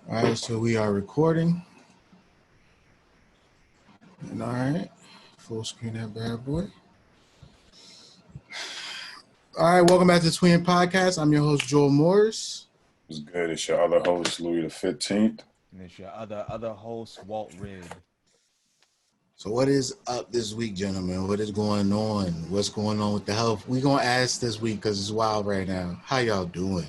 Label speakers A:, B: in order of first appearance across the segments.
A: All right, so we are recording. And all right, full screen that bad boy. All right, welcome back to the TWEOM podcast. I'm your host, Joel Morris.
B: It's good. It's your other host, Louis the 15th.
C: And it's your other host, Walt Rid.
A: So what is up this week, gentlemen? What is going on? What's going on with the health? We're going to ask this week because it's wild right now. How y'all doing?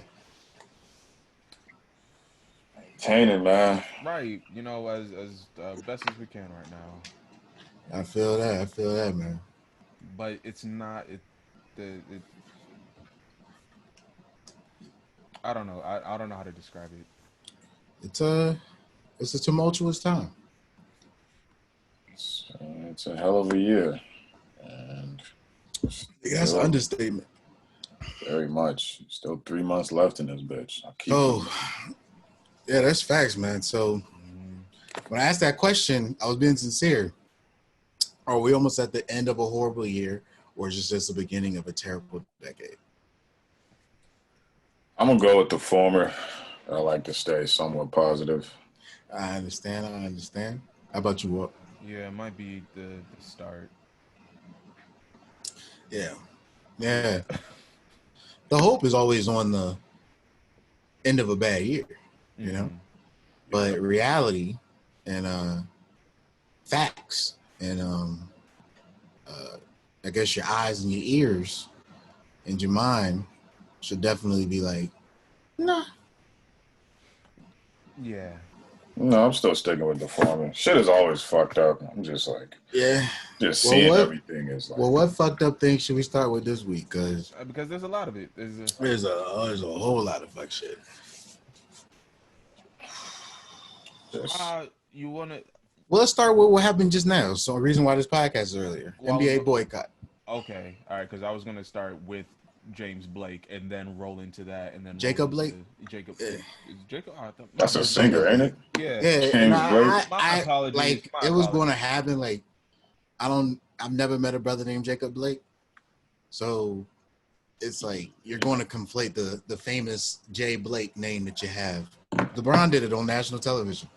B: Maintaining, man.
C: Right, as best as we can right now.
A: I feel that, man.
C: But it's not it. I don't know. I don't know how to describe it.
A: It's a tumultuous time.
B: It's a hell of a year. And
A: That's an understatement.
B: Very much. Still 3 months left in this bitch.
A: Yeah, that's facts, man. So when I asked that question, I was being sincere. Are we almost at the end of a horrible year, or is it just the beginning of a terrible decade?
B: I'm going to go with the former. I like to stay somewhat positive.
A: I understand. How about you, Walt?
C: Yeah, it might be the start.
A: Yeah. The hope is always on the end of a bad year, you know? But reality and facts and I guess your eyes and your ears and your mind should definitely be like, nah.
C: Yeah.
B: No, I'm still sticking with the former. Shit is always fucked up. I'm just like, seeing everything is like.
A: Well, what fucked up thing should we start with this week?
C: Because there's a lot of it.
A: There's a whole lot of fuck shit.
C: You want to?
A: Well, let's start with what happened just now. So, the reason why this podcast is earlier. NBA boycott.
C: Okay, all right. Because I was gonna start with James Blake and then roll into that, and then
A: Jacob Blake.
C: Jacob.
A: Yeah.
C: Jacob.
B: That's a singer, ain't it?
C: Yeah.
B: James Blake.
C: My apologies.
A: It was going to happen. Like, I've never met a brother named Jacob Blake, so it's like you're going to conflate the famous Jay Blake name that you have. LeBron did it on national television.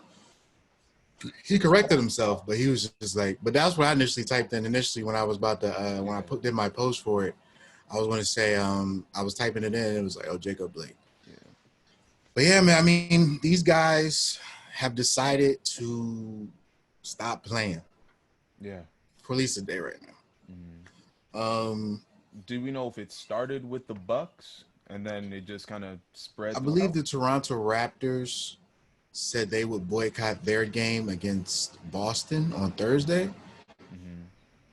A: He corrected himself, but he was just like. But that's what I initially typed in. Initially, when I was about to when I did my post for it. I was going to say, I was typing it in, and it was like, oh, Jacob Blake. Yeah. But yeah, man, I mean, these guys have decided to stop playing.
C: Yeah.
A: For at least a day right now.
C: Do we know if it started with the Bucks and then it just kind of spread?
A: I believe the Toronto Raptors said they would boycott their game against Boston on Thursday. Mm-hmm.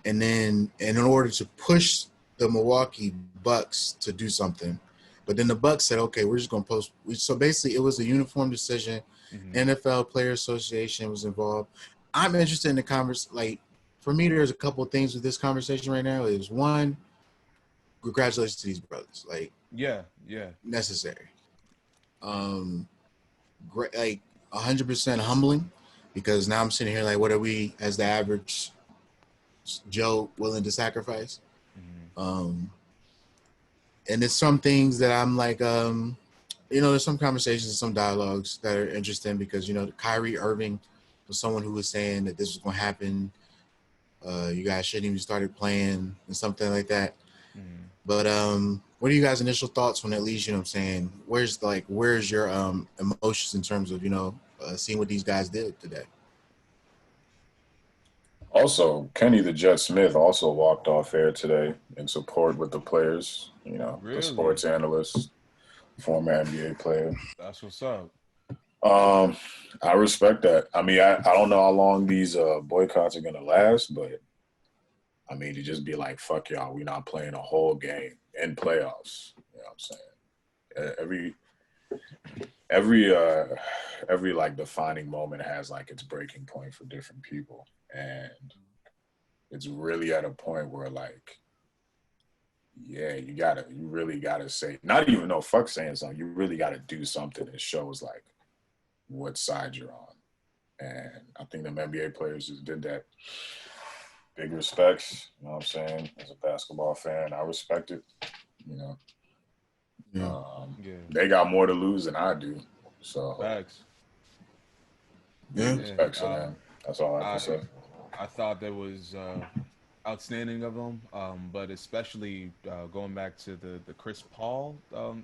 A: And then in order to push the Milwaukee Bucks to do something. But then the Bucks said, okay, we're just going to post. So basically, it was a uniform decision. Mm-hmm. NFL Player Association was involved. I'm interested in the conversation. Like, for me, there's a couple of things with this conversation right now. Is one, congratulations to these brothers. Like,
C: yeah.
A: Necessary. Great, like 100% humbling, because now I'm sitting here like, what are we, as the average Joe, willing to sacrifice? And there's some things that I'm like, there's some conversations, some dialogues that are interesting because, Kyrie Irving was someone who was saying that this was going to happen. You guys shouldn't even started playing and something like that. But what are you guys' initial thoughts when at least, what I'm saying? Where's your emotions in terms of, seeing what these guys did today?
B: Also, Kenny the Jet Smith also walked off air today in support with the players,
C: really?
B: The sports analyst, former NBA player.
C: That's what's up.
B: I respect that. I mean, I don't know how long these boycotts are going to last, but, I mean, to just be like, fuck y'all, we're not playing a whole game in playoffs. You know what I'm saying? Every like defining moment has like its breaking point for different people. And it's really at a point where like, yeah, you really gotta say, not even no fuck saying something, you really gotta do something that shows like what side you're on. And I think the NBA players just did that. Big respects, you know what I'm saying? As a basketball fan, I respect it,
A: Yeah.
B: They got more to lose than I do. So
C: facts.
A: Yeah.
B: Respects to them. That's all I
C: I
B: can say.
C: I thought that was outstanding of him, but especially going back to the Chris Paul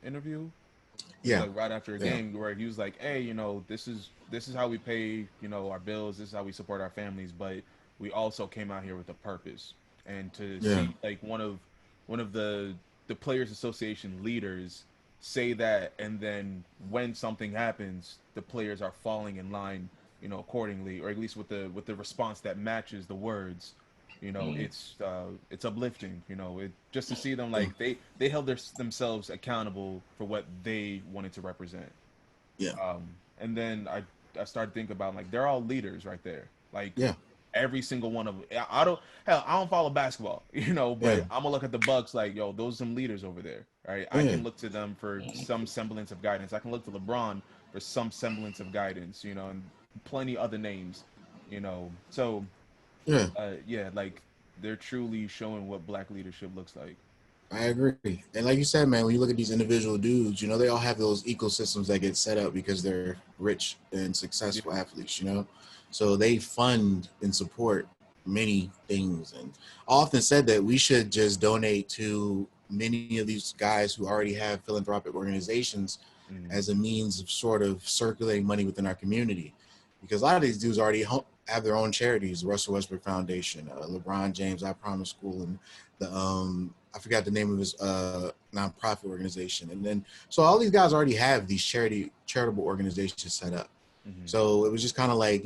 C: interview. It was
A: Yeah.
C: like right after a
A: Yeah.
C: game where he was like, "Hey, this is how we pay, our bills. This is how we support our families. But we also came out here with a purpose, and to
A: Yeah.
C: see like one of the Players Association leaders say that, and then when something happens, the players are falling in line, accordingly, or at least with the response that matches the words. It's uplifting. Just to see them
A: Yeah.
C: like they held themselves accountable for what they wanted to represent.
A: Yeah.
C: And then I started thinking about like they're all leaders right there. Like
A: Yeah.
C: every single one of them. I don't follow basketball,
A: Yeah.
C: but I'm gonna look at the Bucks like, yo, those are some leaders over there, right? I
A: Yeah.
C: can look to them for some semblance of guidance. I can look to LeBron for some semblance of guidance, and plenty other names, So,
A: Yeah.
C: yeah, like they're truly showing what black leadership looks like.
A: I agree. And like you said, man, when you look at these individual dudes, they all have those ecosystems that get set up because they're rich and
C: Yeah.
A: successful athletes. So they fund and support many things. And I often said that we should just donate to many of these guys who already have philanthropic organizations
C: Mm.
A: as a means of sort of circulating money within our community. Because a lot of these dudes already have their own charities, the Russell Westbrook Foundation, LeBron James I Promise School, and the I forgot the name of his nonprofit organization. And then so all these guys already have these charitable organizations set up.
C: Mm-hmm.
A: So it was just kind of like,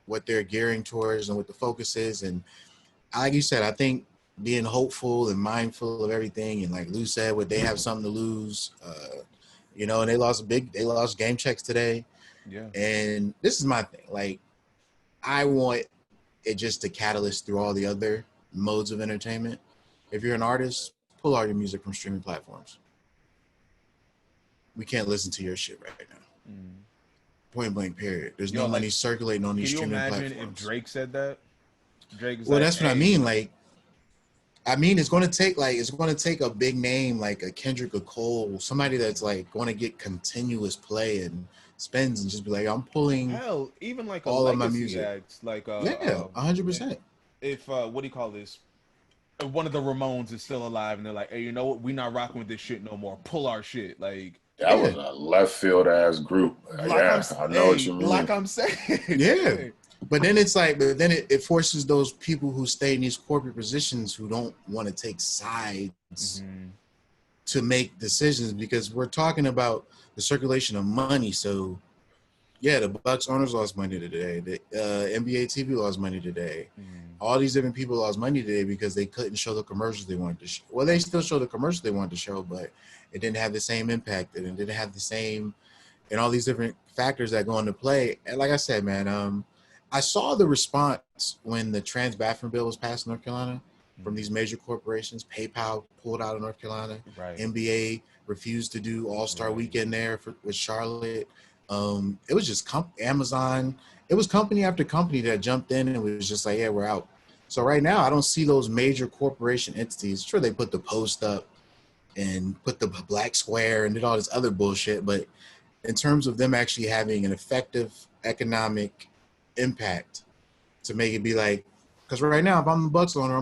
A: what they're gearing towards and what the focus is. And like you said, I think being hopeful and mindful of everything, and like Lou said, what they have something to lose, and they lost game checks today.
C: Yeah.
A: And this is my thing. Like, I want it just to catalyst through all the other modes of entertainment. If you're an artist, pull all your music from streaming platforms. We can't listen to your shit right now.
C: Mm.
A: Point blank, period. There's
C: Yo,
A: no
C: like,
A: money circulating on
C: can
A: these
C: you
A: streaming
C: imagine if
A: platforms.
C: Drake said that? Drake is
A: Well,
C: like,
A: that's what I
C: hey,
A: mean. Like, it's going to take a big name like a Kendrick or Cole, somebody that's like going to get continuous play and spends and just be like, I'm pulling
C: hell, even like a
A: all of my
C: legacy
A: music.
C: act, like
A: Yeah, 100%.
C: if what do you call this? If one of the Ramones is still alive, and they're like, hey, you know what? We not rocking with this shit no more. Pull our shit, like.
B: That was a left field ass group. I know what you mean.
C: Like I'm saying.
A: Yeah. But then it's like, it forces those people who stay in these corporate positions who don't want to take sides
C: Mm-hmm.
A: to make decisions, because we're talking about the circulation of money. So, yeah, the Bucks owners lost money today. The NBA TV lost money today.
C: Mm-hmm.
A: All these different people lost money today because they couldn't show the commercials they wanted to show. Well, they still show the commercials they wanted to show, but it didn't have the same impact, and it didn't have the same, and all these different factors that go into play. And like I said, man, I saw the response when the trans bathroom bill was passed in North Carolina from these major corporations. PayPal pulled out of North Carolina.
C: Right.
A: NBA refused to do All-Star Weekend there with Charlotte. It was just Amazon. It was company after company that jumped in and was just like, yeah, we're out. So right now, I don't see those major corporation entities. Sure, they put the post up and put the black square and did all this other bullshit, but in terms of them actually having an effective economic impact to make it be like, because right now, if I'm the Bucks owner,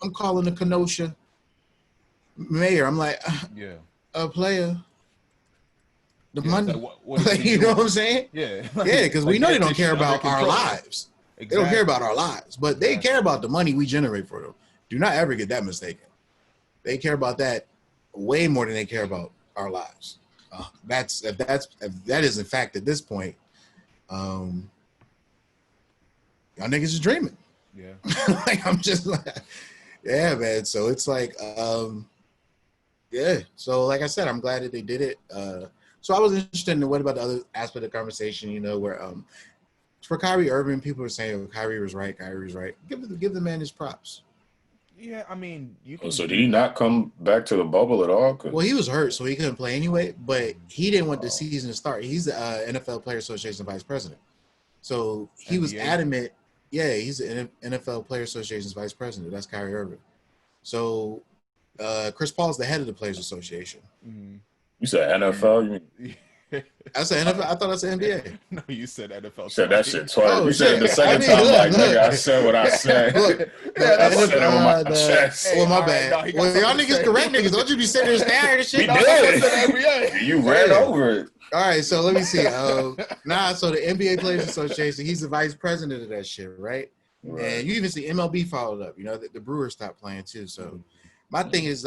A: I'm calling the Kenosha mayor. I'm like, a player. The money,
C: like, what
A: you know what I'm saying?
C: Yeah,
A: yeah, because we know they don't care about our lives. Exactly. They don't care about our lives, but they care about the money we generate for them. Do not ever get that mistaken. They care about that way more than they care about our lives. If that is in fact at this point, y'all niggas is dreaming.
C: Yeah,
A: like I'm just like, yeah, man. So it's like, yeah. So like I said, I'm glad that they did it. So I was interested in what about the other aspect of the conversation, where for Kyrie Irving, people are saying, Kyrie was right. Give the man his props.
C: Yeah, I mean, you can.
B: So did he not come back to the bubble at all?
A: Well, he was hurt, so he couldn't play anyway. But he didn't want the season to start. He's the NFL Player Association vice president, so he was adamant. Yeah, he's the NFL Player Association's vice president. That's Kyrie Irving. So Chris Paul's the head of the Players Association.
C: Mm-hmm.
B: You said NFL? You mean?
A: I said NFL. I thought I said NBA.
C: No, you said NFL.
B: You said that shit twice.
A: Oh,
B: You said it the
A: shit.
B: second
A: I mean,
B: time,
A: look,
B: like,
A: look.
B: nigga, I said what I said.
A: Look,
B: I said it with my chest.
C: Hey,
A: well, my
C: all right,
A: bad.
C: no, he got
A: Well, y'all
C: something to
A: niggas
C: say.
A: correct niggas. Don't you be sitting there staring and
B: We
A: shit.
C: No, I said
B: did.
C: NBA.
B: You ran over it.
A: All right, so let me see. So the NBA Players Association, he's the vice president of that shit, right?
B: Right.
A: And you even see MLB followed up. You know, the Brewers stopped playing too. So my thing is,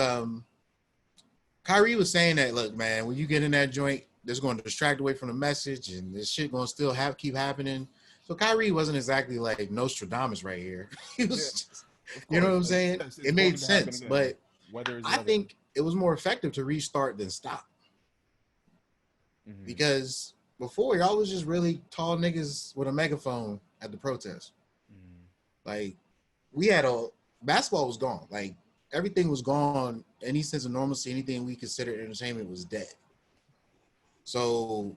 A: Kyrie was saying that, look, man, when you get in that joint, that's going to distract away from the message, and this shit going to still keep happening. So Kyrie wasn't exactly like Nostradamus right here. He was, just, you know what I'm saying?
C: Yes, it's
A: It
C: going
A: made
C: to happen
A: sense,
C: again.
A: but
C: Weather is
A: I
C: weather.
A: think it was more effective to restart than stop.
C: Mhm.
A: Because before, y'all was just really tall niggas with a megaphone at the protest.
C: Mhm.
A: Like, basketball was gone. Like, everything was gone. Any sense of normalcy, anything we considered entertainment was dead. So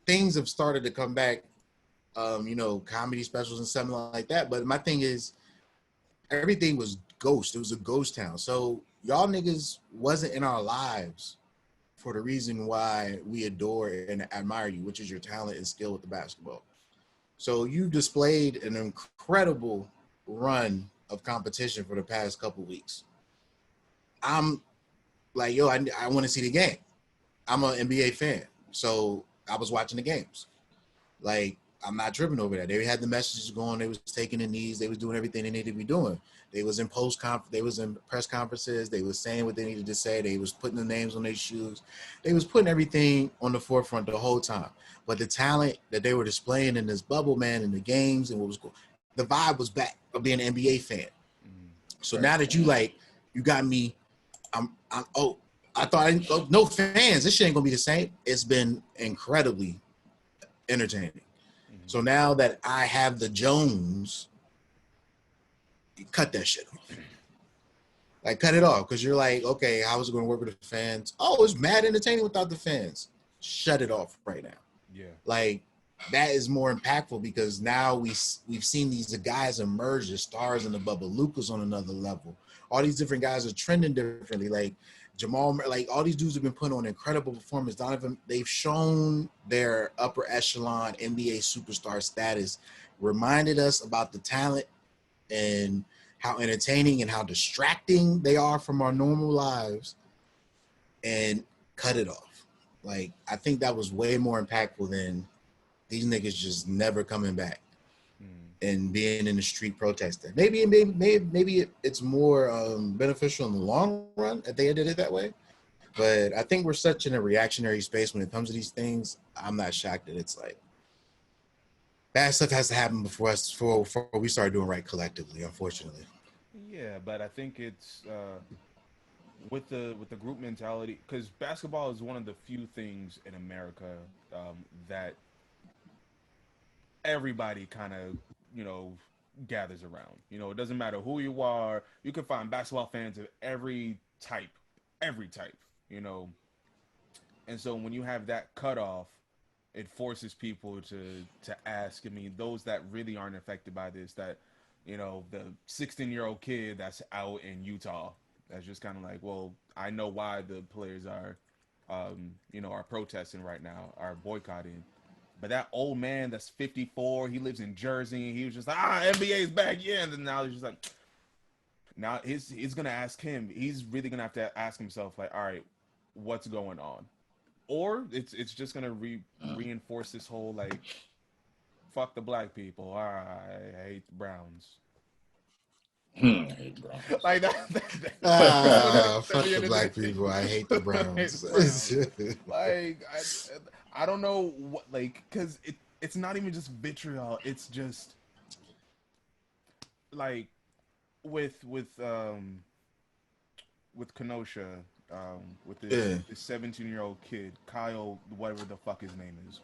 A: things have started to come back, comedy specials and something like that. But my thing is, everything was ghost. It was a ghost town. So y'all niggas wasn't in our lives for the reason why we adore and admire you, which is your talent and skill with the basketball. So you displayed an incredible run of competition for the past couple weeks. I'm like, yo, I want to see the game. I'm an NBA fan, so I was watching the games. Like, I'm not tripping over that. They had the messages going. They was taking the knees. They was doing everything they needed to be doing. They was in They was in press conferences. They was saying what they needed to say. They was putting the names on their shoes. They was putting everything on the forefront the whole time. But the talent that they were displaying in this bubble, man, in the games and what was cool, the vibe was back of being an NBA fan. So now that you got me, no fans. This shit ain't gonna be the same. It's been incredibly entertaining. So now that I have the Jones, you cut that shit off. Like, cut it off, because you're like, okay, how is it going to work with the fans? Oh, it's mad entertaining without the fans. Shut it off right now.
C: Yeah.
A: Like, that is more impactful, because now we've seen these guys emerge as stars in the bubble. Luka's on another level. All these different guys are trending differently. Like Jamal, like all these dudes have been putting on incredible performance. Donovan, they've shown their upper echelon NBA superstar status, reminded us about the talent and how entertaining and how distracting they are from our normal lives, and cut it off. Like, I think that was way more impactful than these niggas just never coming back and being in the street protesting. Maybe it's more beneficial in the long run if they did it that way. But I think we're such in a reactionary space when it comes to these things. I'm not shocked that it's like bad stuff has to happen before we start doing right collectively, unfortunately.
C: Yeah, but I think it's with the group mentality, because basketball is one of the few things in America that everybody kind of gathers around. It doesn't matter who you are. You can find basketball fans of every type. And so when you have that cutoff, it forces people to ask. I mean, those that really aren't affected by this, that the 16-year-old kid that's out in Utah, that's just kind of like, well, I know why the players are are protesting right now, are boycotting. But that old man that's 54, he lives in Jersey, and he was just like, NBA's back, yeah. And then now he's just like, now he's gonna ask him. He's really gonna have to ask himself, like, all right, what's going on? Or it's just gonna reinforce this whole like, fuck the black people. I hate the Browns.
B: I hate Browns.
C: Like that
A: Fuck the black people. I hate the Browns.
C: Like I don't know what, like, because it's not even just vitriol. It's just like with Kenosha, with this 17-year-old kid, Kyle, whatever the fuck his name is.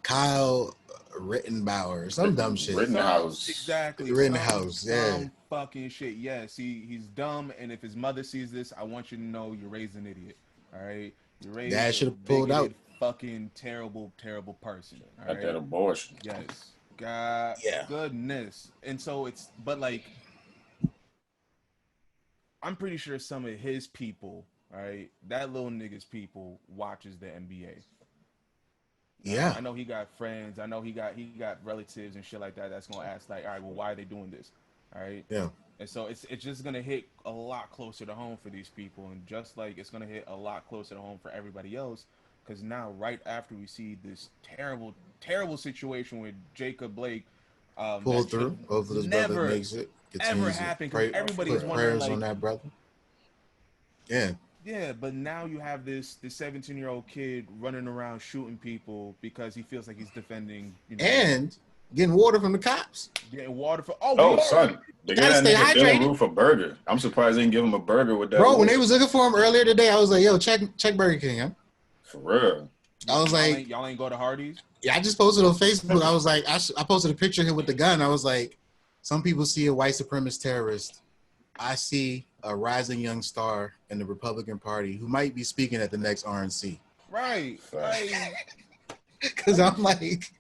A: Kyle Rittenbauer, some dumb shit.
B: Rittenhouse.
C: Exactly.
A: Rittenhouse,
C: some fucking shit. Yes, he's dumb, and if his mother sees this, I want you to know you're raised an idiot. All right? You're raised
A: Dad should have pulled out.
C: Fucking terrible person. All right?
B: That abortion.
C: Yes. God.
A: Yeah.
C: Goodness. And so but like, I'm pretty sure some of his people right? That little nigga's people watches the NBA.
A: Yeah.
C: I know he got friends. I know he got relatives and shit like that. That's gonna ask like, all right, well, why are they doing this? All right,
A: Yeah.
C: and so it's just gonna hit a lot closer to home for these people, and just like it's gonna hit a lot closer to home for everybody else. Because now, right after we see this terrible situation with Jacob Blake,
A: Pull
C: that should
A: through. Hopefully his brother
C: never
A: makes it.
C: ever
A: Continues to
C: happen. Because
A: pray,
C: everybody's
A: put
C: wondering
A: prayers
C: like,
A: on that brother. Yeah.
C: yeah, but now you have this 17-year-old kid running around shooting people because he feels like he's defending,
A: And getting water from the cops.
C: getting water for.
B: Oh, son, they gave
A: Gotta
B: that
A: stay
B: nigga Dylan
A: hydrated.
B: Roof a burger. I'm surprised they didn't give him a burger with that.
A: Bro, when
B: water.
A: they was looking for him earlier today, I was like, yo, check Burger King, huh?
B: For real.
A: I was like,
C: y'all ain't go to Hardee's?
A: yeah, I just posted on Facebook. I was like, I posted a picture of him with the gun. I was like, some people see a white supremacist terrorist. I see a rising young star in the Republican Party who might be speaking at the next RNC.
C: Right.
A: Because I'm like,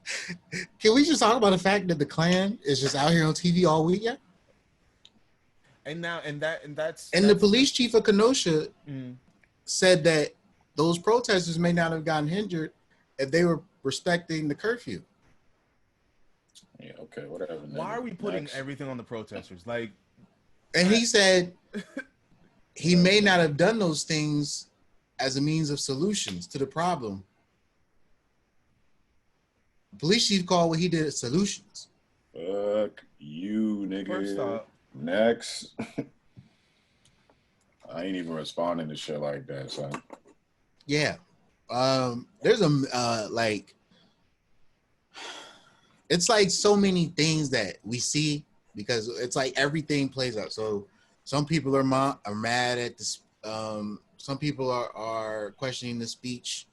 A: can we just talk about the fact that the Klan is just out here on TV all weekend?
C: And that's
A: the police chief of Kenosha
C: Mm.
A: said that those protesters may not have gotten injured if they were respecting the curfew.
B: Yeah, okay, whatever.
C: Why are we putting
B: Next.
C: everything on the protesters? Like,
A: And he said he may not have done those things as a means of solutions to the problem. Police chief called what he did solutions.
B: Fuck you, nigga.
C: first off,
B: Next. I ain't even responding to shit like that, son.
A: Yeah. There's a like, it's like so many things that we see because it's like everything plays out. So some people are mad at this. Some people are questioning the speech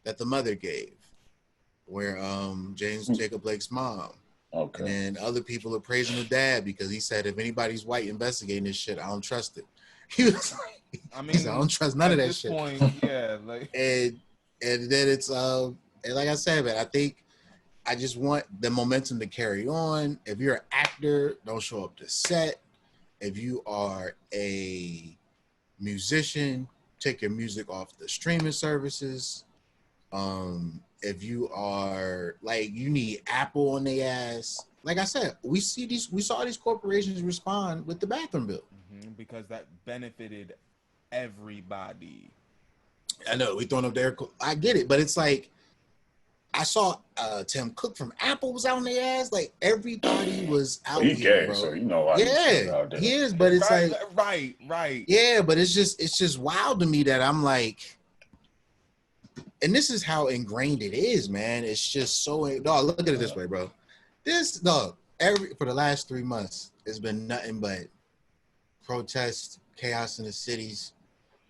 A: that the mother gave, where Jacob Blake's mom.
B: Okay.
A: And then other people are praising the dad because he said, if anybody's white investigating this shit, I don't trust it. He was like,
C: I mean,
A: he said, I don't trust none of that shit.
C: Point, yeah, like,
A: and then it's and like I said, man, I think I just want the momentum to carry on. If you're an actor, don't show up to set. If you are a musician, take your music off the streaming services. If you are like, you need Apple on their ass. Like I said, we saw these corporations respond with the bathroom bill.
C: Because that benefited everybody.
A: I know we throwing up there. I get it, but it's like I saw Tim Cook from Apple was out on their ass. Like everybody was out
B: He
A: here,
B: gay,
A: bro.
B: so you know why.
A: Yeah, he is, but it's
C: right.
A: Yeah, but it's just wild to me that I'm like, and this is how ingrained it is, man. It's just so. Dog, look at it this way, bro. For the last 3 months, it's been nothing but protest, chaos in the cities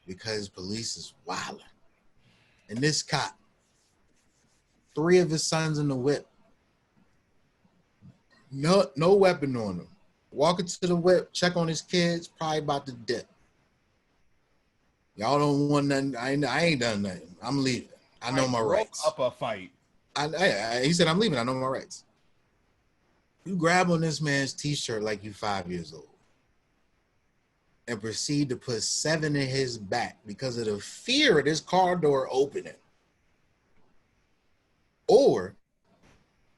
A: because police is wilding. And this cop, 3 of his sons in the whip, no weapon on him. Walking to the whip, check on his kids, probably about to dip. Y'all don't want nothing. I ain't done nothing. I'm leaving. I know my rights.
C: Up a fight.
A: He said, I'm leaving. I know my rights. You grab on this man's t-shirt like you 5 years old and proceed to put 7 in his back because of the fear of this car door opening. Or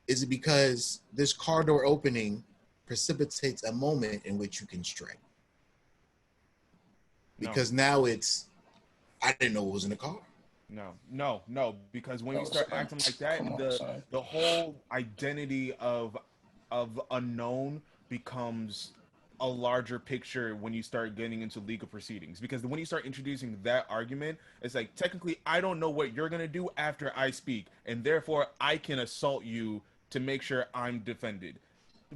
A: is it because this car door opening precipitates a moment in which you can strike? Because now it's, I didn't know what was in the car.
C: No, because when you start acting like that, the whole identity of unknown becomes a larger picture when you start getting into legal proceedings. Because when you start introducing that argument, it's like, technically, I don't know what you're going to do after I speak, and therefore I can assault you to make sure I'm defended.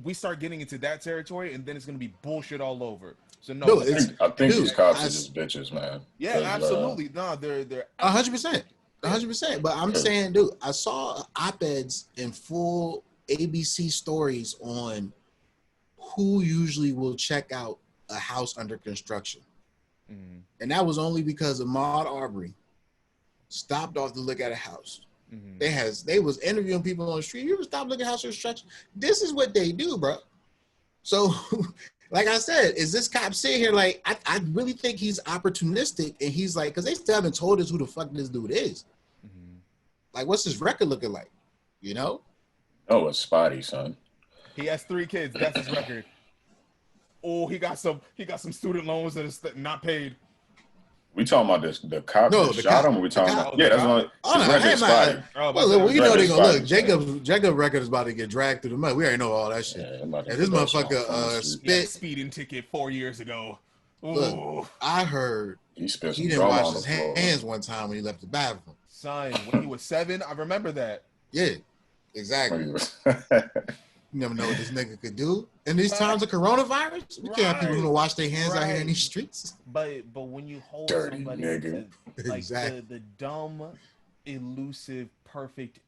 C: We start getting into that territory, and then it's going to be bullshit all over. So
B: I think these cops are just bitches, man.
C: Yeah, absolutely. No, they're
A: 100%. 100%. But I'm saying, dude, I saw op-eds in full ABC stories on who usually will check out a house under construction. Mm-hmm. And that was only because Ahmaud Arbery stopped off to look at a house. Mm-hmm. They was interviewing people on the street. You ever stop looking at house construction? This is what they do, bro. So like I said, is this cop sitting here like I really think he's opportunistic, and he's like, because they still haven't told us who the fuck this dude is.
C: Mm-hmm.
A: Like, what's his record looking like? You know?
B: Oh, it's spotty, son.
C: He has 3 kids. That's his record. Oh, he got some student loans that is not paid.
B: We talking about this the cop
A: No,
B: that
A: the
B: shot
A: cop-
B: him? Or we
A: the
B: talking
A: cop-
B: about yeah, that's what
A: Oh,
B: his
A: no,
B: record
A: hey,
B: spotty.
A: man.
C: Oh,
A: Well,
B: his
A: you know
B: record
A: they gonna look.
B: spotty,
A: Jacob record is about to get dragged through the mud. We already know all that shit.
B: Yeah, I'm about to
A: And this
B: put that shit on
A: motherfucker
B: Front Street.
C: He had a
A: spit.
C: speeding ticket 4 years ago. Ooh.
A: Look, I heard
B: He spit
A: he
B: some
A: didn't
B: drama
A: wash
B: on the
A: his
B: floor.
A: hands one time when he left the bathroom.
C: Son, when he was 7, I remember that.
A: Yeah, exactly.
B: When he was-
A: You never know what this nigga could do. In these times of coronavirus, we can't have people who don't wash their hands out here in these streets.
C: But when you hold
B: Dirty
C: somebody
B: nigga.
C: to, like
A: Exactly.
C: the dumb, elusive, perfect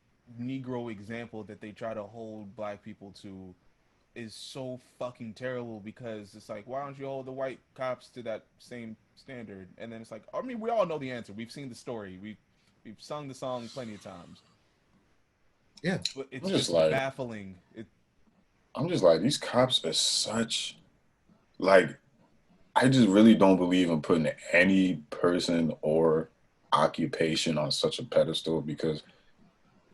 C: Negro example that they try to hold black people to is so fucking terrible, because it's like, why don't you hold the white cops to that same standard? And then it's like, I mean, we all know the answer. We've seen the story. We've sung the song plenty of times.
A: Yeah.
C: But it's
B: I'm
C: just
B: just like-
C: baffling.
B: I'm just like, these cops are such, like, I just really don't believe in putting any person or occupation on such a pedestal, because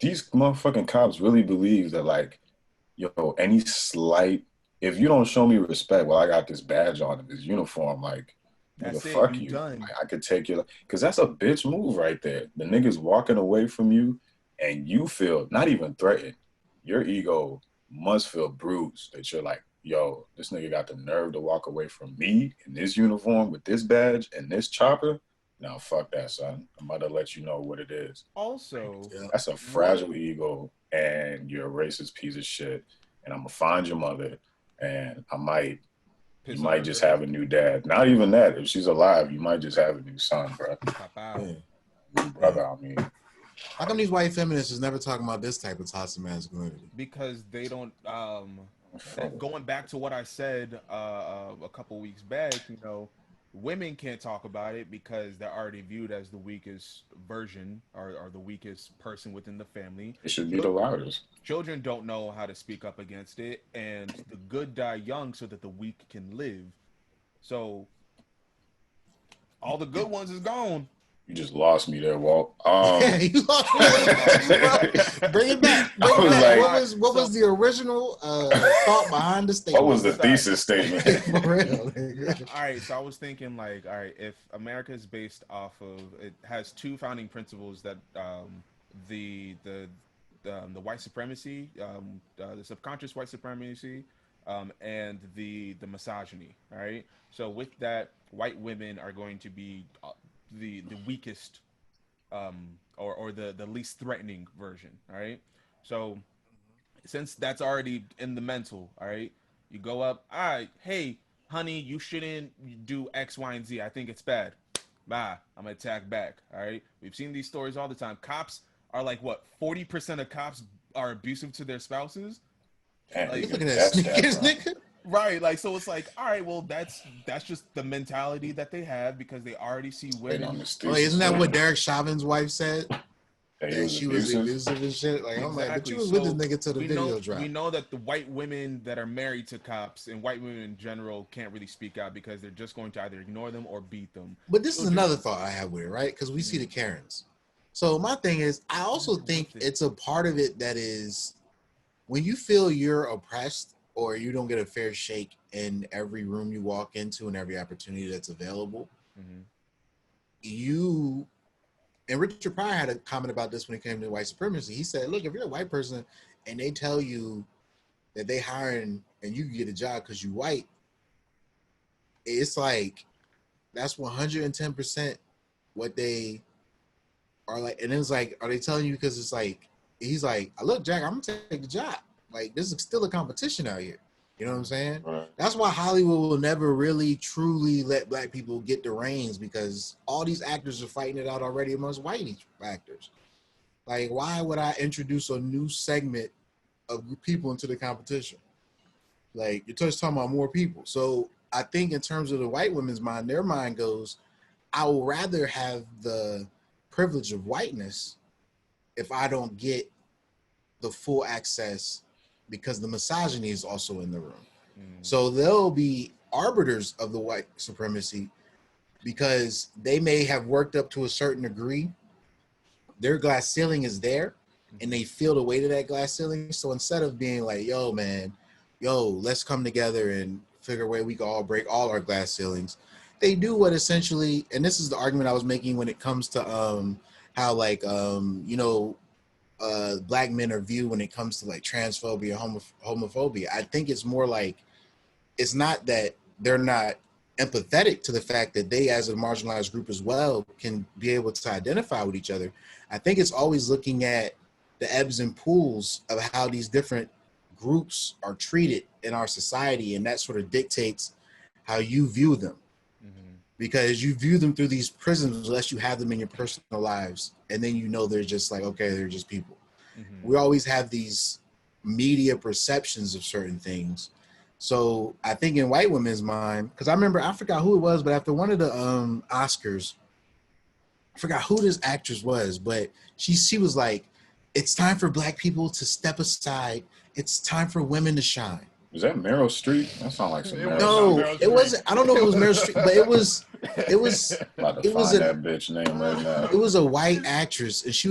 B: these motherfucking cops really believe that, like, yo, any slight, if you don't show me respect, well, I got this badge on, this uniform, like, nigga,
C: That's it,
B: fuck
C: you
B: you.
C: done.
B: Like, I could take your, because that's a bitch move right there. The nigga's walking away from you, and you feel not even threatened. Your ego must feel bruised that you're like, yo, this nigga got the nerve to walk away from me in this uniform with this badge and this chopper. Now, fuck that, son. I'm about to let you know what it is.
C: Also,
A: Yeah.
B: That's a fragile ego, and you're a racist piece of shit. And I'm gonna find your mother, and you might just have a new dad. Not even that. If she's alive, you might just have a new son, bro.
C: pop out.
A: Yeah.
B: New brother, I mean.
A: How come these white feminists is never talking about this type of toxic masculinity?
C: Because they don't going back to what I said a couple weeks back, you know, women can't talk about it because they're already viewed as the weakest version, or the weakest person within the family.
B: It should be the loudest.
C: Children don't know how to speak up against it, and the good die young so that the weak can live. So all the good ones is gone.
B: You just lost me there, Walt.
A: You lost me. Bring it back. Bring
B: I
A: it
B: was
A: back.
B: like-
A: What was the original thought behind the statement?
B: What was the thesis statement?
A: For real.
C: All right, so I was thinking, like, all right, if America is based off of, it has 2 founding principles that the white supremacy, the subconscious white supremacy, and the misogyny. All right, so with that, white women are going to be the weakest, or the least threatening version. All right, so since that's already in the mental, all right, you go up, all right, hey, honey, you shouldn't do X, Y, and Z. I think it's bad. Bye. I'm gonna attack back. All right. We've seen these stories all the time. Cops are like, what, 40% of cops are abusive to their spouses?
B: Damn,
C: Like,
A: You
B: you
A: looking
B: can
A: at
B: test that,
A: sneakers,
B: bro.
A: nigga?
C: Right. Like, so it's like, all right, well, that's just the mentality that they have, because they already see
B: Waiting on
C: women.
B: this
A: Oh,
B: thesis
A: isn't that what
B: statement.
A: Derek Chauvin's wife said?
B: That he
A: That
B: was
A: she was
B: abusive?
A: abusive and shit. Like, I'm like, but
C: Exactly.
A: you was with this
C: So
A: nigga till the
C: we
A: video
C: know,
A: dropped.
C: we know that the white women that are married to cops and white women in general can't really speak out because they're just going to either ignore them or beat them.
A: But this is
C: Children-
A: another thought I have with it, right? Because we see the Karens. So my thing is, I also think it's a part of it that is when you feel you're oppressed or you don't get a fair shake in every room you walk into and every opportunity that's available,
C: Mhm.
A: you and Richard Pryor had a comment about this when it came to white supremacy. He said, look, if you're a white person and they tell you that they hiring and you can get a job because you white, it's like that's 110% what they are like. And it's like, are they telling you because it's like, he's like, look, Jack, I'm gonna take the job. Like, this is still a competition out here. You know what I'm saying?
B: Right.
A: That's why Hollywood will never really truly let black people get the reins, because all these actors are fighting it out already amongst white actors. Like, why would I introduce a new segment of people into the competition? Like, you're just talking about more people. So I think in terms of the white women's mind, their mind goes, I would rather have the privilege of whiteness if I don't get the full access, because the misogyny is also in the room. So they'll be arbiters of the white supremacy because they may have worked up to a certain degree. Their glass ceiling is there and they feel the weight of that glass ceiling. So instead of being like, yo, man, let's come together and figure a way we can all break all our glass ceilings, they do what essentially, and this is the argument I was making when it comes to how like black men are viewed when it comes to like transphobia, homophobia. I think it's more like, it's not that they're not empathetic to the fact that they, as a marginalized group as well, can be able to identify with each other. I think it's always looking at the ebbs and pools of how these different groups are treated in our society, and that sort of dictates how you view them. Because you view them through these prisms unless you have them in your personal lives, and then they're just like, okay, they're just people. We always have these media perceptions of certain things. So I think in white women's mind, because I forgot who it was, but after one of the Oscars, I forgot who this actress was, but she was like, it's time for black people to step aside. It's time for women to shine.
B: Was that Meryl Streep? That sounds like some Meryl.
A: No, it wasn't. I don't know if it was Meryl Streep, but it was.
B: About to find that bitch name right now.
A: It was a white actress, and she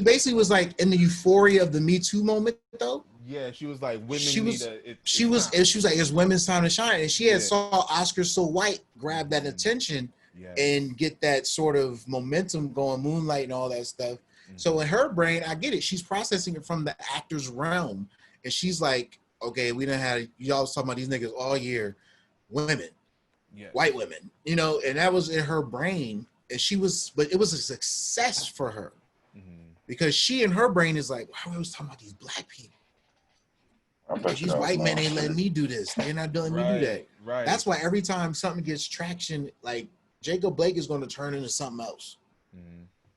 A: basically was like in the euphoria of the Me Too moment, though.
C: Yeah, she was like, women
A: she was
C: like,
A: it's women's time to shine, and she had saw Oscar So White grab that attention and get that sort of momentum going, Moonlight and all that stuff. So in her brain, I get it. She's processing it from the actor's realm, and she's like, okay, we done had y'all was talking about these niggas all year, women, white women, and that was in her brain, and but it was a success for her because she in her brain is like, why are we always talking about these black people? These white men ain't letting me do this. They're not letting me do that.
C: Right.
A: That's why every time something gets traction, like Jacob Blake is going to turn into something else.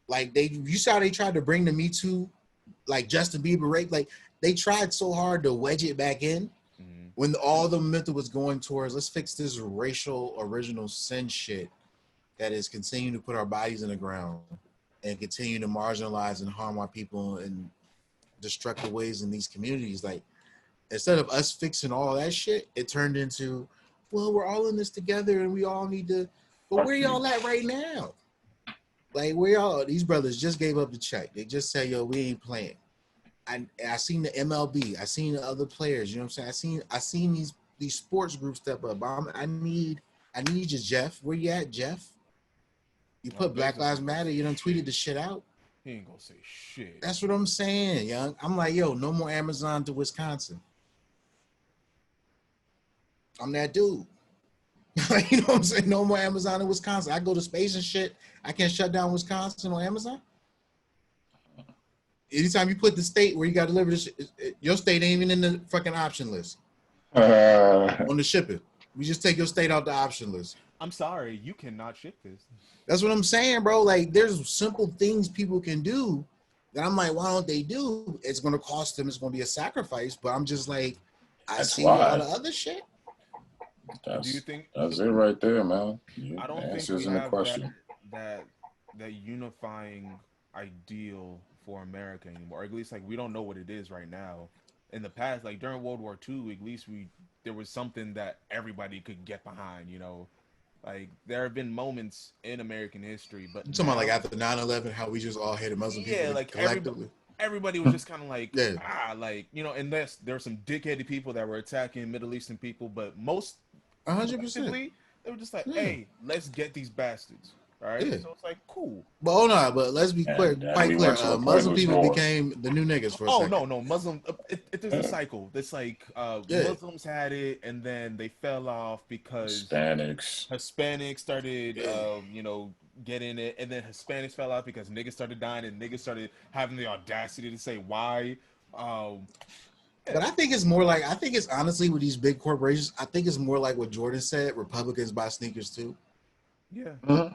A: Like you saw they tried to bring the Me Too, like Justin Bieber rape, like they tried so hard to wedge it back in when all the momentum was going towards, let's fix this racial original sin shit that is continuing to put our bodies in the ground and continue to marginalize and harm our people in destructive ways in these communities. Like, instead of us fixing all that shit, it turned into, well, we're all in this together and we all need to, but where y'all at right now? Like, where y'all, these brothers just gave up the check. They just said, yo, we ain't playing. I seen the MLB. I seen the other players. You know what I'm saying? I seen these sports groups step up. I need you, Jeff. Where you at, Jeff? You put Black Lives Matter. You done tweeted the shit out.
C: He ain't gonna say shit.
A: That's what I'm saying, young. I'm like, yo, no more Amazon to Wisconsin. I'm that dude. You know what I'm saying? No more Amazon in Wisconsin. I go to space and shit. I can't shut down Wisconsin on Amazon. Anytime you put the state where you got to deliver this, your state ain't even in the fucking option list on the shipping. We just take your state out the option list.
C: I'm sorry, you cannot ship this.
A: That's what I'm saying, bro. Like, there's simple things people can do that I'm like, why don't they do? It's going to cost them. It's going to be a sacrifice. But I'm just like, I see all the other shit.
B: Do
C: you think
B: that's it right there, man?
C: I don't think we have that unifying ideal for America anymore, or at least like we don't know what it is right now. In the past, like during World War II, at least there was something that everybody could get behind, like there have been moments in American history, but
A: I'm talking about like after 9/11, how we just all hated Muslim people,
C: like
A: collectively.
C: Everybody was just kind of like unless there were some dickheaded people that were attacking Middle Eastern people, but most
A: 100%,
C: they were just like, hey, let's get these bastards. All right, so it's like cool.
A: But hold on, but let's be quite clear. Muslim people became the new niggas for a second.
C: No, Muslim. There's a cycle. It's like Muslims had it, and then they fell off because Hispanics started, getting it, and then Hispanics fell off because niggas started dying, and niggas started having the audacity to say why.
A: But I think it's honestly with these big corporations, I think it's more like what Jordan said: Republicans buy sneakers too.
C: Yeah.
B: Yeah,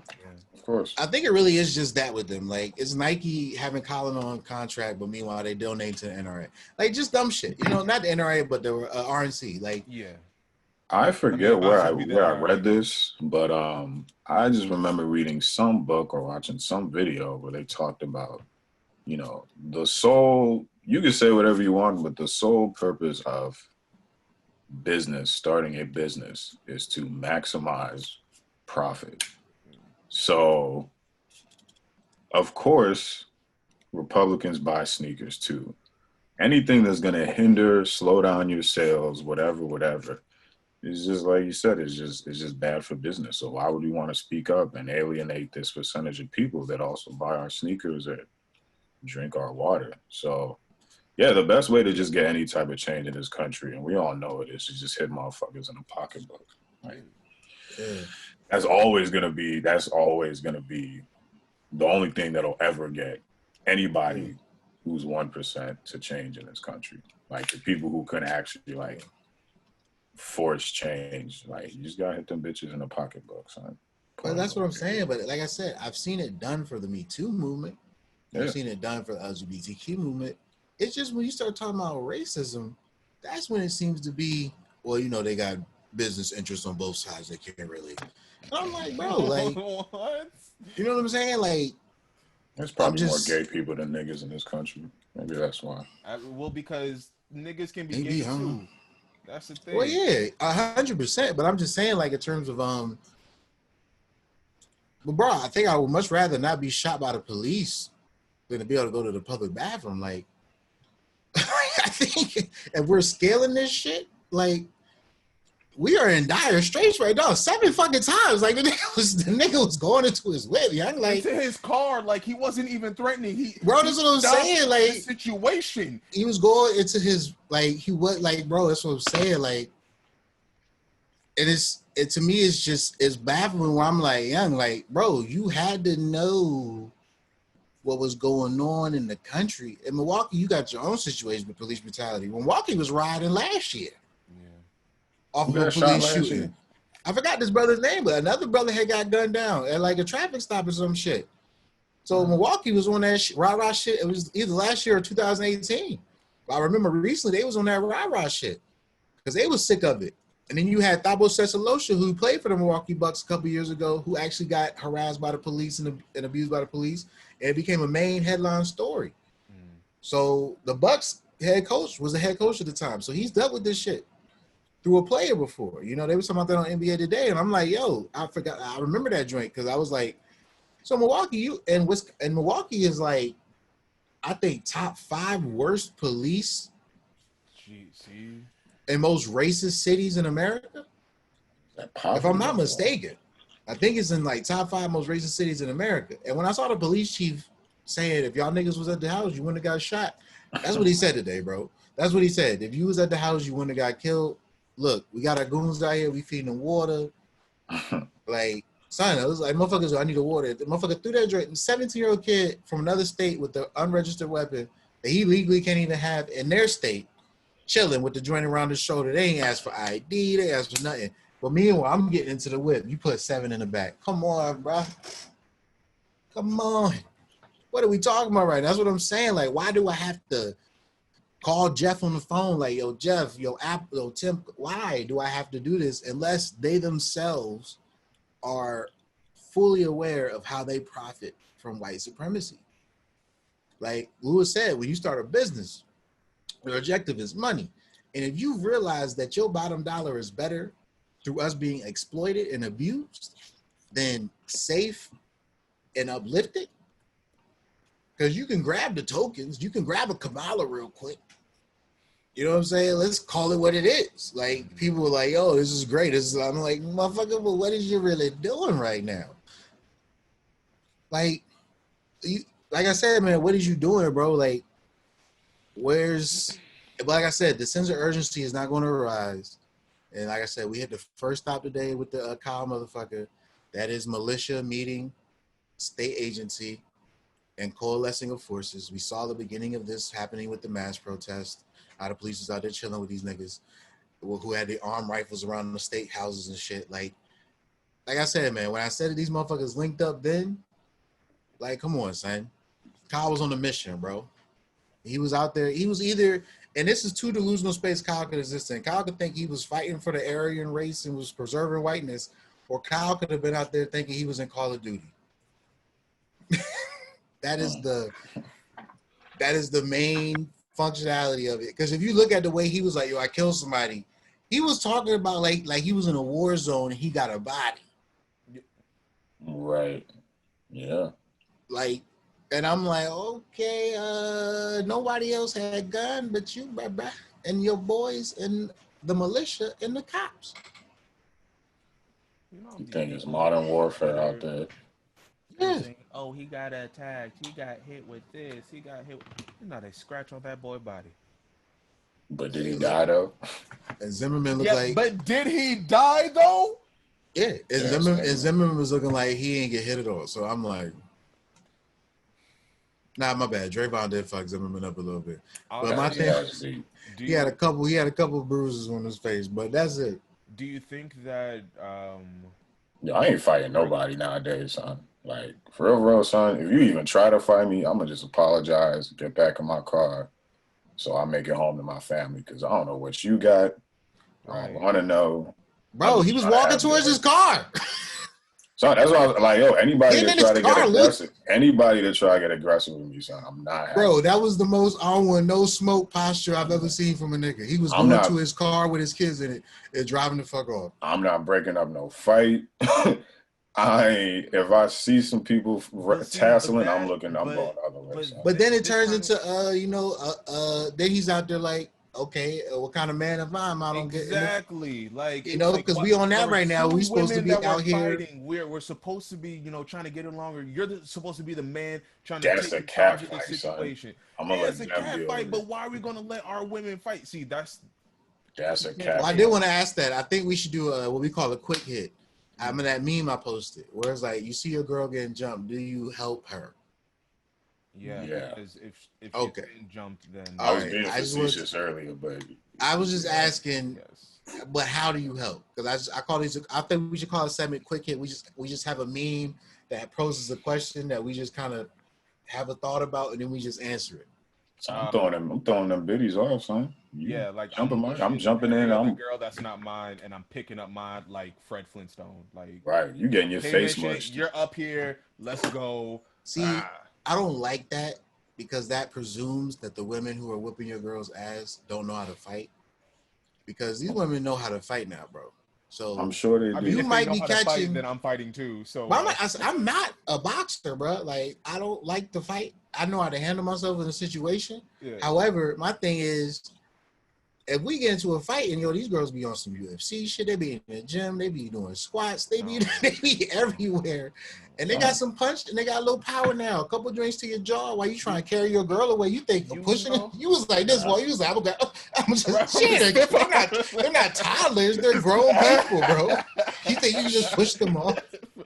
B: of course.
A: I think it really is just that with them. Like, it's Nike having Colin on contract, but meanwhile they donate to the NRA. Like, just dumb shit. Not the NRA, but the RNC. Like,
B: I forget where I read this, but I just remember reading some book or watching some video where they talked about, the sole. You can say whatever you want, but the sole purpose of starting a business is to maximize profit. So, of course, Republicans buy sneakers too. Anything that's going to hinder, slow down your sales, whatever, it's just like you said, it's just bad for business. So why would we want to speak up and alienate this percentage of people that also buy our sneakers or drink our water? So yeah, the best way to just get any type of change in this country, and we all know it, is to just hit motherfuckers in the pocketbook. Like, that's always gonna be the only thing that'll ever get anybody who's 1% to change in this country. Like the people who can actually like force change. Like you just gotta hit them bitches in the pocketbook, son.
A: But that's what I'm saying. But like I said, I've seen it done for the Me Too movement.
B: Yeah.
A: I've seen it done for the LGBTQ movement. It's just when you start talking about racism, that's when it seems to be, well, you know, they got business interests on both sides. They can't really. And I'm like, bro, like,
C: what?
A: You know what I'm saying? Like,
B: there's probably more gay people than niggas in this country. Maybe that's why.
C: Well, because niggas can be gay too. That's the thing.
A: Well, yeah, 100%. But I'm just saying, like, in terms of but bro, I think I would much rather not be shot by the police than to be able to go to the public bathroom. Like, I think if we're scaling this shit, like, we are in dire straits right now. 7 fucking times. Like, the nigga was going into his whip. Young, like,
C: into his car. Like, he wasn't even threatening.
A: Bro, that's what I'm saying. Like,
C: the situation.
A: He was going into his, like, he was, like, bro, that's what I'm saying. Like, to me, it's baffling where I'm like, young, like, bro, you had to know what was going on in the country. In Milwaukee, you got your own situation with police brutality. Milwaukee was rioting last year. Off of a police shooting. I forgot this brother's name, but another brother had got gunned down at like a traffic stop or some shit. So Milwaukee was on that rah-rah shit. It was either last year or 2018. But I remember recently they was on that rah-rah shit because they was sick of it. And then you had Thabo Sesalosha, who played for the Milwaukee Bucks a couple years ago, who actually got harassed by the police and abused by the police. And it became a main headline story. So the Bucks head coach was the head coach at the time. So he's dealt with this shit through a player before. You know, they were talking about that on NBA Today. And I'm like, yo, I remember that joint because I was like, so Milwaukee, Milwaukee is like, I think top 5 worst police and most racist cities in America. If I'm not mistaken, I think it's in like top 5 most racist cities in America. And when I saw the police chief saying, if y'all niggas was at the house, you wouldn't have got shot. That's what he said today, bro. That's what he said. If you was at the house, you wouldn't have got killed. Look, we got our goons out here. We feeding them water. Like, son, it was like, motherfuckers, I need the water. The motherfucker threw that drink. 17-year-old kid from another state with the unregistered weapon that he legally can't even have in their state, chilling with the joint around his shoulder. They ain't asked for ID. They asked for nothing. But meanwhile, I'm getting into the whip. You put 7 in the back. Come on, bro. Come on. What are we talking about right now? That's what I'm saying. Like, why do I have to call Jeff on the phone? Like, yo, Jeff, yo, Tim, why do I have to do this unless they themselves are fully aware of how they profit from white supremacy? Like Lewis said, when you start a business, your objective is money. And if you realize that your bottom dollar is better through us being exploited and abused than safe and uplifted, because you can grab the tokens, you can grab a Kamala real quick. You know what I'm saying? Let's call it what it is. Like, people were like, yo, this is great. I'm like, motherfucker, but what is you really doing right now? Like, like I said, man, what is you doing, bro? Like, like I said, the sense of urgency is not going to arise. And like I said, we hit the first stop today with the Kyle motherfucker. That is militia meeting, state agency, and coalescing of forces. We saw the beginning of this happening with the mass protest. How the police was out there chilling with these niggas who had the armed rifles around the state houses and shit. Like I said, man, when I said that these motherfuckers linked up then, like, come on, son. Kyle was on a mission, bro. He was out there. He was either, and this is too delusional space Kyle could exist in. Kyle could think he was fighting for the Aryan race and was preserving whiteness, or Kyle could have been out there thinking he was in Call of Duty. That is the main functionality of it. Because if you look at the way he was like, yo, I killed somebody, He was talking about like he was in a war zone and he got a body.
B: Right. Yeah.
A: Like, and I'm like, okay, nobody else had gun but you, bruh, and your boys and the militia and the cops.
C: You know,
B: You
C: these
B: think it's
C: people
B: modern
C: on
B: warfare
C: Twitter,
B: out there?
A: Yeah.
C: saying, "Oh, he got attacked. He got hit with this. He got hit." You know, they scratch on that boy body.
B: But did he die though?
A: And Zimmerman looked
C: Yeah,
A: like,
C: but did he die though?
A: yeah, and
B: Yeah,
A: Zimmerman was looking like he ain't get hit at all. So I'm like, nah, my bad. Draymond did fuck Zimmerman up a little bit, but my thing,
B: Honestly,
A: he had a couple bruises on his face, but that's it.
C: Do you think that
B: yo, I ain't fighting nobody nowadays, son. Like, for real, son, if you even try to fight me, I'm going to just apologize, get back in my car, so I make it home to my family, because I don't know what you got. I don't want to know.
A: Bro, he was walking towards his car.
B: So that's why I was like, yo, anybody
A: Getting
B: that
A: in
B: try
A: his
B: to get
A: car,
B: aggressive, anybody that try to get aggressive with me, son, I'm not happy.
A: Bro, that was the most I don't want no smoke posture I've ever seen from a nigga. He was going to his car with his kids in it and driving the fuck off.
B: I'm not breaking up no fight. If I see some people tasseling, I'm going the other way.
A: But then it turns into then he's out there like, okay, what kind of man am I? I don't
C: exactly like
A: because we on that right now. We supposed to be out here.
C: We're supposed to be trying to get along. You're supposed to be the man trying to
B: that's
C: take
B: a cat
C: charge of
B: fight,
C: the situation.
B: I'm gonna let
C: it's a
B: them
C: cat
B: deal
C: fight,
B: with
C: but
B: it.
C: why are we gonna let our women fight? See, that's
B: a cat.
A: Well, I did want to ask that. I think we should do what we call a quick hit. I mean, that meme I posted, where it's like, you see your girl getting jumped, do you help her?
C: Yeah. Because if
A: okay.
C: she's getting jumped, then
B: I was being facetious earlier, but
A: I was just asking. Yes. But how do you help? Because I call these. I think we should call it segment quick hit. We just have a meme that poses a question that we just kind of have a thought about, and then we just answer it.
B: So I'm throwing them biddies off, son.
C: Like
B: I'm jumping in.
C: I'm a girl that's not mine, and I'm picking up mine like Fred Flintstone. Like,
B: right, you getting your face mushed.
C: You're up here. Let's go.
A: See, I don't like that because that presumes that the women who are whipping your girl's ass don't know how to fight. Because these women know how to fight now, bro. So
B: I'm sure they do.
C: I mean,
A: you might be catching.
C: Fight, then I'm fighting too. So
A: I'm not a boxer, bro. Like, I don't like to fight. I know how to handle myself in a situation. Yeah. However, my thing is, if we get into a fight and these girls be on some UFC shit, they be in the gym, they be doing squats, they be everywhere, and they got some punch and they got a little power now. A couple drinks to your jaw while you trying to carry your girl away. You think you're pushing it? You was like this while you was like, I'm just shit. They're not toddlers. They're grown people, bro. You think you can just push them off?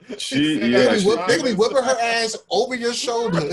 A: They could be whipping her ass over your shoulder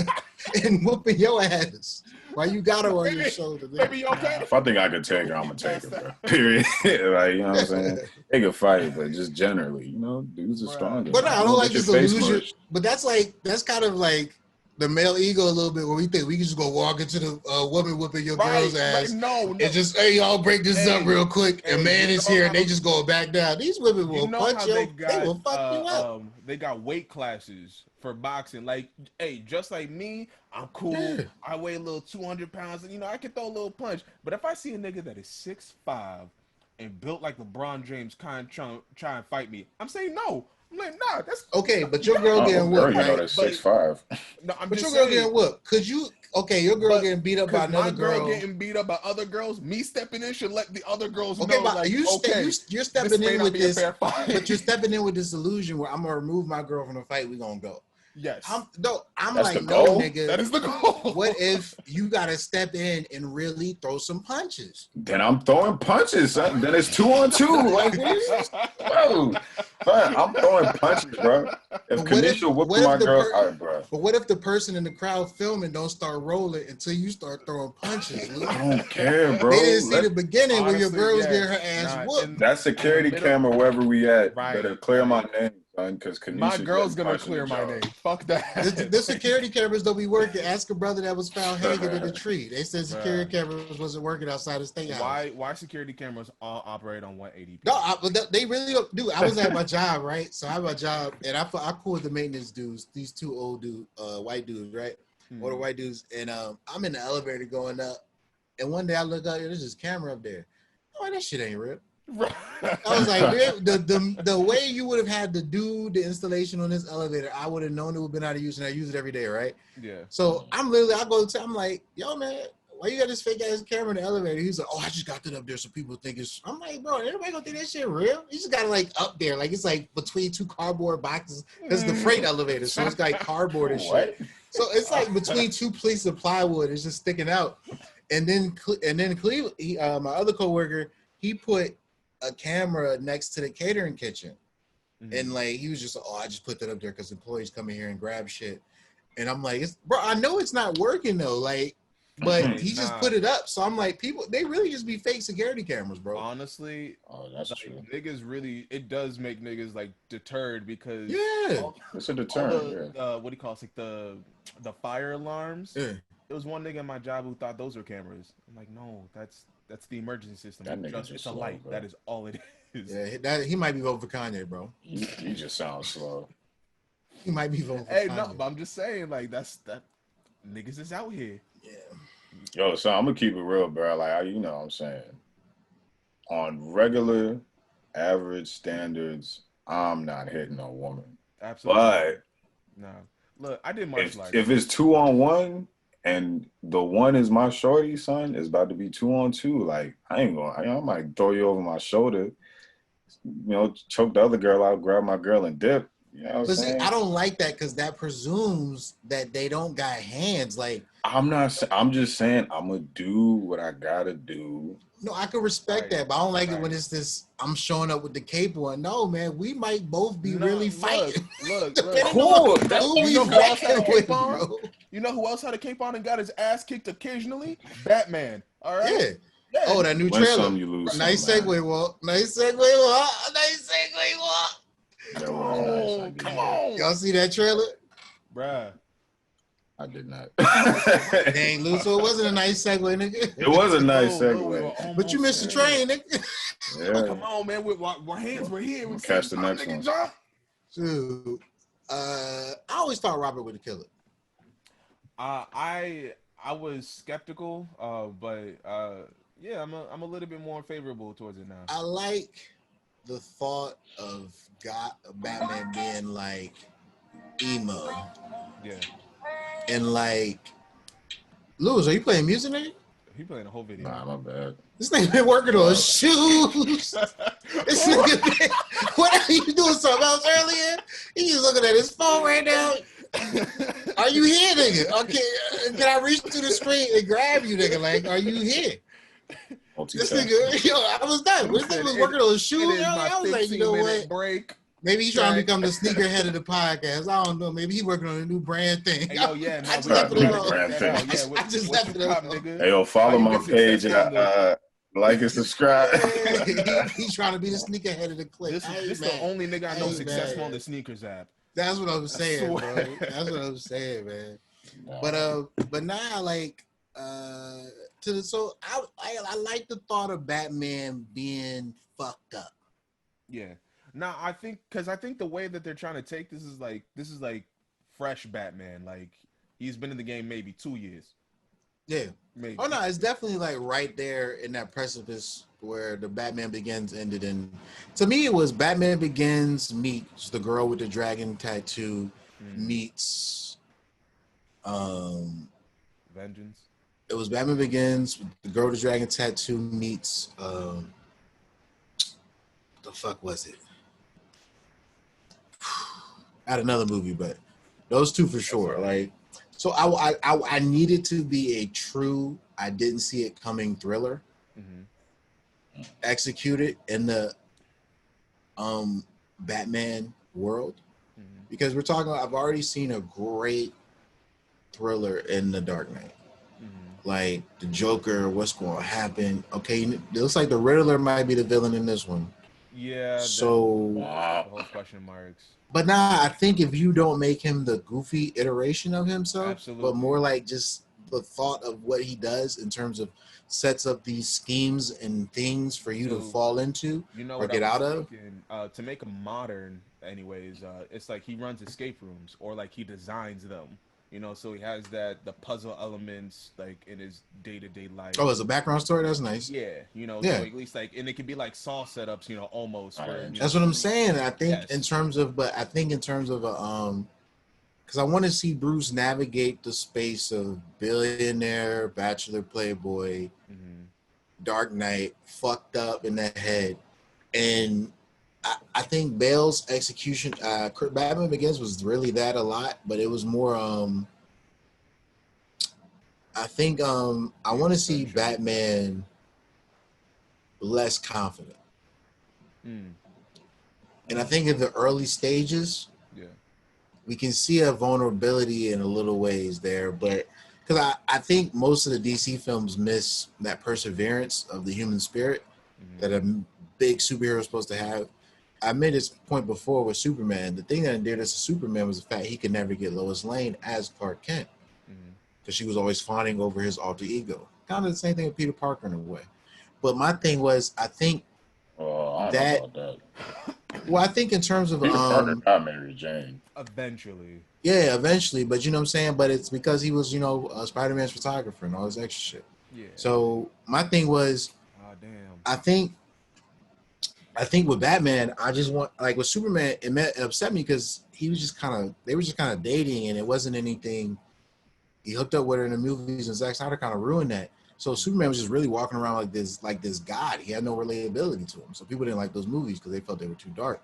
A: and whooping your ass. Why you got her on your shoulder?
C: Baby, okay?
B: If I think I could take her, I'm gonna take her, bro. Period. Like, you know what I'm saying? They can fight, but just generally, dudes are stronger.
A: But no, I don't like this illusion. But that's kind of like the male ego a little bit, where we think we can just go walk into the woman whipping your girl's ass. No. And just, hey, y'all break this up real quick. And man is here, and they just go back down. These women will punch you. They will fuck you up.
C: They got weight classes for boxing. Like, hey, just like me, I'm cool. Yeah. I weigh a little 200 pounds, and I can throw a little punch. But if I see a nigga that is 6'5" and built like LeBron James try and fight me, I'm saying no. I'm like, nah, that's
A: okay. But your girl getting whooped, right?
B: That's 6'5".
A: No, but your girl getting whooped. Could you? Okay, your girl getting beat up by another girl.
C: My girl getting beat up by other girls. Me stepping in should let the other girls know.
A: But
C: like,
A: you're stepping in with this. But you're stepping in with this illusion where I'm gonna remove my girl from the fight. We gonna go.
C: Yes.
A: I'm like, no, nigga.
C: That is the goal.
A: What if you gotta step in and really throw some punches?
B: Then I'm throwing punches. Son. Then it's 2-on-2. Like, bro, I'm throwing punches, bro. If Kanisha whooping my girl, all right, bro.
A: But what if the person in the crowd filming don't start rolling until you start throwing punches?
B: I don't care, bro.
A: They didn't see the beginning where your girl's getting her ass whooped.
B: That security camera, wherever we at, better clear my name. Because
C: my girl's gonna clear my name. Fuck that.
A: The security cameras don't be working. Ask a brother that was found hanging in a tree. They said security cameras wasn't working outside the state house.
C: Why security cameras all operate on 180p?
A: No, they really don't do. I was at my job, right? So I have a job, and I call the maintenance dudes. These two old white dudes, right? Older white dudes, and I'm in the elevator going up, and one day I look up, there's this camera up there. Oh, that shit ain't real. I was like, the way you would have had to do the installation on this elevator, I would have known it would have been out of use, and I use it every day, right?
C: Yeah.
A: So I go to, I'm like, yo, man, why you got this fake ass camera in the elevator? He's like, oh, I just got that up there so people think it's. I'm like, bro, everybody gonna think that shit real? You just got it like up there, like it's like between two cardboard boxes. It's the freight elevator, so it's like cardboard and shit. So it's like between two pieces of plywood, it's just sticking out. And then Cleveland, my other coworker, he put a camera next to the catering kitchen, and like he was just, oh, I just put that up there because employees come in here and grab shit. And I'm like, bro, I know it's not working though, like. But he just put it up. So I'm like, people, they really just be fake security cameras, bro.
C: Honestly,
B: that's
C: like,
B: true.
C: Niggas really, it does make niggas like deterred because
B: it's a deterrent.
C: What do you call it? It's like the fire alarms.
A: Yeah.
C: There was one nigga in my job who thought those were cameras. I'm like, no, that's the emergency system. It's a light. Bro. That is all it is.
A: Yeah, he might be voting for Kanye, bro.
B: He just sounds slow.
A: He might be voting for Kanye.
C: No, but I'm just saying, like, that niggas is out here.
A: Yeah.
B: Yo, so I'm gonna keep it real, bro. Like, you know what I'm saying. On regular, average standards, I'm not hitting a woman.
C: Absolutely.
B: But
C: nah, look, I did much like
B: if it's 2-on-1 and the one is my shorty, son, it's about to be 2-on-2. Like, I might throw you over my shoulder, choke the other girl out, grab my girl and dip. You know what I'm saying?
A: I don't like that because that presumes that they don't got hands. Like,
B: I'm just saying I'm gonna do what I gotta do.
A: No, I can respect that, but I don't like it when it's this. I'm showing up with the cape on. No, man, we might both be really fighting.
C: Look.
B: Cool.
C: You know who else had a cape on? Bro. You know who else had a cape on and got his ass kicked occasionally? Batman. All right.
A: Yeah. Oh, that new trailer.
B: You lose
A: nice segue, Walt. Nice segue, Walt.
C: Come on.
A: Y'all see that trailer?
C: Bruh.
B: I did not.
A: Dang, Lou, so it wasn't a nice segue, nigga.
B: It was a nice segue.
A: But you missed the train, nigga.
B: Yeah.
C: Come on, man. Our hands were here.
B: We'll catch the next one.
A: Dude, I always thought Robert would have killed it.
C: I was skeptical, but yeah, I'm a little bit more favorable towards it now.
A: I like the thought of Batman being like emo.
C: Yeah.
A: And like, Lewis, are you playing music, nigga?
C: He playing a whole video.
B: Nah, my bad.
A: This nigga been working on shoes. This nigga, what are you doing something else earlier? He's looking at his phone right now. Are you here, nigga? Okay, can I reach to the screen and grab you, nigga? Like, are you here? This nigga, I was done. This nigga was working on shoes earlier. I was like, you know what?
C: Break.
A: Maybe he's trying to become the sneakerhead of the podcast. I don't know. Maybe he's working on a new brand thing.
C: Hey, yo, yeah,
A: I just left it alone.
C: I just left it alone.
B: Hey, yo, follow my page and like and subscribe.
A: He's trying to be the sneakerhead of the clique.
C: This is the only nigga I know successful on the sneakers app.
A: That's what I was saying, bro. That's what I was saying, man. But now, like, I like the thought of Batman being fucked up.
C: Yeah. Now I think the way that they're trying to take this is like fresh Batman. Like, he's been in the game maybe 2 years.
A: Yeah.
C: Maybe.
A: Oh no, it's definitely like right there in that precipice where the Batman Begins ended. And to me, it was Batman Begins meets the girl with the dragon tattoo meets
C: Vengeance.
A: It was Batman Begins, the girl with the dragon tattoo meets what the fuck was it? I had another movie, but those two for sure. Like, so I needed to be a true, I didn't see it coming thriller executed in the Batman world, because we're talking. I've already seen a great thriller in The Dark Knight. Like the Joker, what's going to happen? Okay, it looks like the Riddler might be the villain in this one.
C: Yeah.
A: So
C: the whole question marks.
A: But now I think if you don't make him the goofy iteration of himself,
C: absolutely,
A: but more like just the thought of what he does in terms of sets up these schemes and things for you to fall into or get out of.
C: To make him modern, anyways, it's like he runs escape rooms or like he designs them. You know, so he has the puzzle elements like in his day-to-day life.
A: Oh, it's a background story. That's nice.
C: Yeah, you know,
A: Yeah,
C: so at least like, and it could be like Saw setups, you know, almost where you know.
A: that's what I'm saying. I think in
C: Yes.
A: terms of, but I think in terms of because I want to see Bruce navigate the space of billionaire, bachelor, playboy,
C: Mm-hmm.
A: Dark Knight, fucked up in the head, and I think Bale's execution, Batman Begins was really that a lot, but it was more. I think I want to see Batman less confident,
C: Mm.
A: and I think in the early stages
C: Yeah.
A: we can see a vulnerability in a little ways there, but because I think most of the DC films miss that perseverance of the human spirit
C: Mm-hmm.
A: that a big superhero is supposed to have. I made this point before with Superman. The thing that endeared us to Superman was the fact he could never get Lois Lane as Clark Kent
C: Mm-hmm.
A: because she was always fawning over his alter ego. Kind of the same thing with Peter Parker in a way. But my thing was, I think
B: Well, I don't know
A: that,
B: about that.
A: well, I think in terms of,
B: Peter Parker got Mary Jane.
C: Eventually.
A: yeah, eventually, but you know what I'm saying? But it's because he was, Spider-Man's photographer and all this extra shit.
C: Yeah.
A: So my thing was,
C: Ah, damn.
A: I think with Batman, I just want, like with Superman, it upset me because they were just kind of dating and it wasn't anything. He hooked up with her in the movies and Zack Snyder kind of ruined that. So Superman was just really walking around like this god. He had no relatability to him. So people didn't like those movies because they felt they were too dark.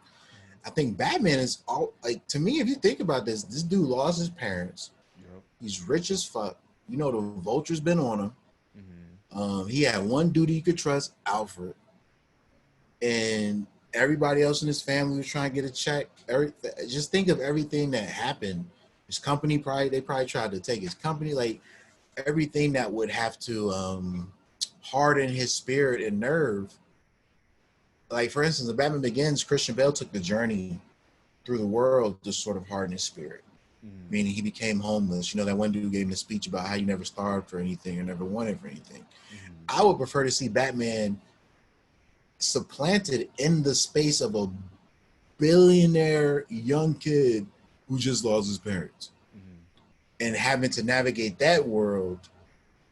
A: I think Batman is all like, to me, if you think about this dude lost his parents.
C: Yep.
A: He's rich as fuck. You know, the vulture's been on him.
C: Mm-hmm.
A: He had one dude he could trust, Alfred, and everybody else in his family was trying to get a check. Just think of everything that happened. His company they probably tried to take his company, like everything that would have to harden his spirit and nerve. Like for instance, the Batman Begins, Christian Bale took the journey through the world to sort of harden his spirit.
C: Mm-hmm.
A: Meaning he became homeless. You know, that one dude gave him a speech about how you never starved for anything or never wanted for anything.
C: Mm-hmm.
A: I would prefer to see Batman supplanted in the space of a billionaire young kid who just lost his parents
C: Mm-hmm.
A: and having to navigate that world.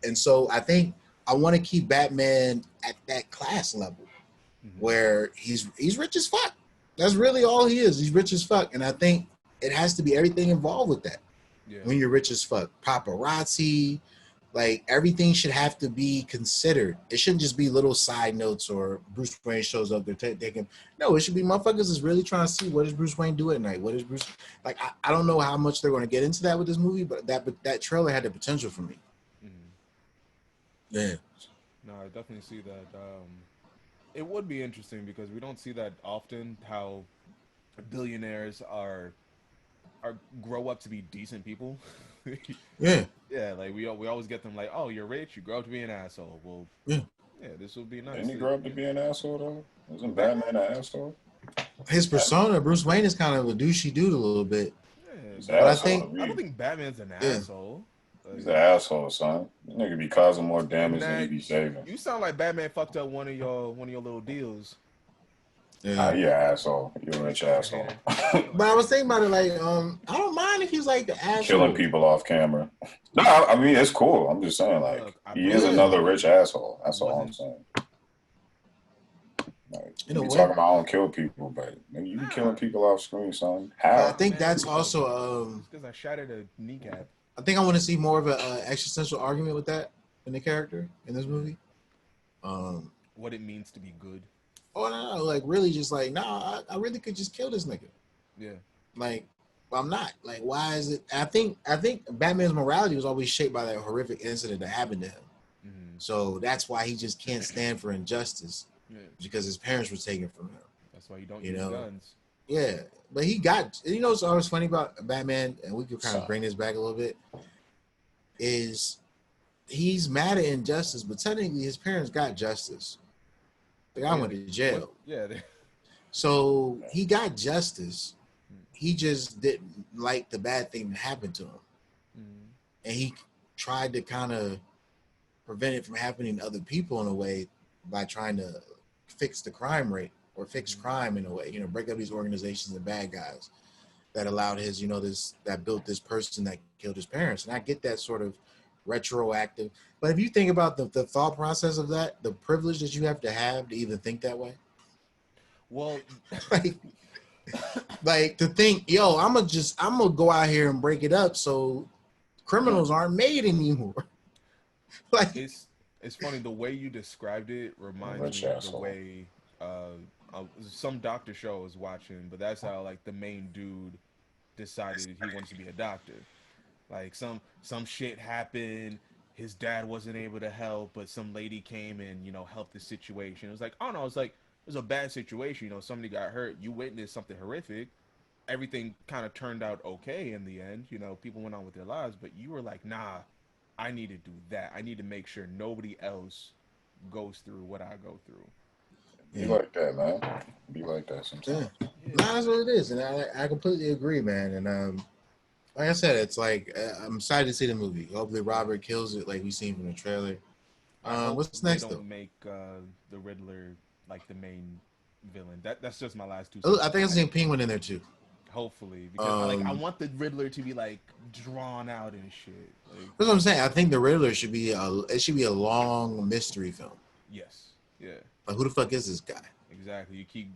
A: And so I think I want to keep Batman at that class level
C: Mm-hmm.
A: where he's rich as fuck. That's really all he is. He's rich as fuck. And I think it has to be everything involved with that.
C: Yeah.
A: When you're rich as fuck, paparazzi, like everything should have to be considered. It shouldn't just be little side notes or Bruce Wayne shows up, they're taking. No, it should be motherfuckers is really trying to see what does Bruce Wayne do at night. What is Bruce like? I don't know how much they're going to get into that with this movie, but that trailer had the potential for me.
C: Mm-hmm.
A: Yeah,
C: No, I definitely see that. It would be interesting because we don't see that often. How billionaires are grow up to be decent people.
A: yeah,
C: Yeah, like we always get them like, oh, you're rich, you grow up to be an asshole. Well,
A: yeah.
C: yeah, this would be nice.
B: Didn't he grow up to be an asshole though? Wasn't
C: Batman?
B: Batman an asshole?
A: His persona, Bruce Wayne, is kind of a douchey dude a little bit,
C: Yeah,
B: He's an
A: but I
B: asshole to
A: think
C: I don't
B: me.
C: think Batman's an
A: yeah.
C: asshole.
B: He's
C: Like,
B: an asshole, son. That nigga be causing more damage than
C: nah,
B: he be saving.
C: you sound like Batman fucked up one of your little deals.
B: Ah,
A: Yeah.
B: you an asshole. You a rich
C: You're a
B: asshole.
C: hater.
A: But I was thinking about it like, I don't mind if he's like the
B: Killing
A: asshole.
B: people off camera. No, I mean it's cool. I'm just saying, like,
C: Look, I
B: he is
C: promise
B: another
C: you,
B: rich asshole. That's all I'm
C: wasn't
B: saying. Like,
A: In
B: you
A: a
B: be
A: way.
B: talking about I don't kill people, but nigga, you be killing
C: nah.
B: people off screen, son.
A: But I
B: How?
A: think
C: Man,
A: that's also
C: just because I shattered a kneecap.
A: I think I want to see more of an existential argument with that in the character in this movie.
C: What it means to be good.
A: Oh no, like really, just like I really could just kill this nigga.
C: Yeah.
A: Like, but I'm not. Like, why is it? I think Batman's morality was always shaped by that horrific incident that happened to him.
C: Mm-hmm.
A: So that's why he just can't stand for injustice
C: Yeah.
A: because his parents were taken from him.
C: That's why you don't
A: You
C: use
A: know?
C: guns.
A: Yeah, but he got. You know what's always funny about Batman, and we could kind of
B: Son.
A: bring this back a little bit, is he's mad at injustice, but technically his parents got justice. The guy went to jail.
C: Yeah.
A: So he got justice. He just didn't like the bad thing that happened to him.
C: Mm-hmm.
A: And he tried to kind of prevent it from happening to other people in a way by trying to fix the crime rate or fix crime in a way, break up these organizations and bad guys that allowed his, that built this person that killed his parents. And I get that sort of retroactive. But if you think about the thought process of that, the privilege that you have to even think that way.
C: Well,
A: like, like to think, yo, I'm gonna go out here and break it up so criminals aren't made anymore. Like,
C: it's funny the way you described it reminds
B: Rich
C: me of the
B: asshole.
C: way some doctor show I was watching, but that's how like the main dude decided he wants to be a doctor. Like some shit happened. His dad wasn't able to help, but some lady came and helped the situation. It was like, oh no, it's like it was a bad situation. Somebody got hurt. You witnessed something horrific. Everything kind of turned out okay in the end. People went on with their lives, but you were like, nah, I need to do that. I need to make sure nobody else goes through what I go through.
B: Be like that, man. Be like that sometimes.
A: yeah. Nah, that's what it is, and I completely agree, man. And like I said, it's like I'm excited to see the movie. Hopefully, Robert kills it, like we seen from the trailer.
C: I hope
A: What's
C: they
A: next
C: don't
A: though?
C: make the Riddler like the main villain. That's just my last two
A: Oh, I
C: cents.
A: think I've seen Penguin in there too.
C: Hopefully, because I want the Riddler to be like drawn out and shit. Like,
A: That's what I'm saying. I think the Riddler should be a long mystery film.
C: yes, yeah,
A: Like, who the fuck is this guy?
C: exactly. You keep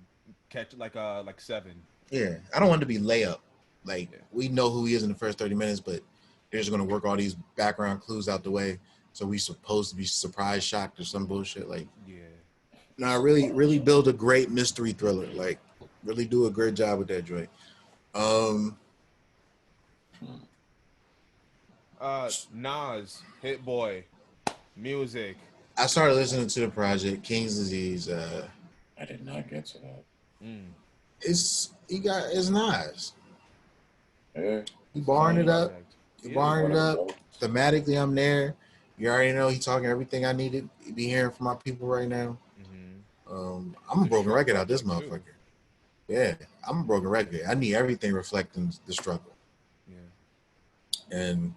C: catch like Seven.
A: Yeah, I don't want it to be layup. Like,
C: Yeah.
A: we know who he is in the first 30 minutes, but they're just gonna work all these background clues out the way, so we supposed to be surprise shocked or some bullshit. Like,
C: Yeah.
A: no, really build a great mystery thriller. Like, really do a great job with that joint.
C: Nas, Hit Boy, music.
A: I started listening to the project King's Disease.
B: I did not get to that.
A: It's nice.
B: Yeah.
A: He barring it up.
C: Project.
A: He
C: Yeah.
A: barring it up.
B: Whatever.
A: Thematically, I'm there. You already know he's talking everything I needed to be hearing from my people right now. I'm a broken record out this motherfucker. Yeah, I'm a broken record. I need everything reflecting the struggle.
C: Yeah.
A: And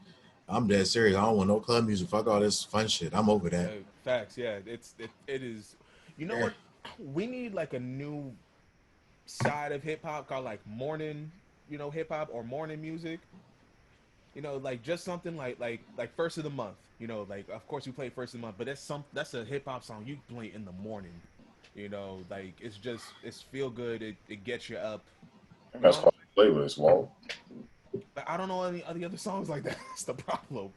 A: I'm dead serious. I don't want no club music. Fuck all this fun shit. I'm over that.
C: Facts. Yeah. It is. You know what? We need like a new side of hip hop called like morning, hip hop or morning music. Like just something like first of the month. Like of course we play first of the month, but that's a hip hop song you play in the morning. Like it's feel good. It gets you up.
B: That's called a playlist, Walt.
C: But I don't know any other songs like that. That's the problem.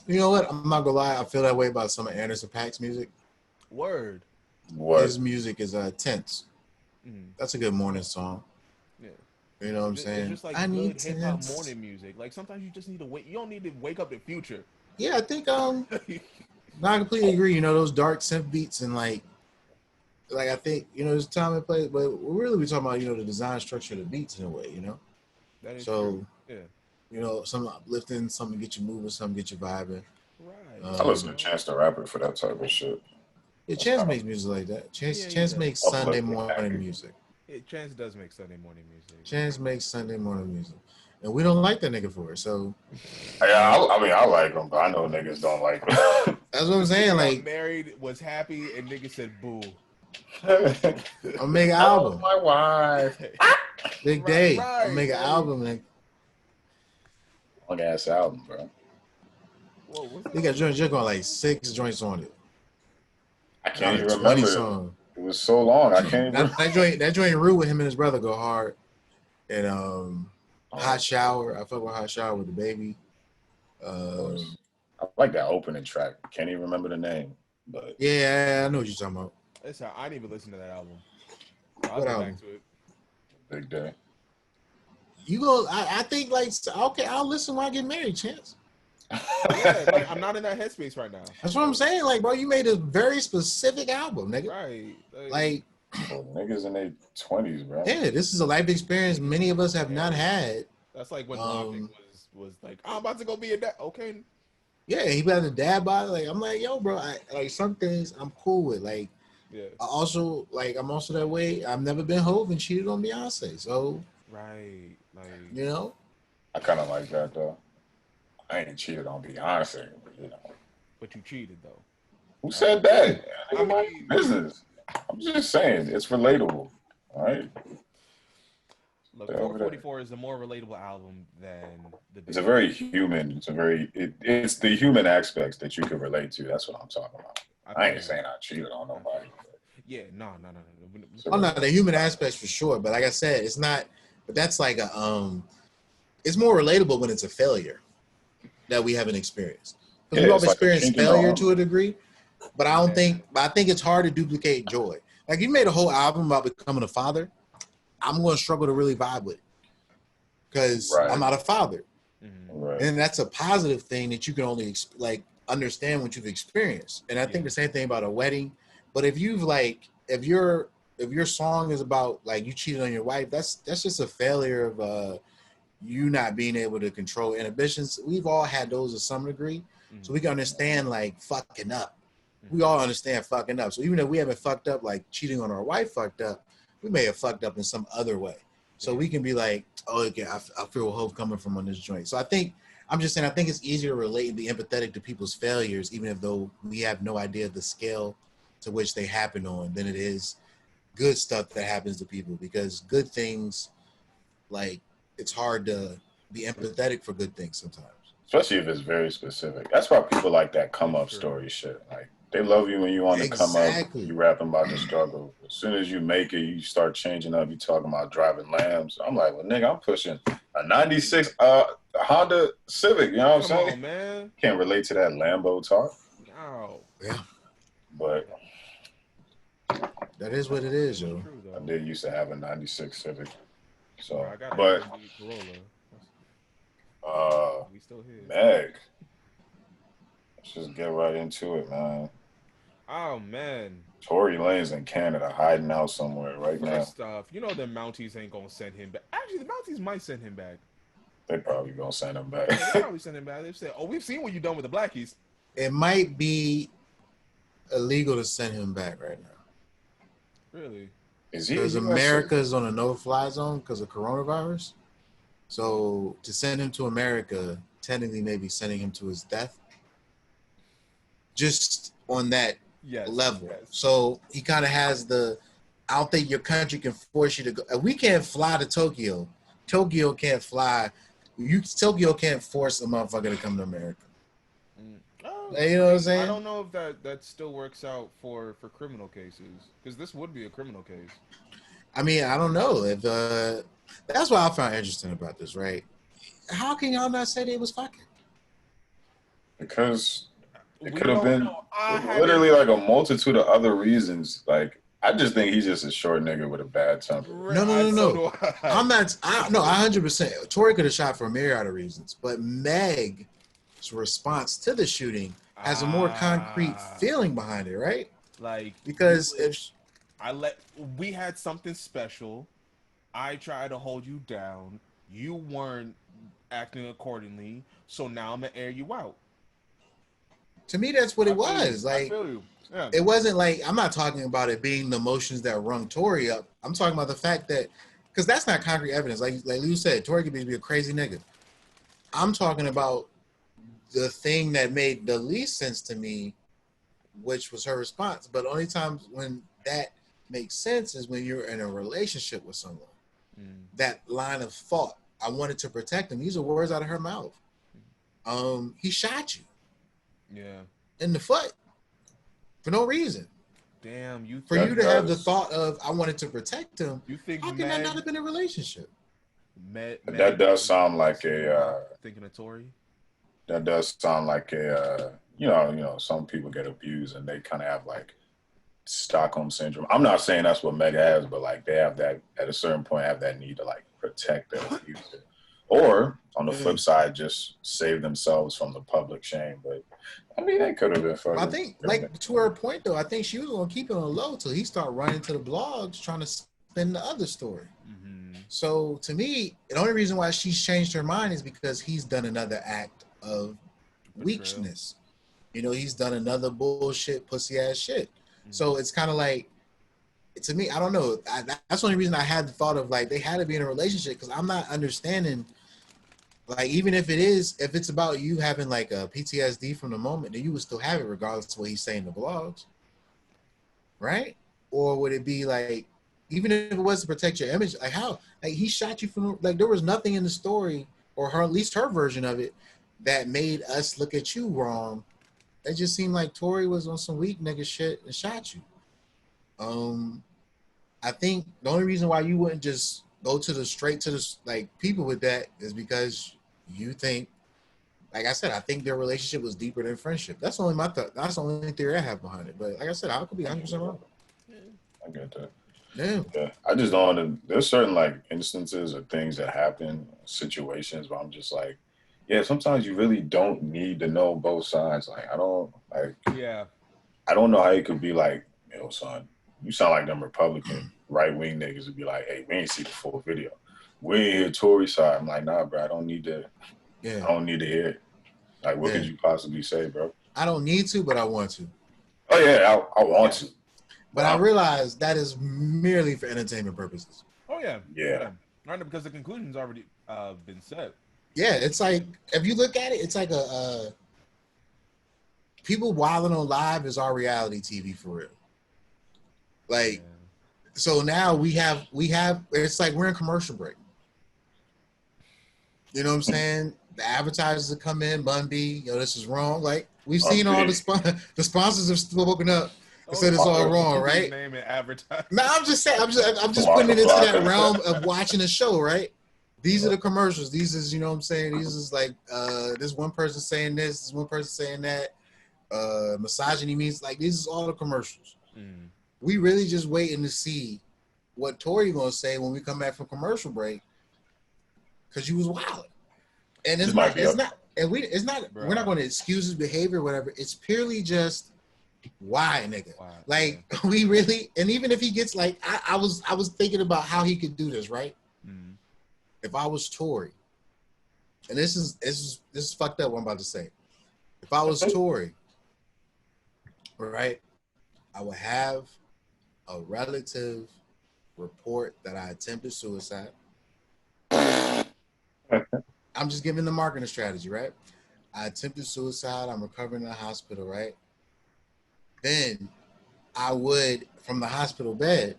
A: You know what? I'm not gonna lie. I feel that way about some of Anderson .Paak's music.
C: Word.
B: What?
A: His music is tense. That's a good morning song.
C: Yeah.
A: You know what I'm saying?
C: It's just like
A: I
C: good
A: need
C: hip hop
A: tense.
C: morning music. Like sometimes you just need to wait. You don't need to wake up the future.
A: Yeah, I think no, I completely agree. Those dark synth beats and like I think there's time and place, but we're really talking about the design structure of the beats in a way.
C: That is
A: So
C: true. Yeah.
A: Some uplifting, something to get you moving, something to get you vibing.
C: Right.
B: I listen to Chance the Rapper for that type of shit.
A: Yeah, Chance makes music like that. Chance makes Sunday morning music.
C: Yeah, Chance does make Sunday morning music.
A: Chance makes Sunday morning music. And we don't like that nigga for it, so.
B: Yeah, I mean, I like him, but I know niggas don't like him.
A: That's what I'm saying. Like,
C: married, was happy, and nigga said boo.
A: I'll make an album.
B: My wife.
A: Big day. I'll make an album. Like,
B: long ass album, bro.
C: Whoa,
A: he got joints going like 6 joints on it.
B: I can't even
A: 20
B: remember.
A: songs.
B: It was so long. I can't even
A: that joint Rue with him and his brother go hard. And Hot Shower. I fuck with Hot Shower with the baby.
B: I like that opening track. Can't even remember the name. But
A: yeah, I know what you're talking about.
C: I didn't even listen to that album.
A: I'll go
C: back to it.
B: Big day.
A: You go. I think like okay. I'll listen when I get married, Chance.
C: Yeah, like, I'm not in that headspace right now.
A: That's what I'm saying. Like, bro, you made a very specific album, nigga.
C: Right.
A: Like
B: niggas in their 20s, bro.
A: Yeah, this is a life experience many of us have not had.
C: That's like when Logic was like, I'm about to go be a dad. Okay.
A: Yeah, he got a dad body. Like, I'm like, yo, bro. Like some things I'm cool with. Like,
C: yeah.
A: I'm also that way. I've never been Hov and cheated on Beyonce. So
C: right, like
B: I kind of like that though. I ain't cheated on Beyonce, but
C: But you cheated though.
B: Who said that? I mean, business. I'm just saying it's relatable. All right.
C: Look, 444 is a more relatable album than the.
B: It's a very human. It's the human aspects that you can relate to. That's what I'm talking about. I ain't saying I cheated on nobody.
C: Yeah, no.
A: Oh no, the human aspects for sure. But like I said, it's not. But that's like a it's more relatable when it's a failure that we haven't experienced. Because we've all experienced failure to a degree, but I think it's hard to duplicate joy. Like you made a whole album about becoming a father. I'm going to struggle to really vibe with it because I'm not a father.
B: Right.
A: And that's a positive thing that you can only understand what you've experienced. And I think the same thing about a wedding. But if you've if your song is about like you cheated on your wife, that's just a failure of you not being able to control inhibitions. We've all had those to some degree. So we can understand like fucking up. We all understand fucking up. So even if we haven't fucked up like cheating on our wife fucked up, we may have fucked up in some other way. So we can be like, oh, okay, I feel hope coming from on this joint. So I think it's easier to relate and be empathetic to people's failures, even if though we have no idea the scale to which they happen on, than it is good stuff that happens to people. Because good things, like, it's hard to be empathetic for good things sometimes.
B: Especially if it's very specific. That's why people like that come up story shit. Like they love you when you want to come up. You rapping about the struggle. As soon as you make it, you start changing up. You talking about driving Lambs. I'm like, well, nigga, I'm pushing a '96 Honda Civic. You know what I'm saying?
C: On, man.
B: Can't relate to that Lambo talk.
C: No.
A: Yeah.
B: But
A: that is what it is, yo.
B: I did used to have a '96 Civic. So,
C: I got
B: but
C: Corolla. We still here.
B: Meg. Let's just get right into it, man.
C: Oh man.
B: Tory Lane's in Canada hiding out somewhere right now.
C: First off, you know the Mounties ain't gonna send him back. Actually, the Mounties might send him back.
B: They probably gonna send him back.
C: They probably send him back. They said, "Oh, we've seen what you've done with the Blackies."
A: It might be illegal to send him back right now.
C: Really?
B: Is he?
A: Because America is on a no-fly zone because of coronavirus. So to send him to America, technically maybe sending him to his death. Just on that level. Yes. So he kind of has I don't think your country can force you to go. We can't fly to Tokyo. Tokyo can't fly. Tokyo can't force a motherfucker to come to America. You know what I'm saying?
C: I don't know if that still works out for criminal cases, because this would be a criminal case.
A: I mean, I don't know if that's what I found interesting about this, right? How can y'all not say they was fucking?
B: Because it could have been literally like a multitude of other reasons. Like, I just think he's just a short nigga with a bad temper.
A: No. I'm not. 100%. Tory could have shot for a myriad of reasons, but Meg's response to the shooting has a more concrete feeling behind it, right?
C: Like,
A: because
C: we had something special. I tried to hold you down. You weren't acting accordingly, so now I'm gonna air you out.
A: To me, that's what it was. Like, it wasn't like, I'm not talking about it being the emotions that rung Tory up. I'm talking about the fact that, because that's not concrete evidence. Like Lou said, Tory could be a crazy nigga. I'm talking about the thing that made the least sense to me, which was her response. But only times when that makes sense is when you're in a relationship with someone. That line of thought, I wanted to protect him. These are words out of her mouth. He shot you.
C: Yeah.
A: In the foot. For no reason.
C: Damn, you
A: have the thought of, I wanted to protect him.
C: You think
A: how can that not have been a relationship?
B: That does sound like
C: thinking of Tory.
B: That does sound like you know, some people get abused and they kind of have like Stockholm syndrome. I'm not saying that's what Meg has, but like they have that at a certain point, have that need to like protect their abuser. Or on the flip side, just save themselves from the public shame. But I mean, they could have been fucking.
A: I think, like, to her point though, I think she was gonna keep it on low till he started running to the blogs trying to spin the other story. So to me, the only reason why she's changed her mind is because he's done another act of weakness. You know, he's done another bullshit, pussy ass shit. So it's kind of like, to me, I don't know. That's the only reason I had the thought of like they had to be in a relationship, because I'm not understanding. Like, even if it's about you having like a PTSD from the moment, then you would still have it regardless of what he's saying in the blogs, right? Or would it be like, even if it was to protect your image, like how, like he shot you from, like there was nothing in the story, or her, at least her version of it, that made us look at you wrong. It just seemed like Tory was on some weak nigga shit and shot you. I think the only reason why you wouldn't just go to the straight to the like people with that is because you think, like I said, I think their relationship was deeper than friendship. That's only my thought. That's the only theory I have behind it. But like I said, I could be 100% wrong.
B: I get that.
A: Yeah.
B: I just don't want to. There's certain like instances or things that happen, situations where I'm just like, yeah. Sometimes you really don't need to know both sides. Like I don't like.
C: Yeah.
B: I don't know how you could be like, yo, son, you sound like them Republican right wing niggas would be like, hey, we ain't see the full video. We ain't hear Tory side. I'm like, nah, bro. I don't need to.
A: Yeah.
B: I don't need to hear it. Like, what could you possibly say, bro?
A: I don't need to, but I want to.
B: Oh yeah, I want to.
A: But I realize that is merely for entertainment purposes.
C: Oh yeah.
B: Yeah.
C: Right, because the conclusion's already been set.
A: Yeah, it's like if you look at it, it's like a people wilding on live is our reality TV for real. Like, so now we have it's like we're in commercial break. You know what I'm saying? The advertisers that come in, Bun B, yo, this is wrong. Like we've seen all the sponsors have spoken up and said it's all wrong, right?
C: Name and advertise.
A: No, I'm just saying, I'm just putting it into that realm of watching a show, right? These are the commercials. These is, you know what I'm saying? These is like this one person saying this one person saying that. Misogyny means, like, these is all the commercials. We really just waiting to see what Tory gonna say when we come back from commercial break, because you was wild. And we're not going to excuse his behavior or whatever. It's purely just why, nigga. Like we really, and even if he gets like, I was thinking about how he could do this, right? If I was Tory, and this is fucked up what I'm about to say. If I was Tory, right, I would have a relative report that I attempted suicide. I'm just giving the marketing strategy, right? I attempted suicide. I'm recovering in the hospital, right? Then I would, from the hospital bed,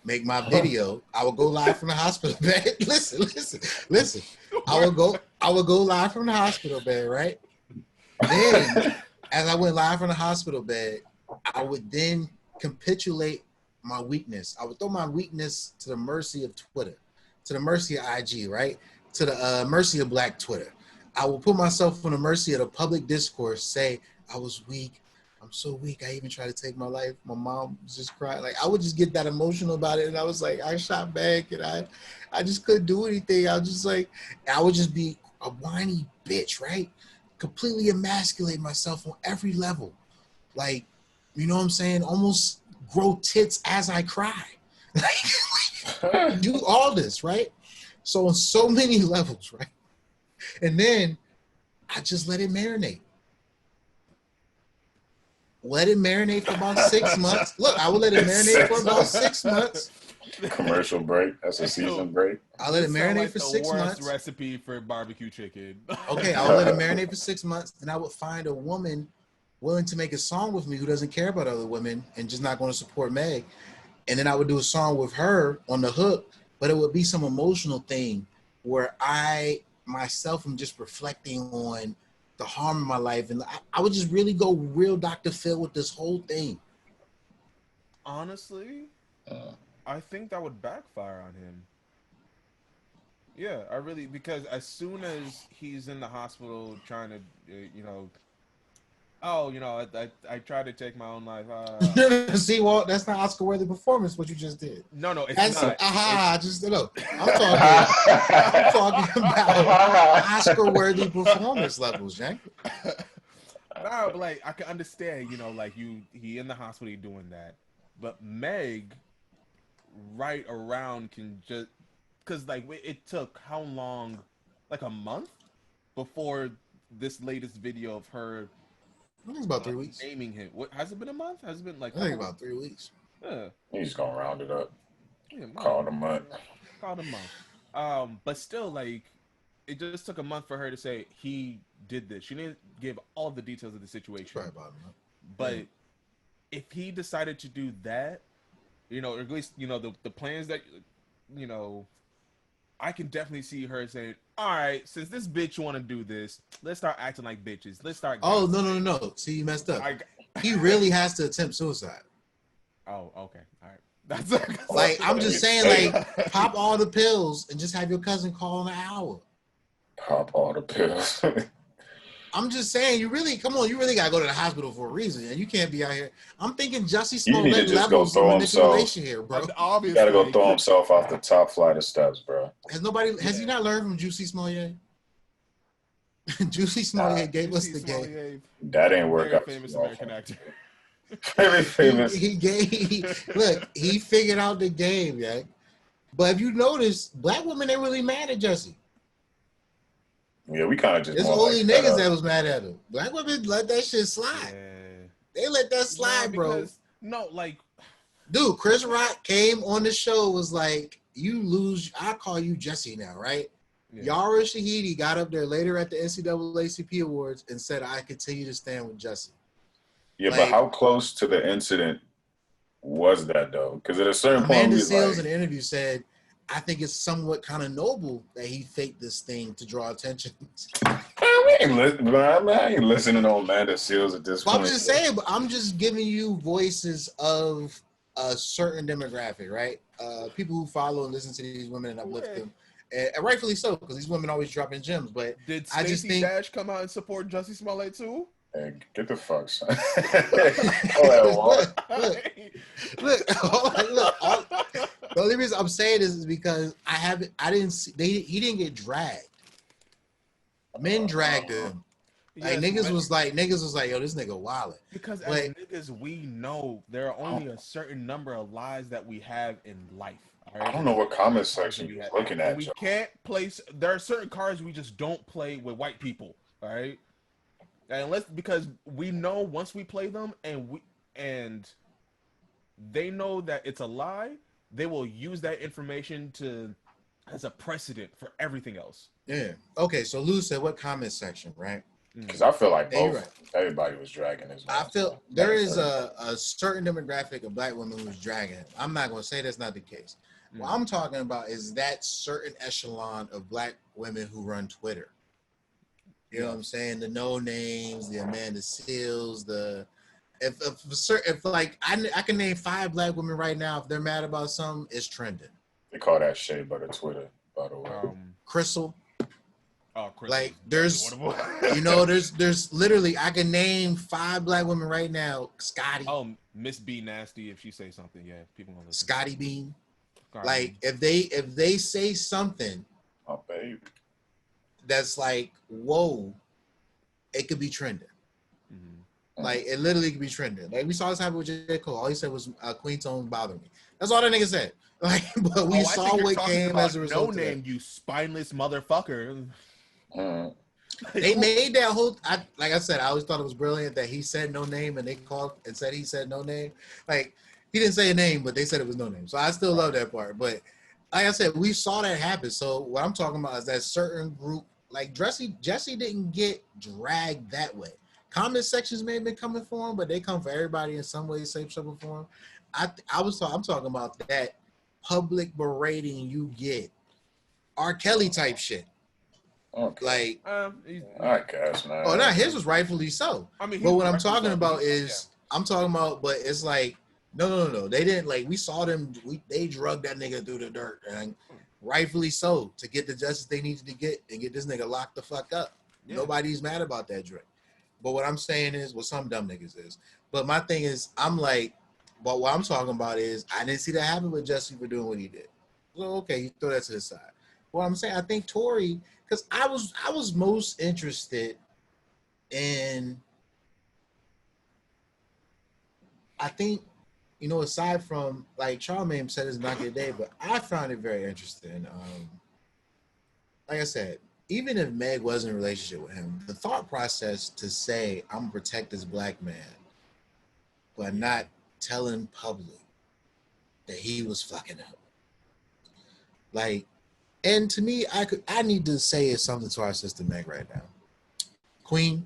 A: make my video. I would go live from the hospital bed. Listen. I would go live from the hospital bed, right? Then, as I went live from the hospital bed, I would then capitulate my weakness. I would throw my weakness to the mercy of Twitter, to the mercy of IG, right? To the mercy of Black Twitter. I will put myself on the mercy of the public discourse, say, I was weak. I'm so weak. I even tried to take my life. My mom was just crying. Like, I would just get that emotional about it. And I was like, I shot back and I just couldn't do anything. I was just like, I would just be a whiny bitch, right? Completely emasculate myself on every level. Like, you know what I'm saying? Almost grow tits as I cry. Like do all this, right? So on so many levels, right? And then I just let it marinate. Let it marinate for about 6 months. Look, I will let it marinate for about 6 months.
B: Commercial break. That's a season break.
A: I'll let it marinate for 6 months.
C: Recipe for barbecue chicken.
A: Okay, I'll let it marinate for 6 months. Then I would find a woman willing to make a song with me who doesn't care about other women and just not going to support Meg. And then I would do a song with her on the hook, but it would be some emotional thing where I myself am just reflecting on the harm in my life. And I would just really go real Dr. Phil with this whole thing.
C: Honestly, I think that would backfire on him. Yeah, I really, because as soon as he's in the hospital trying to, I tried to take my own life.
A: See, Walt, that's not Oscar-worthy performance, what you just did.
C: No, it's
A: that's
C: not.
A: I'm talking about Oscar-worthy performance levels, Jack.
C: No, but like I can understand, he in the hospital doing that, but Meg, right around can just, because like it took how long, like a month, before this latest video of her.
A: I think it's about 3 weeks.
C: Naming him. What has it been a month? Has it been like?
A: I think about 3 weeks.
C: Yeah.
B: He's gonna round it up.
C: Yeah,
B: call it a month.
C: Call it a month. But still, like, it just took a month for her to say he did this. She didn't give all the details of the situation.
A: Right about it.
C: But if he decided to do that, you know, or at least you know the plans that you know. I can definitely see her saying, "All right, since this bitch want to do this, let's start acting like bitches. Let's start
A: Oh no
C: gossiping."
A: no no no! See, you messed up.
C: I,
A: He really has to attempt suicide.
C: oh, okay, all right. That's
A: Like I'm just saying,
B: Hey,
A: like pop all the pills and just have your cousin call in an hour.
B: pop all the pills.
A: I'm just saying, you really come on. You really gotta go to the hospital for a reason, and you can't be out here. I'm thinking Jussie
B: He need to
A: Smollett
B: just go
A: levels of
B: throw himself.
A: manipulation here, bro.
B: He got to go
C: obviously.
B: throw himself off the top flight of steps, bro.
A: Has he not learned from Juicy Smollett? Juicy
B: Nah,
A: Smollett gave us
C: Juicy
A: the game.
C: Smollett,
B: that ain't work
C: very
B: out.
C: famous
B: too well
C: American
B: for him.
C: actor.
B: Very famous.
A: Look, he figured out the game, yeah. But if you notice, black women ain't really mad at Jussie.
B: Yeah, we kind of just
A: It's
B: more
A: only
B: like
A: niggas that was mad at him. Black women let that shit slide.
C: Yeah.
A: They let that slide, bro.
C: No, like,
A: Dude, Chris Rock came on the show, was like, you lose, I call you Jesse now, right?
C: yeah.
A: Yara Shahidi got up there later at the NCAACP Awards and said, I continue to stand with Jesse.
B: Yeah,
A: Like,
B: but how close to the incident was that though? Because at a certain point,
A: Amanda
B: we was
A: Seales
B: like,
A: in an interview said, I think it's somewhat kind of noble that he faked this thing to draw attention.
B: I ain't listening to Amanda Seales at this
A: But I'm
B: point.
A: just saying, but I'm just giving you voices of a certain demographic, right? People who follow and listen to these women and uplift them. And rightfully so, because these women always dropping gems. But
C: Did
A: I just
C: Stacey
A: think
C: Dash come out and support Jussie Smollett too?
B: Hey, get the fuck, son.
A: look, the only reason I'm saying this is because I didn't see he didn't get dragged. Men dragged him. Like
C: Yes,
A: niggas was like, yo, this nigga wildin'.
C: because
A: But
C: as niggas, we know there are only a certain number of lives that we have in life. All right?
B: I don't know what comment
C: Cards
B: section
C: that we
B: you're
C: have.
B: looking
C: And
B: at,
C: we
B: Joe.
C: can't place. There are certain cards we just don't play with white people. All right, and because we know once we play them and they know that it's a lie, they will use that information as a precedent for everything else.
A: yeah. Okay, so Lou said what comment section, right?
B: Because I feel like
A: Yeah, you're
B: both everybody was dragging his man.
A: I feel there is a certain demographic of black women who's dragging it. I'm not gonna say that's not the case. What I'm talking about is that certain echelon of black women who run Twitter. You know what I'm saying? The no names, the Amanda Seales, the if like I can name 5 black women right now. If they're mad about something, it's trending.
B: They call that shea butter Twitter, by the way.
A: Crystal.
C: Oh, Chris,
A: like there's there's literally I can name 5 black women right now. Scotty.
C: Oh, Miss B Nasty if she say something, yeah, people gonna listen.
A: Scotty Bean.
C: Scotty
A: Like
C: Bean.
A: if they say something
B: Oh, baby.
A: that's like, whoa, it could be trending.
C: Mm-hmm.
A: Like it literally could be trending. Like we saw this happen with J. Cole. All he said was Queen Tone bothering me. That's all that nigga said. Like, but we saw what came as a result.
C: No name, you spineless motherfucker.
A: They made that whole. Like I said, I always thought it was brilliant that he said no name and they called and said he said no name. Like he didn't say a name, but they said it was no name. So I still love that part. But like I said, we saw that happen. So what I'm talking about is that certain group, like Jesse didn't get dragged that way. Comment sections may have been coming for him, but they come for everybody in some way, shape, or form. I'm talking about that public berating you get, R. Kelly type shit.
B: Okay.
A: Like,
B: I guess, man.
A: Oh, no, his was rightfully so.
C: I mean,
A: but what I'm talking about is, I'm talking about, but it's like, no. They didn't, like, we saw them, they drugged that nigga through the dirt, and rightfully so, to get the justice they needed to get and get this nigga locked the fuck up. Yeah. Nobody's mad about that drink. But what I'm saying is, well, some dumb niggas is. But my thing is, I'm like, but what I'm talking about is, I didn't see that happen with Jussie for doing what he did. So, okay, you throw that to the side. What I'm saying, I think Tory, because I was most interested in, I think, you know, aside from, like, Charlamagne said it's not good day, but I found it very interesting. Like I said, even if Meg wasn't in a relationship with him, the thought process to say, I'm going to protect this black man, but not telling public that he was fucking up. Like, and to me, I need to say something to our sister Meg right now. Queen,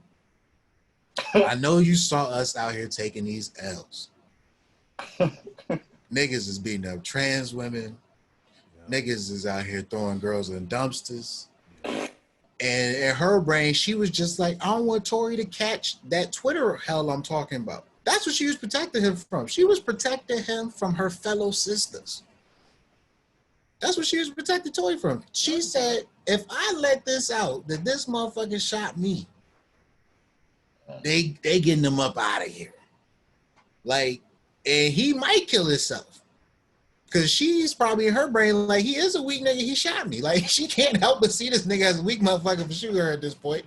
A: I know you saw us out here taking these L's. Niggas is beating up trans women.
C: Yeah.
A: Niggas is out here throwing girls in dumpsters. And in her brain, she was just like, I don't want Tory to catch that Twitter hell I'm talking about. That's what she was protecting him from. She was protecting him from her fellow sisters. That's what she was protecting Tory from. She said, if I let this out, that this motherfucker shot me, they getting him up out of here. Like, and he might kill himself. Because she's probably in her brain like, he is a weak nigga, he shot me. Like, she can't help but see this nigga as a weak motherfucker for shooting her at this point.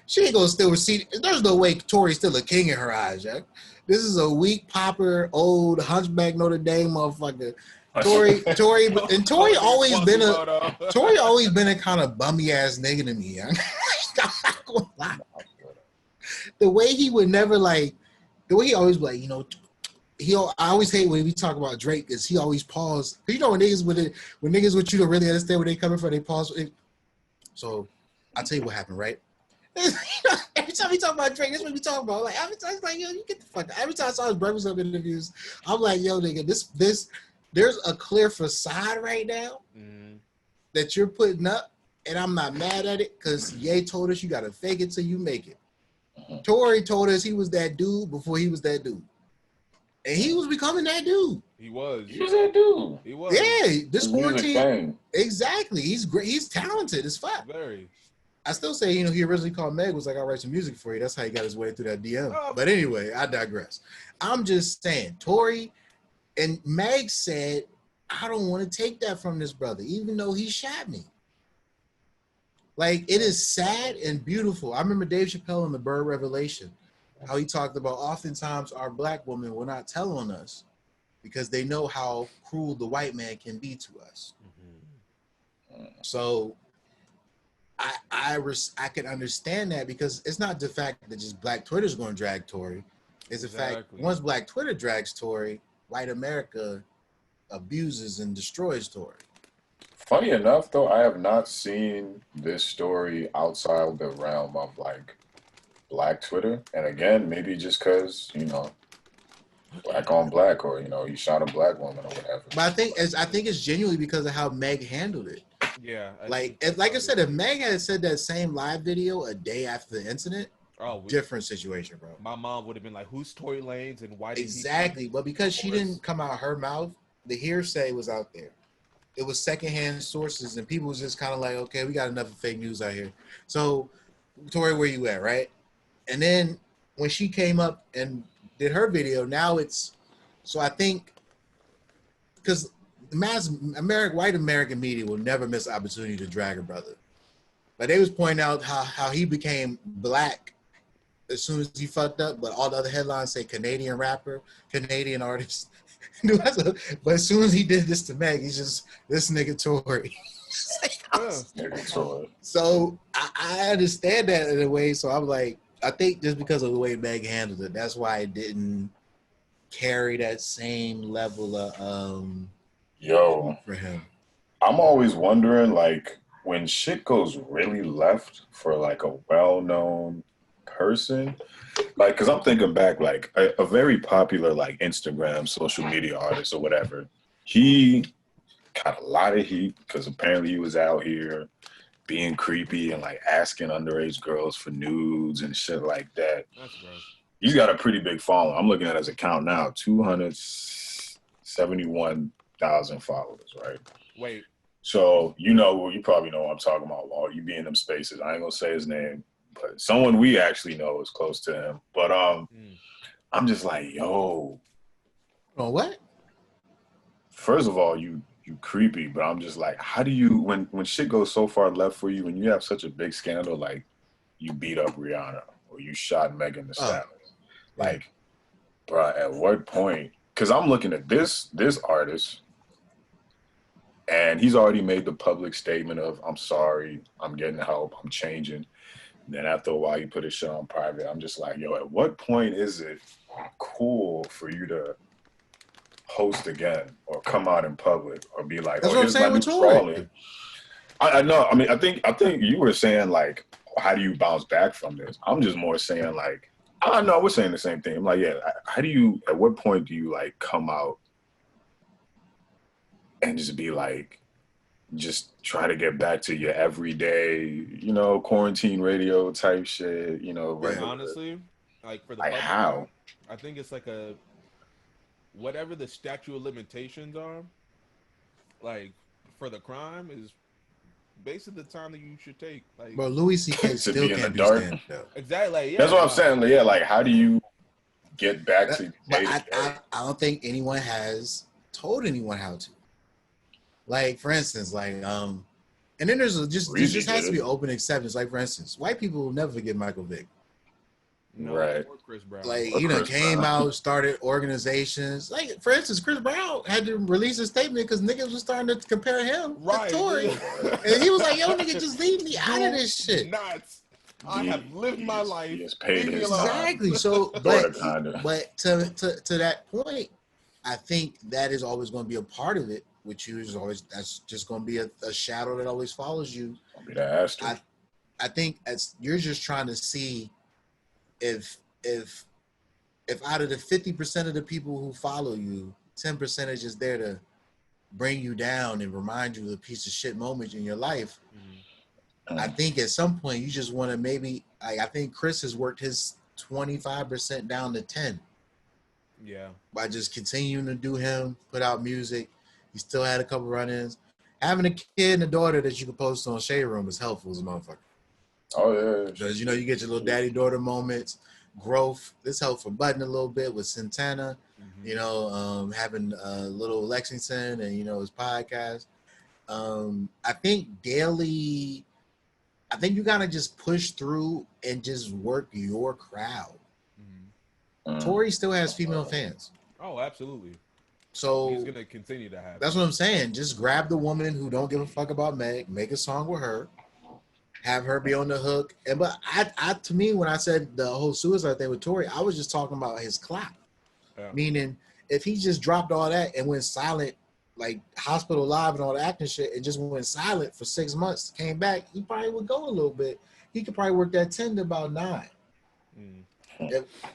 A: She ain't gonna still receive. There's no way Tory's still a king in her eyes, Jack. This is a weak popper, old hunchback Notre Dame motherfucker. Tory always been a kind of bummy ass nigga to me. I'm not gonna lie. The way he would never like, the way he always be like, you know, I always hate when we talk about Drake is he always pause. You know when niggas with you don't really understand where they coming from, they pause. So I'll tell you what happened, right? Every time we talk about Drake, that's what we talk about. Like every time it's like, yo, you get the fuck out. Every time I saw his Breakfast Club interviews, I'm like, yo, nigga, this there's a clear facade right now that you're putting up, and I'm not mad at it because Ye told us you gotta fake it till you make it. Tory told us he was that dude before he was that dude. And he was becoming that dude.
C: He was
B: that dude.
C: He was.
A: Yeah, this quarantine. Exactly. He's great. He's talented as fuck.
C: Very.
A: I still say, you know, he originally called Meg, was like, I'll write some music for you. That's how he got his way through that DM.
C: Oh.
A: But anyway, I digress. I'm just saying, Tory and Meg said, I don't want to take that from this brother, even though he shot me. Like, it is sad and beautiful. I remember Dave Chappelle in The Bird Revelation, how he talked about oftentimes our black women will not tell on us because they know how cruel the white man can be to us. So I can understand that because it's not the fact that just Black Twitter's going to drag Tory. It's the fact once Black Twitter drags Tory, white America abuses and destroys Tory.
B: Funny enough, though, I have not seen this story outside the realm of like Black Twitter. And again, maybe just because, you know, black on black, or, you know, you shot a black woman or whatever.
A: But I think it's genuinely because of how Meg handled it.
C: Yeah.
A: Like I said, if Meg had said that same live video a day after the incident, different situation, bro.
C: My mom would have been like, who's Tory Lanez and why did
A: exactly. But because she didn't come out her mouth, the hearsay was out there. It was secondhand sources, and people was just kind of like, okay, we got enough of fake news out here. So, Tory, where you at, right? And then when she came up and did her video, now it's, so I think, because white American media will never miss an opportunity to drag a brother. Like, they was pointing out how he became black as soon as he fucked up, but all the other headlines say Canadian rapper, Canadian artist. But as soon as he did this to Meg, he's just, this nigga Tory. So I understand that in a way. So I'm like, I think just because of the way Meg handled it, that's why it didn't carry that same level of for him.
B: I'm always wondering, like, when shit goes really left for like a well-known person, like, because I'm thinking back, like a very popular like Instagram social media artist or whatever, he got a lot of heat because apparently he was out here being creepy and like asking underage girls for nudes and shit like that.
C: That's gross.
B: He's got a pretty big following. I'm looking at his account now, 271,000 followers, right?
C: Wait.
B: So, you probably know what I'm talking about, Law. You be in them spaces. I ain't gonna say his name, but someone we actually know is close to him. But I'm just like, yo.
A: Oh, what?
B: First of all, you creepy, but I'm just like, how do you, when shit goes so far left for you, when you have such a big scandal, like you beat up Rihanna or you shot Megan Thee Stallion, like, bro, at what point? Because I'm looking at this artist, and he's already made the public statement of, I'm sorry, I'm getting help, I'm changing. And then after a while, you put his shit on private. I'm just like, yo, at what point is it cool for you to host again or come out in public or be like,
A: that's what I'm saying with Tory.
B: I know. I mean, I think you were saying like, how do you bounce back from this? I'm just more saying like, I know we're saying the same thing. I'm like, yeah, how do you, at what point do you like come out and just be like, just try to get back to your everyday, quarantine radio type shit, regular.
C: Honestly, like for the
B: Like
C: public
B: how?
C: eye, I think it's like a whatever the statute of limitations are, like for the crime is basically the time that you should take. Like
A: Bro, Louis C.K.
B: To
A: still
B: be in the
A: can't do
B: dark?
A: stand up.
C: exactly, like
B: That's
C: yeah,
B: what I'm
C: no.
B: saying. Yeah, like how do you get back to
A: But
B: day to
A: I,
B: day?
A: I don't think anyone has told anyone how to. Like, for instance, and then there
B: Breezy
A: just has to
B: did
A: be
B: it.
A: open acceptance. Like, for instance, white people will never forget Michael Vick.
C: No,
B: Right.
C: or Chris Brown.
A: Like,
B: Or Chris
A: came
B: Brown.
A: out, started organizations. Like, for instance, Chris Brown had to release a statement because niggas was starting to compare him
C: Right.
A: to Tory. And he was like, yo, nigga, just leave me out of
C: Do
A: this shit.
C: not. I have lived my life.
B: He has paid
C: Leave me
B: his
C: alone.
B: time.
A: Exactly. So,
B: Sorta, kinda.
A: but to that point, I think that is always going to be a part of it, which you is always that's just going to be a shadow that always follows you.
B: I'll be the asterisk.
A: I think as you're just trying to see if out of the 50% of the people who follow you, 10% is just there to bring you down and remind you of the piece of shit moment in your life.
C: Mm-hmm.
A: I think at some point you just want to maybe I think Chris has worked his 25% down to 10
C: Yeah.
A: by just continuing to do him, put out music. He still had a couple run-ins. Having a kid and a daughter that you can post on Shade Room is helpful as a motherfucker.
B: Oh yeah.
A: Because you get your little daddy-daughter moments, growth. This helped for Button a little bit with Santana.
C: Mm-hmm.
A: Having little Lexington and his podcast. I think daily. I think you gotta just push through and just work your crowd.
C: Mm-hmm.
A: Tory still has female fans,
C: Oh, absolutely.
A: so
C: He's gonna continue to have.
A: that's what I'm saying. Just grab the woman who don't give a fuck about Meg, make a song with her, have her be on the hook. But to me, when I said the whole suicide thing with Tory, I was just talking about his clout.
C: Yeah.
A: Meaning, if he just dropped all that and went silent, like Hospital Live and all the acting shit, and just went silent for 6 months, came back, he probably would go a little bit. He could probably work that 10 to about 9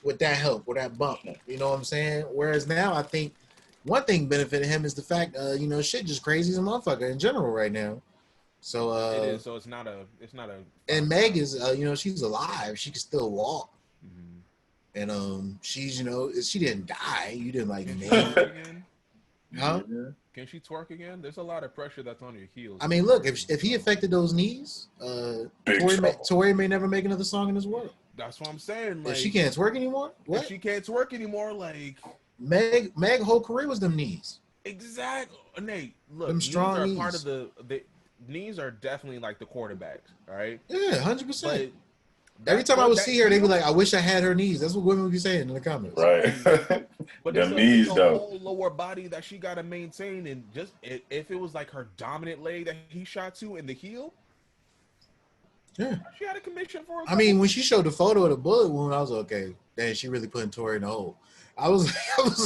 A: with that help, with that bump. You know what I'm saying? Whereas now, I think one thing benefiting him is the fact, shit just crazy as a motherfucker in general right now. So
C: it is. So it's not a.
A: And Meg is, she's alive. She can still walk.
C: Mm-hmm.
A: And she's, she didn't die. You didn't like
C: Can she
A: name
C: twerk again?
A: Huh?
C: Can she twerk again? There's a lot of pressure that's on your heels.
A: I mean, look, if he affected those knees, Tory may never make another song in this world.
C: That's what I'm saying. Like,
A: if she can't twerk anymore, what?
C: If she can't twerk anymore, like
A: Meg whole career was them knees.
C: Exactly. Nate, look,
A: them strong
C: knees are
A: knees.
C: part of the knees are definitely like the quarterbacks, all right?
A: Yeah, 100%.
C: But
A: every time I would see her, they'd be like, "I wish I had her knees." That's what women would be saying in the comments.
B: Right.
C: But
B: them
C: it's
B: knees,
C: a
B: though.
C: whole lower body that she got to maintain, and just if it was like her dominant leg that he shot to in the heel,
A: yeah,
C: she had a commission for it.
A: I mean, when she showed the photo of the bullet wound, I was okay. Then she really putting Tory in the hole. I was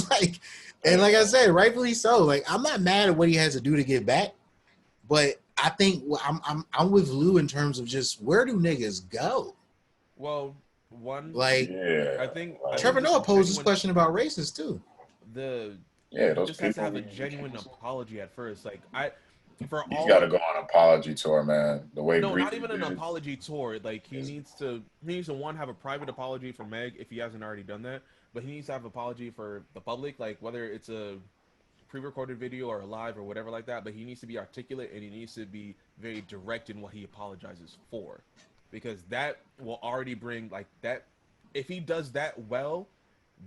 A: like, and like I said, rightfully so. Like, I'm not mad at what he has to do to get back, but I think I'm with Lou in terms of just where do niggas go?
C: Well, one,
A: like,
C: I think
A: Trevor Noah posed this question about races too.
B: Those
C: just has to have a genuine apology at first. Like
B: he's got to go on an apology tour, man. The way
C: not even an apology tour. Like he needs to one have a private apology for Meg if he hasn't already done that. But he needs to have an apology for the public, like whether it's a pre-recorded video or a live or whatever like that. But he needs to be articulate and he needs to be very direct in what he apologizes for, because that will already bring like that. If he does that well,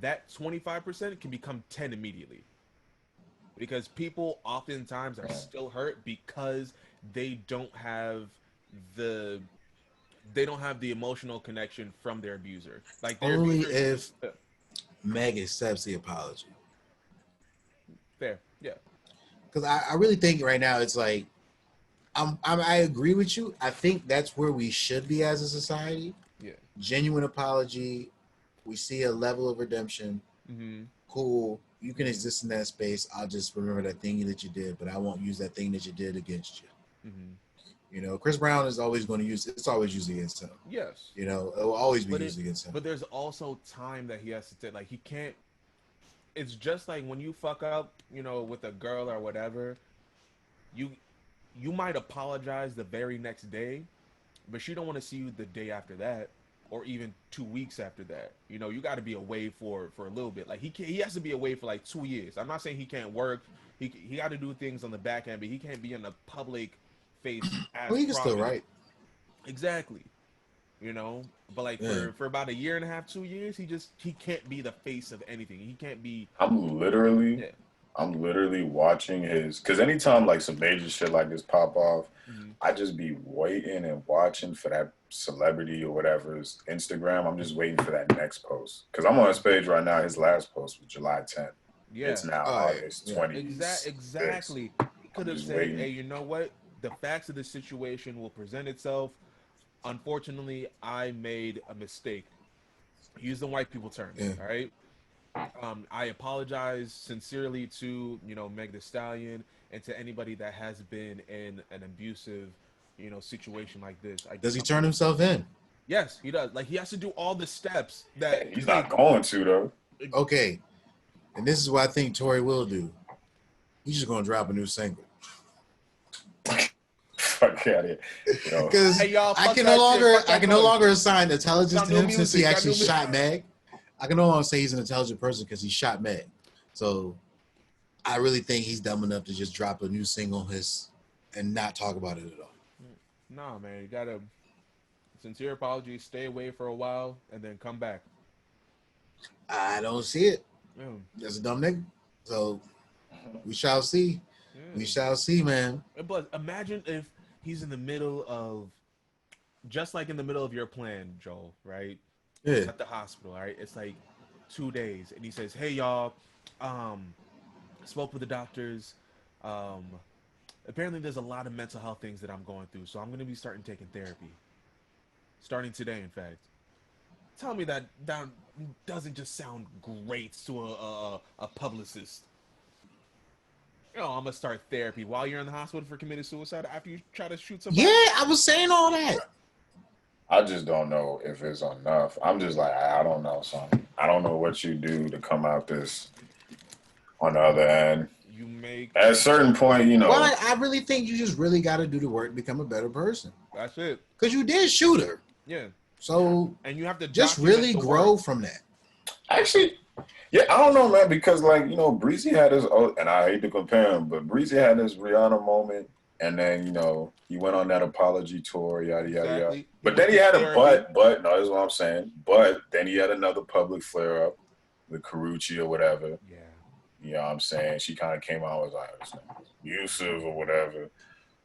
C: that 25% can become 10 immediately. Because people oftentimes are still hurt because they don't have the emotional connection from their abuser. Like their
A: only
C: abuser,
A: if Meg accepts the apology.
C: Fair, yeah.
A: Because I really think right now it's like I agree with you. I think that's where we should be as a society.
C: Yeah.
A: Genuine apology. We see a level of redemption.
C: Mm-hmm.
A: Cool. You can exist in that space. I'll just remember that thing that you did, but I won't use that thing that you did against you.
C: Mm-hmm.
A: Chris Brown is always going to use it. It's always used against him.
C: Yes.
A: It will always be used against him.
C: But there's also time that he has to take. Like he can't. It's just like when you fuck up, with a girl or whatever. you might apologize the very next day, but she don't want to see you the day after that, or even 2 weeks after that. You know, you got to be away for a little bit. Like he has to be away for like 2 years. I'm not saying he can't work. He got to do things on the back end, but he can't be in the public face as
A: Well, he can still
C: prominent.
A: write.
C: Exactly. You know, but like
A: Yeah.
C: for about a year and a half, 2 years, he can't be the face of anything. He can't be.
B: I'm literally
C: Yeah.
B: I'm literally watching his, because anytime like some major shit like this pop off,
C: Mm-hmm.
B: I just be waiting and watching for that celebrity or whatever's Instagram. I'm just waiting for that next post, because I'm on his page right now. His last post was July 10th.
C: Yeah.
B: It's now
A: Oh, yeah.
B: August
A: Yeah.
B: 20th.
C: Exactly. He could have
B: just
C: said,
B: waiting.
C: "Hey, you know what? The facts of the situation will present itself. Unfortunately, I made a mistake. Use the white people terms,
A: Yeah.
C: all right? I apologize sincerely to Meg the Stallion and to anybody that has been in an abusive situation like this.
A: Does he turn himself in?
C: Yes, he does. Like he has to do all the steps that
B: He's not going to though.
A: Okay. And this is what I think Tory will do. He's just gonna drop a new single.
B: Fuck out of here.
A: Because
C: Hey, y'all,
A: I
C: fuck
A: can
C: that
A: no
C: shit.
A: longer
C: Fuck that
A: I can no
C: noise.
A: longer assign intelligence
C: Got
A: to
C: new
A: him since he
C: music, got
A: actually
C: new music.
A: shot Meg. I can no longer say he's an intelligent person because he shot Meg. So I really think he's dumb enough to just drop a new single and not talk about it at all.
C: Nah, man, you gotta sincere apologies, stay away for a while, and then come back.
A: I don't see it.
C: Yeah.
A: That's a dumb nigga. So we shall see.
C: Yeah.
A: We shall see, man.
C: But imagine if he's in the middle of, just like in the middle of your plan, Joel, right? He's
A: Yeah.
C: at the hospital, right? It's like 2 days, and he says, "Hey, y'all, spoke with the doctors. Apparently, there's a lot of mental health things that I'm going through, so I'm gonna be starting taking therapy, starting today, in fact." Tell me that doesn't just sound great to a publicist. I'm gonna start therapy while you're in the hospital for committed suicide after you try to shoot somebody.
A: Yeah, I was saying all that.
B: I just don't know if it's enough. I'm just like, I don't know, son. I don't know what you do to come out this on the other end.
C: You make
B: At a certain point,
A: Well, I really think you just really got to do the work to become a better person.
C: that's it.
A: Because you did shoot her.
C: Yeah.
A: So
C: And you have to
A: just
C: document
A: really
C: the
A: grow
C: work.
A: from that.
B: Actually, yeah, I don't know, man, because Breezy had his, and I hate to compare him, but Breezy had his Rihanna moment, and then he went on that apology tour, yada yada
C: Exactly.
B: yada. But then he had a
C: therapy.
B: but no, that's what I'm saying. But then he had another public flare up with Karuchi or whatever.
C: Yeah.
B: You know what I'm saying? She kind of came out and was like, it's abusive or whatever.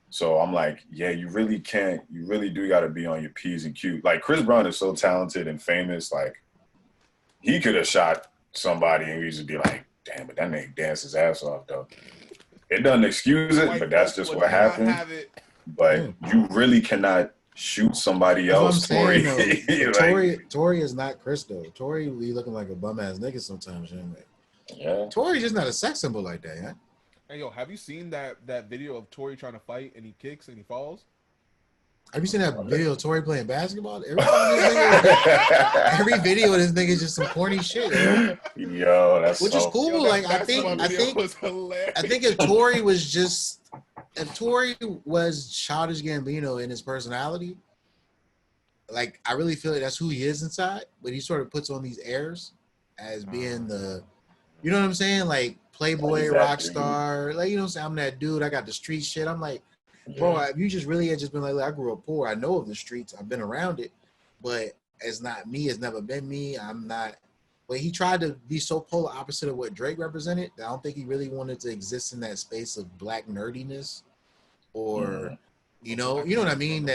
B: So I'm like, yeah, you really do got to be on your P's and Q's. Like, Chris Brown is so talented and famous. Like, he could have shot somebody and we just be like, damn, but that nigga danced his ass off, though. It doesn't excuse it, but that's just what happened. But you really cannot shoot somebody else, Tory.
A: Tory is not Chris, though. Tory be looking like a bum-ass nigga sometimes.
B: Yeah.
A: Tory's just not a sex symbol like that, huh?
C: Hey, yo, have you seen that video of Tory trying to fight and he kicks and he falls?
A: Have you seen that video of Tory playing basketball? Every video of this nigga is just some corny shit.
B: Yo, that's
A: which is cool.
C: Yo,
A: like I think if Tory was childish Gambino in his personality, like I really feel like that's who he is inside. But he sort of puts on these airs as being the, you know what I'm saying, like playboy, rock star, like you know what I'm saying. I'm that dude. I got the street shit. I'm like. Bro, if you just really had just been like, I grew up poor. I know of the streets. I've been around it, but it's not me. It's never been me. I'm not. But he tried to be so polar opposite of what Drake represented. I don't think he really wanted to exist in that space of black nerdiness, or you know what I mean.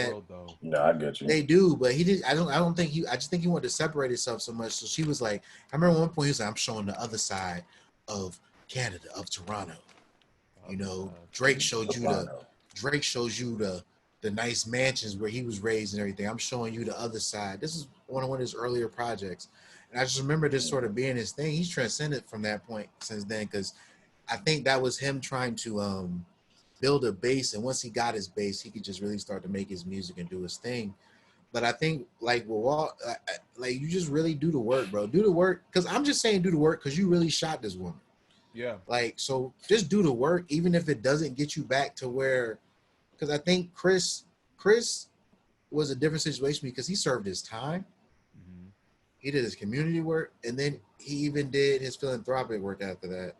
B: No, I get you.
A: They do, but he did. I don't think he. I just think he wanted to separate himself so much. So she was like, I remember one point he was like, I'm showing the other side of Canada, of Toronto. You know, Drake showed you the nice mansions where he was raised and everything. I'm showing you the other side. This is one of his earlier projects. And I just remember this sort of being his thing. He's transcended from that point since then, because I think that was him trying to build a base. And once he got his base, he could just really start to make his music and do his thing. But I think like you just really do the work, bro. Do the work. Because I'm just saying do the work because you really shot this woman.
C: Yeah.
A: Like, so just do the work, even if it doesn't get you back to where, because I think Chris was a different situation because he served his time.
C: Mm-hmm.
A: He did his community work, and then he even did his philanthropic work after that.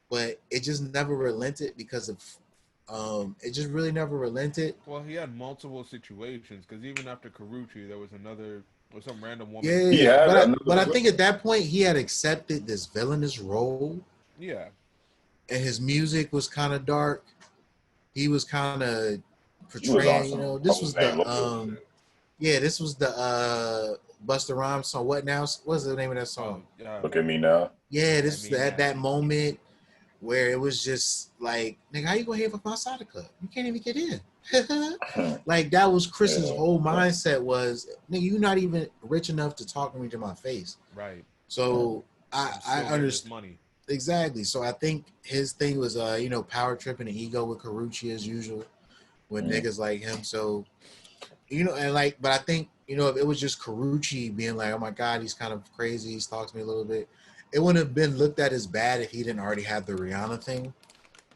A: But it just never relented because of, it just really never relented.
C: Well, he had multiple situations because even after Karuchi, there was some random woman.
A: Yeah,
B: He had
A: but I
B: another.
A: think at that point he had accepted this villainous role,
C: Yeah.
A: and his music was kind of dark. He was kind of
B: He was on
A: portraying,
B: some
A: this was
B: Jose
A: the
B: Lopez shit.
A: yeah, this was the Busta Rhymes song. What now? What's the name of that
C: Oh,
A: song?
C: yeah.
B: Look at me now.
A: Yeah,
C: I
A: this was
C: mean,
A: that moment where it was just like, nigga, how you gonna hit from outside the club? You can't even get in. Like that was Chris's
B: Yeah.
A: whole mindset was, nigga, you not even rich enough to talk to me to my face.
C: right.
A: So
C: I'm
A: I
C: still getting this
A: understand
C: money.
A: exactly. So I think his thing was power tripping and ego with Karuchi as usual with niggas like him. So and like, but I think if it was just Karuchi being like, oh my god, he's kind of crazy, he stalks me a little bit, it wouldn't have been looked at as bad if he didn't already have the Rihanna thing.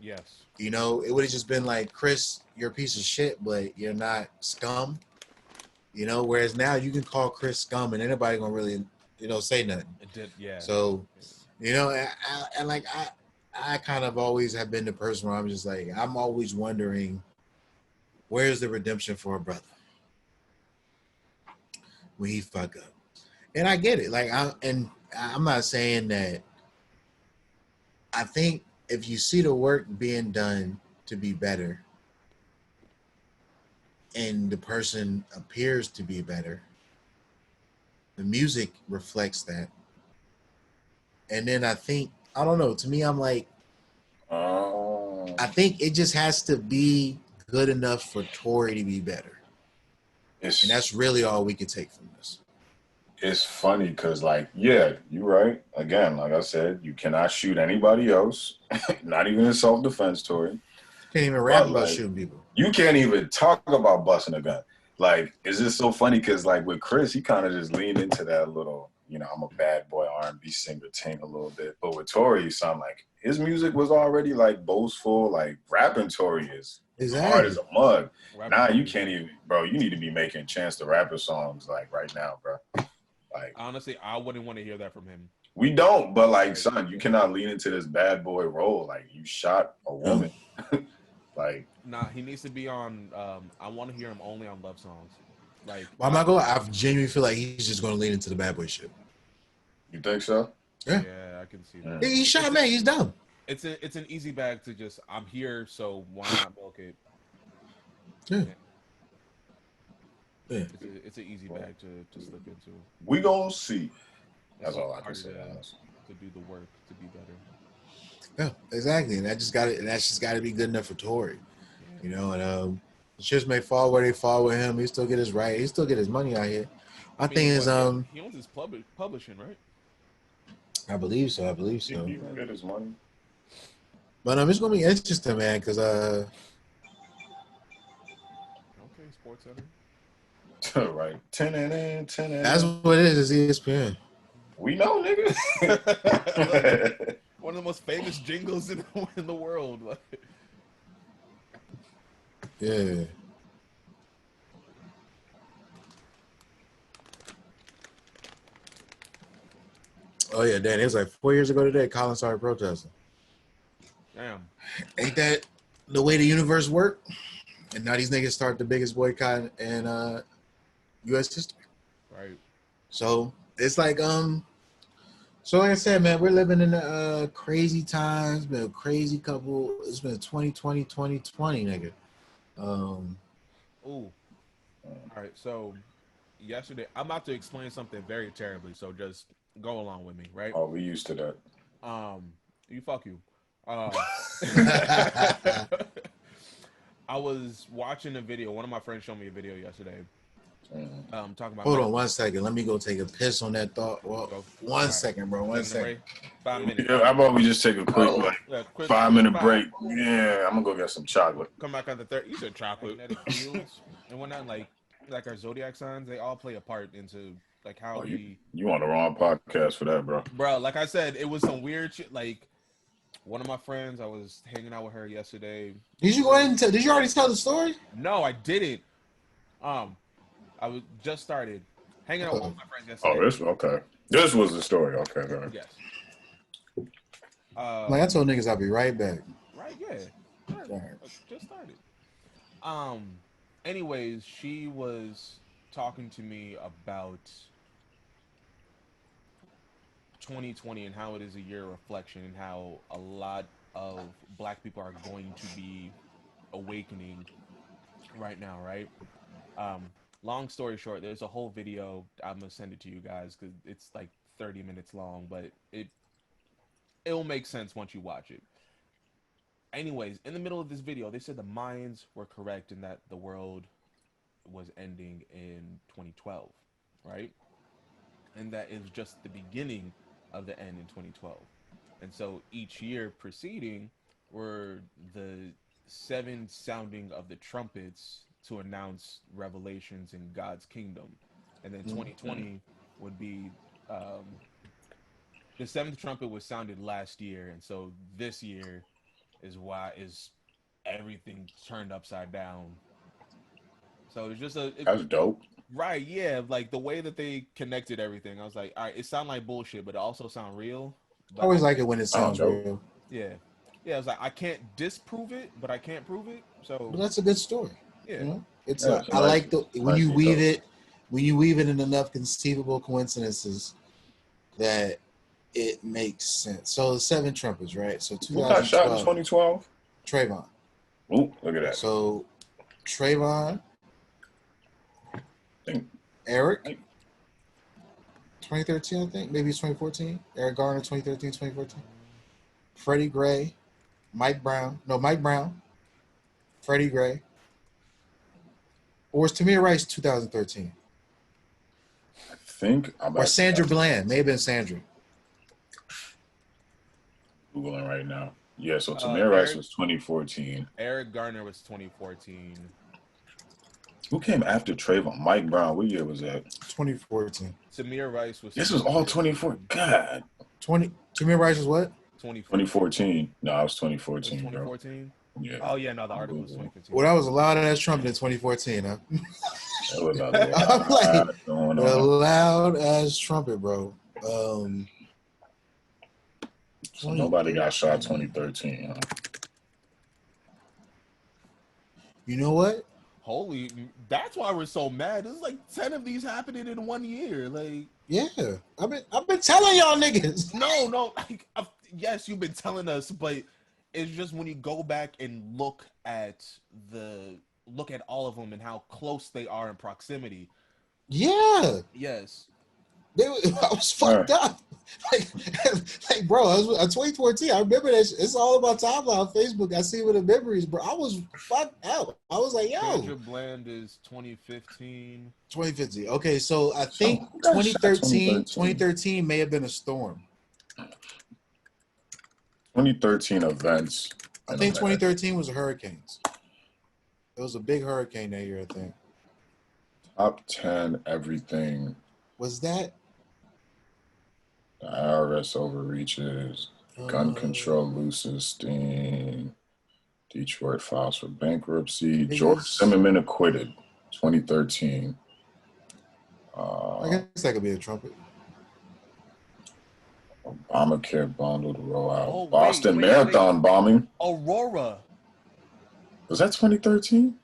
C: Yes.
A: It would have just been like, Chris, you're a piece of shit, but you're not scum. Whereas now you can call Chris scum and anybody gonna really, say nothing.
C: It did. Yeah.
A: So, and like I kind of always have been the person where I'm just like, I'm always wondering, where's the redemption for a brother when he fuck up? And I get it. Like I'm not saying that. I think if you see the work being done to be better, and the person appears to be better, the music reflects that. And then I think, I don't know, to me, I'm like, I think it just has to be good enough for Tory to be better. And that's really all we could take from this.
B: It's funny because, like, yeah, you're right. Again, like I said, you cannot shoot anybody else, not even in self-defense, Tory.
A: Can't even rap about shooting people.
B: You can't even talk about busting a gun. Like, it's just so funny because, like, with Chris, he kind of just leaned into that little, I'm a bad boy R&B singer ting a little bit. But with Tory, you sound like his music was already, like, boastful. Like, rapping Tory is hard as a mug. Now you can't even, bro, you need to be making Chance the Rapper songs, like, right now, bro. Like,
C: honestly, I wouldn't want to hear that from him.
B: We don't, but, like, son, you cannot lean into this bad boy role. Like, you shot a woman. Like,
C: nah, he needs to be on. I want to hear him only on love songs. Like,
A: I'm not gonna. I genuinely feel like he's just gonna lean into the bad boy shit.
B: You think so?
A: Yeah,
C: I can see that.
A: He shot man. He's dumb.
C: It's an easy bag to just. I'm here, so why not milk it?
A: Yeah.
C: It's an easy bag to slip into.
B: We gonna see. That's all I can say.
C: To do the work to be better.
A: Yeah, exactly. And that's just got to be good enough for Tory. And the chips may fall where they fall with him. He still get his right. He still get his money out here. My thing is,
C: he owns his publishing, right?
A: I believe so.
B: He get his money.
A: But it's gonna be interesting, man, because
C: okay, Sports Center.
B: Right. 10
A: that's what it is. It's ESPN.
B: We know, nigga.
C: One of the most famous jingles in the world.
A: Yeah. Oh yeah, Dan. It was like 4 years ago today. Colin started protesting.
C: Damn.
A: Ain't that the way the universe worked? And now these niggas start the biggest boycott in U.S. history.
C: Right.
A: So it's like So like I said, man, we're living in crazy times. Been a crazy couple. It's been 2020, nigga.
C: Ooh. All right. So yesterday, I'm about to explain something very terribly. So just go along with me, right?
B: Oh, we used to that.
C: You fuck you. I was watching a video. One of my friends showed me a video yesterday. Talking about.
A: Hold on 1 second. Let me go take a piss on that thought. Well, 1 second, bro. 1 second.
C: 5 minutes.
B: Yeah, how about we just take a quick,
C: quick
B: 5-minute break? Yeah, I'm gonna go get some chocolate.
C: Come back on the third. You said chocolate. Magnetic fields and whatnot, like our zodiac signs, they all play a part into like how
B: you on the wrong podcast for that, bro.
C: Bro, like I said, it was some weird shit. Like One of my friends, I was hanging out with her yesterday.
A: Did you go ahead and did you already tell the story?
C: No, I didn't. I was just started hanging out with one of my friends
B: Oh,
C: yesterday.
B: this okay. This was the story. Okay, all right.
C: Yes.
A: Like I told niggas I'll be right back.
C: Right, yeah. Sure.
A: Right.
C: Just started. Anyways, she was talking to me about 2020 and how it is a year of reflection and how a lot of black people are going to be awakening right now, right? Um, Long story short, there's a whole video. I'm gonna send it to you guys because it's like 30 minutes long, but it'll make sense once you watch it. Anyways, in the middle of this video, they said the Mayans were correct in that the world was ending in 2012, right? And that it was just the beginning of the end in 2012. And so each year preceding were the seven sounding of the trumpets to announce revelations in God's kingdom. And then 2020 would be the seventh trumpet was sounded last year, and so this year is everything turned upside down. So it's just
B: That's dope.
C: right, yeah, like the way that they connected everything. I was like, all right, it sounded like bullshit, but it also sound real.
A: I
C: But
A: always like it when it sounds
B: dope.
A: real.
C: yeah, yeah. I was like, I can't disprove it, but I can't prove it. So
A: But that's a good story.
C: yeah,
A: You know, it's
B: Yeah,
A: like
B: it's
A: I
B: nice,
A: like the when you
B: nicely
A: weave
B: done.
A: it, when you weave it in enough conceivable coincidences that it makes sense. So the seven trumpets, right? So
B: Who got shot in
A: 2012,
B: 2012?
A: Trayvon.
B: Ooh, look at that.
A: So Trayvon,
B: Think-
A: Eric, 2013, I think. Maybe it's 2014. Eric Garner, 2013, 2014. Freddie Gray, Mike Brown. No, Mike Brown, Freddie Gray. Or was Tamir Rice 2013?
B: I think I'm
A: Or
B: actually
A: Sandra Bland. May have been Sandra.
B: Googling right now. Yeah, so Tamir Rice was 2014.
C: Eric Garner was 2014.
B: Who came after Trayvon? Mike Brown. What year was that?
A: 2014.
C: Samir Rice was.
B: This was all 24. God.
A: 20. Tamir Rice was what?
B: 2014. No, I was
C: It was
B: 2014, bro.
C: 2014.
B: Yeah.
C: Oh yeah, no, the article was 2015.
A: Well, that was a loud ass trumpet in 2014, huh?
B: That was a
A: I'm like,
B: lot going
A: a
B: on.
A: loud ass trumpet, bro.
B: So nobody got shot 2013, huh?
A: You know what?
C: Holy, that's why we're so mad. There's like 10 of these happening in 1 year. Like,
A: Yeah, I've been telling y'all niggas.
C: no, like, yes, you've been telling us, but it's just when you go back and look at all of them and how close they are in proximity.
A: Yeah,
C: Yes.
A: I was fucked up. Like, bro, I was 2014. I remember that. It's all about timeline on Facebook. I see with the memories, bro. I was fucked up. I was like, yo,
C: Sandra Bland is 2015.
A: 2015. Okay, so I think
B: who got shot
A: 2013 may have been a storm.
B: 2013 events.
A: I think 2013 was the hurricanes. It was a big hurricane that year, I think.
B: Top 10 everything.
A: Was that?
B: The IRS overreaches. Gun control loses steam. Detroit files for bankruptcy. George Zimmerman acquitted. 2013.
A: I guess that could be a trumpet.
B: Obamacare bundled rollout.
C: Oh,
B: Boston Marathon bombing.
C: Aurora.
B: Was that 2013?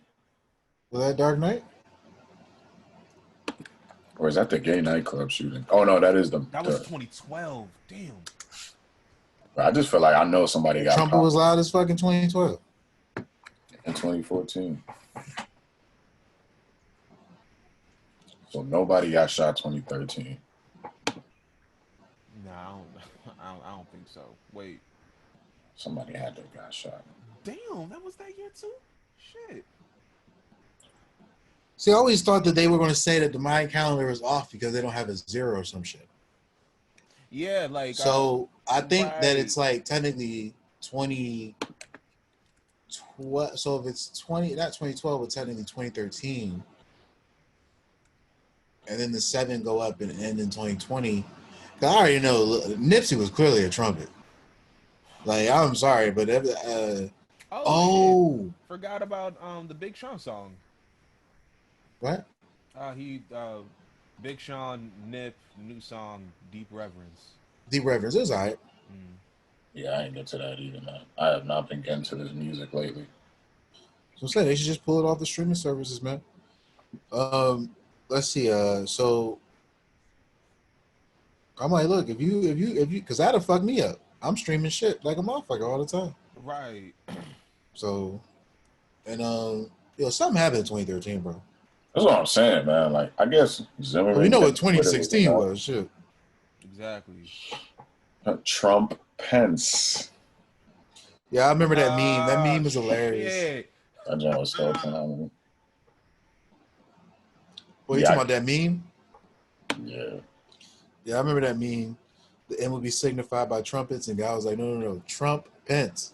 A: Was that Dark Knight?
B: Or is that the gay nightclub shooting? Oh no, that is
C: That was 2012. Damn.
B: I just feel like I know somebody got
A: Trumpet was loud as fucking 2012.
B: In 2014. So nobody got shot 2013.
C: No, I don't think so. Wait.
B: Somebody had to have got shot.
C: Damn, that was that year too? Shit.
A: See, I always thought that they were going to say that the Mayan calendar is off because they don't have a zero or some shit.
C: Yeah, like
A: so I think
C: right.
A: that it's like technically 20. So if it's 20, not 2012, but technically 2013, and then the 7 go up and end in 2020. I already know Nipsey was clearly a trumpet. Like, I'm sorry, but
C: Oh, shit. Forgot about the Big Sean song.
A: What?
C: He Big Sean Nip new song Deep Reverence.
A: Deep Reverence is alright.
C: Mm.
B: Yeah, I ain't get to that either, man. I have not been getting to this music lately.
A: So I'm saying they should just pull it off the streaming services, man. Let's see. So I'm like, look, if you, because that'll fuck me up. I'm streaming shit like a motherfucker all the time.
C: Right.
A: So, and something happened in 2013, bro.
B: That's what I'm saying, man. Like, I guess
A: Well,
B: Zimmerman
A: we know what
B: getting acquitted
A: 2016 was. Shit.
C: Exactly.
B: Trump Pence.
A: Yeah, I remember that meme. That meme was hilarious.
C: Shit.
B: That joint was so phenomenal.
A: Well, you talking about that meme?
B: Yeah.
A: Yeah, I remember that meme. The M would be signified by trumpets, and guy was like, no, Trump Pence.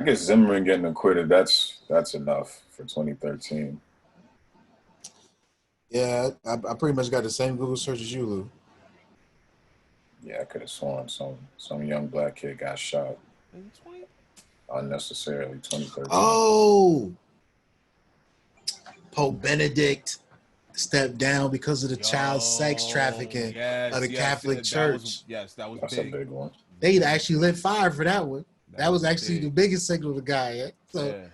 B: I guess Zimmerman getting acquitted, that's enough for 2013.
A: Yeah, I pretty much got the same Google search as you, Lou.
B: Yeah, I could have sworn some young black kid got shot unnecessarily 2013.
A: Oh, Pope Benedict stepped down because of the child sex trafficking of the Catholic Church.
C: That was
B: That's
C: big.
B: a big one.
A: They actually lit fire for that one. That was actually
C: big.
A: the biggest signal of the guy. Yeah? So,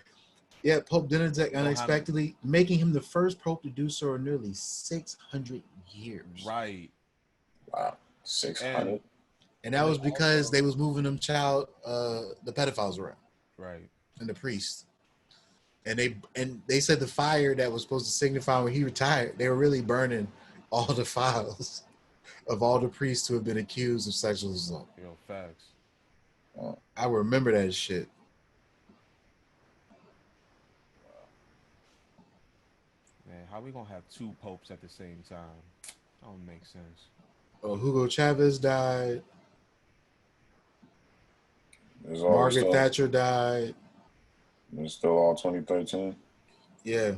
A: yeah, Pope Benedict unexpectedly making him the first pope to do so in nearly 600 years.
C: Right.
B: Wow, 600.
A: And that was because they was moving them the pedophiles around.
C: Right.
A: And the priests. And they said the fire that was supposed to signify when he retired, they were really burning all the files of all the priests who have been accused of sexual assault.
C: Yo, facts.
A: I remember that shit.
C: Man, how we gonna have two popes at the same time? That don't make sense.
A: Oh, Hugo Chavez died. Margaret Thatcher died.
B: It's still all 2013.
A: Yeah.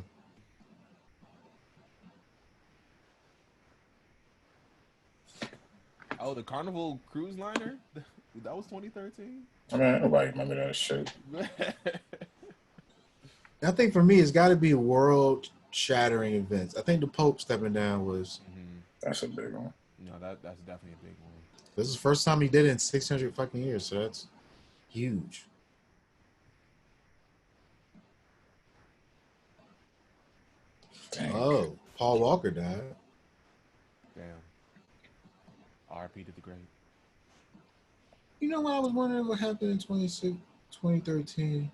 C: Oh, the Carnival cruise liner? That was 2013?
B: I mean, nobody remember that shit.
A: I think for me, it's got to be world-shattering events. I think the Pope stepping down was...
B: That's a big one.
C: No, that's definitely a big one.
A: This is the first time he did it in 600 fucking years, so that's huge. Dang. Oh, Paul Walker died.
C: Damn. RP to the great.
A: You know what I was wondering what happened in 2013?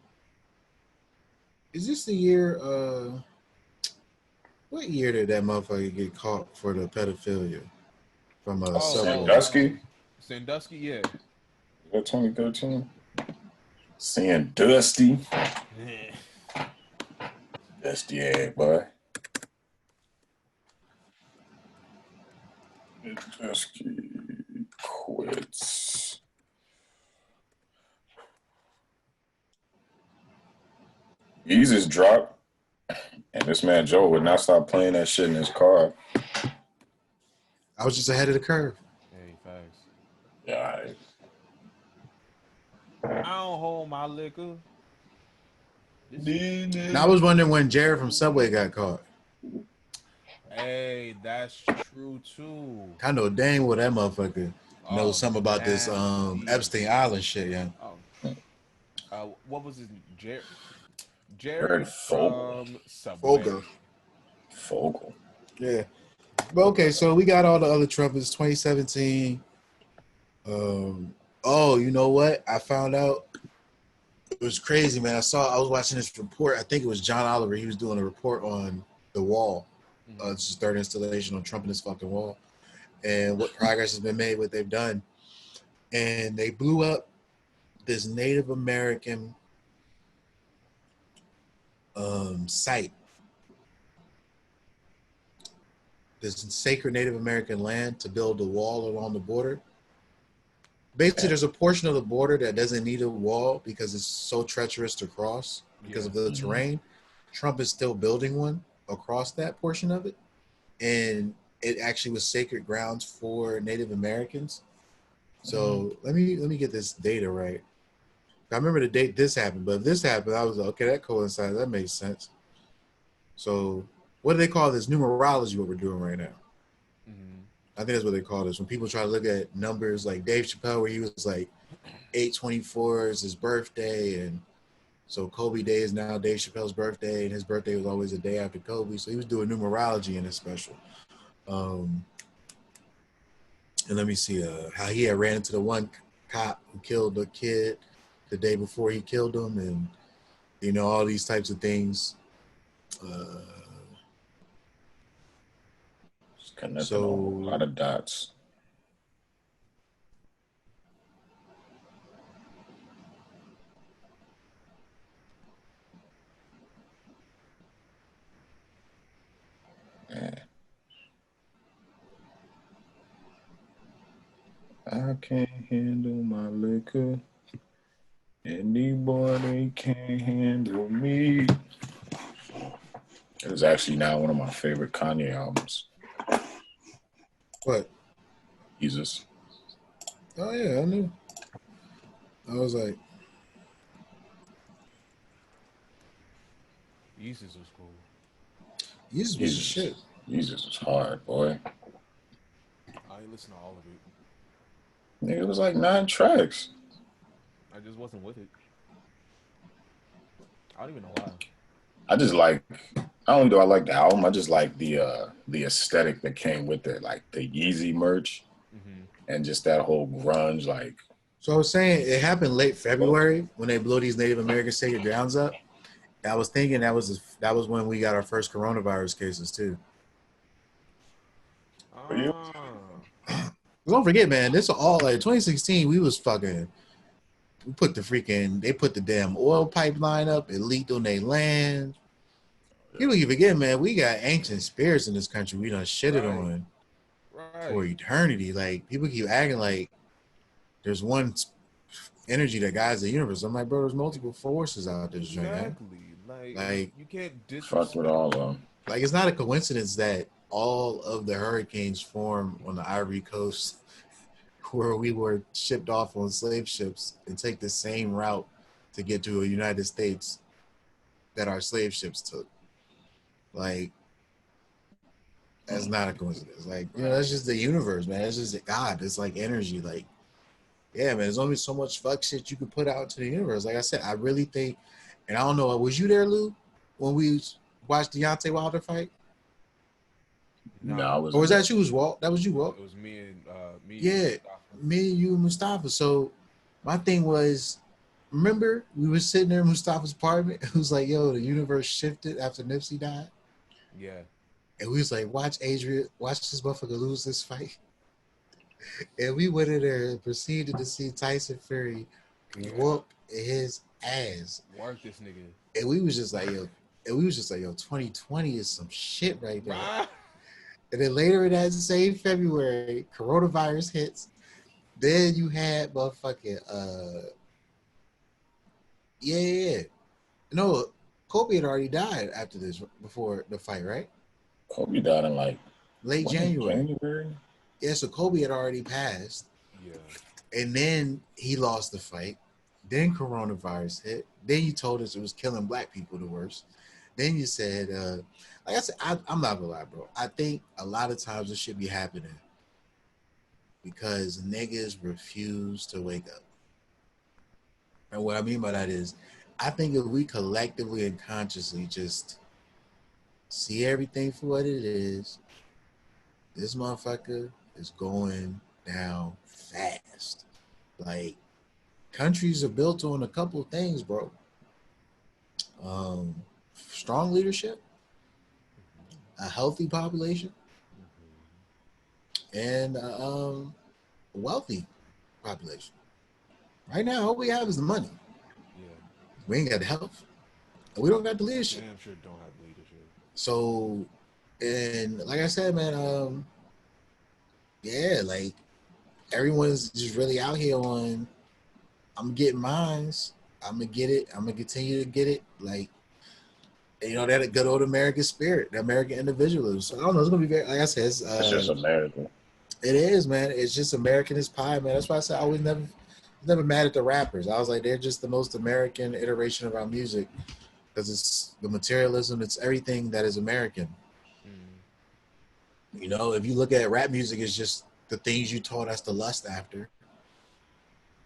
A: Is this the year, what year did that motherfucker get caught for the pedophilia from
B: Sandusky?
C: Sandusky, yeah.
B: Is that 2013? Sandusky. Dusty ass, boy. Sandusky quits. Yeezus dropped, and this man Joe would not stop playing that shit in his car.
A: I was just ahead of the curve.
C: Hey, facts.
B: Yeah,
C: I don't hold my liquor.
A: And I was wondering when Jared from Subway got caught.
C: Hey, that's true too.
A: I know dang well that motherfucker knows something about this Epstein Island shit, yeah.
C: What was his Jared from
A: Subway.
B: Fogel.
A: Yeah. But okay, so we got all the other trumpets, 2017. Oh, you know what? I found out it was crazy, man. I was watching this report. I think it was John Oliver. He was doing a report on the wall. It's his third installation on Trump and his fucking wall. And what progress has been made, what they've done. And they blew up this Native American site. This sacred Native American land to build a wall along the border. Basically, there's a portion of the border that doesn't need a wall because it's so treacherous to cross because of the terrain. Trump is still building one across that portion of it. And it actually was sacred grounds for Native Americans. So let me get this data right. I remember the date this happened, but if this happened, I was like, okay, that coincides. That makes sense. So what do they call this? Numerology, what we're doing right now.
C: Mm-hmm.
A: I think that's what they call this. When people try to look at numbers like Dave Chappelle, where he was like 8/24 is his birthday, and so Kobe Day is now Dave Chappelle's birthday, and his birthday was always a day after Kobe. So he was doing numerology in his special. And let me see how he had ran into the one cop who killed the kid the day before he killed him, and you know all these types of things.
B: Just connecting a lot of dots. Man. I can't handle my liquor. Anybody can't handle me. It was actually now one of my favorite Kanye albums.
A: What?
B: Jesus.
A: Oh yeah, I knew. I was like,
C: Jesus was cool.
A: Jesus was shit.
B: Jesus was hard, boy.
C: I listened to all of it.
B: Nigga, it was like 9 tracks.
C: I just wasn't with it. I don't even know why.
B: I just like, I don't know, I like the album. I just like the aesthetic that came with it, like the Yeezy merch and just that whole grunge, like.
A: So I was saying it happened late February when they blew these Native American sacred grounds up. I was thinking that was when we got our first coronavirus cases too. Don't forget, man, this is all like 2016. We was fucking. We put they put the damn oil pipeline up. It leaked on their land. People keep forgetting, man. We got ancient spirits in this country. We done shitted on for eternity. Like people keep acting like there's one energy that guides the universe. I'm like, bro, there's multiple forces out there.
C: Exactly. Like you can't
B: disrespect. Fuck with all of them.
A: Like it's not a coincidence that all of the hurricanes form on the Ivory Coast, where we were shipped off on slave ships and take the same route to get to the United States that our slave ships took. Like, that's not a coincidence. Like, you know, that's just the universe, man. It's just God. It's like energy. Like, yeah, man, there's only so much fuck shit you can put out to the universe. Like I said, I really think, and I don't know, was you there, Lou, when we watched Deontay Wilder fight?
B: No, I was.
A: Or was that you, Walt? That was you, Walt?
C: It was me and me.
A: Yeah, me and you and Mustafa. So my thing was, remember we were sitting there in Mustafa's apartment. It was like, yo, the universe shifted after Nipsey died.
C: Yeah.
A: And we was like, watch this motherfucker lose this fight. And we went in there and proceeded to see Tyson Fury whoop his ass.
C: Work this nigga.
A: And we was just like, yo, 2020 is some shit right now. And then later in that same February, coronavirus hits. Then you had motherfucking no, Kobe had already died after this, before the fight, right?
B: Kobe died in like
A: late January. Yeah, so Kobe had already passed.
C: Yeah.
A: And then he lost the fight. Then coronavirus hit. Then you told us it was killing black people the worst. Then you said, like I said, I'm not gonna lie, bro. I think a lot of times this should be happening because niggas refuse to wake up. And what I mean by that is, I think if we collectively and consciously just see everything for what it is, this motherfucker is going down fast. Like, countries are built on a couple of things, bro. Strong leadership, a healthy population, and a wealthy population. Right now, all we have is the money.
C: Yeah.
A: We ain't got the health. And we don't got the leadership.
C: Damn sure don't have leadership.
A: So, and like I said, man, yeah, like everyone's just really out here on, I'm getting mines. I'm gonna get it. I'm gonna continue to get it. Like, you know, that good old American spirit, the American individualism. So I don't know. It's gonna be very, like I said,
B: it's just American.
A: It is, man. It's just American as pie, man. That's why I said I was never mad at the rappers. I was like, they're just the most American iteration of our music because it's the materialism. It's everything that is American.
C: Mm.
A: You know, if you look at rap music, it's just the things you taught us to lust after: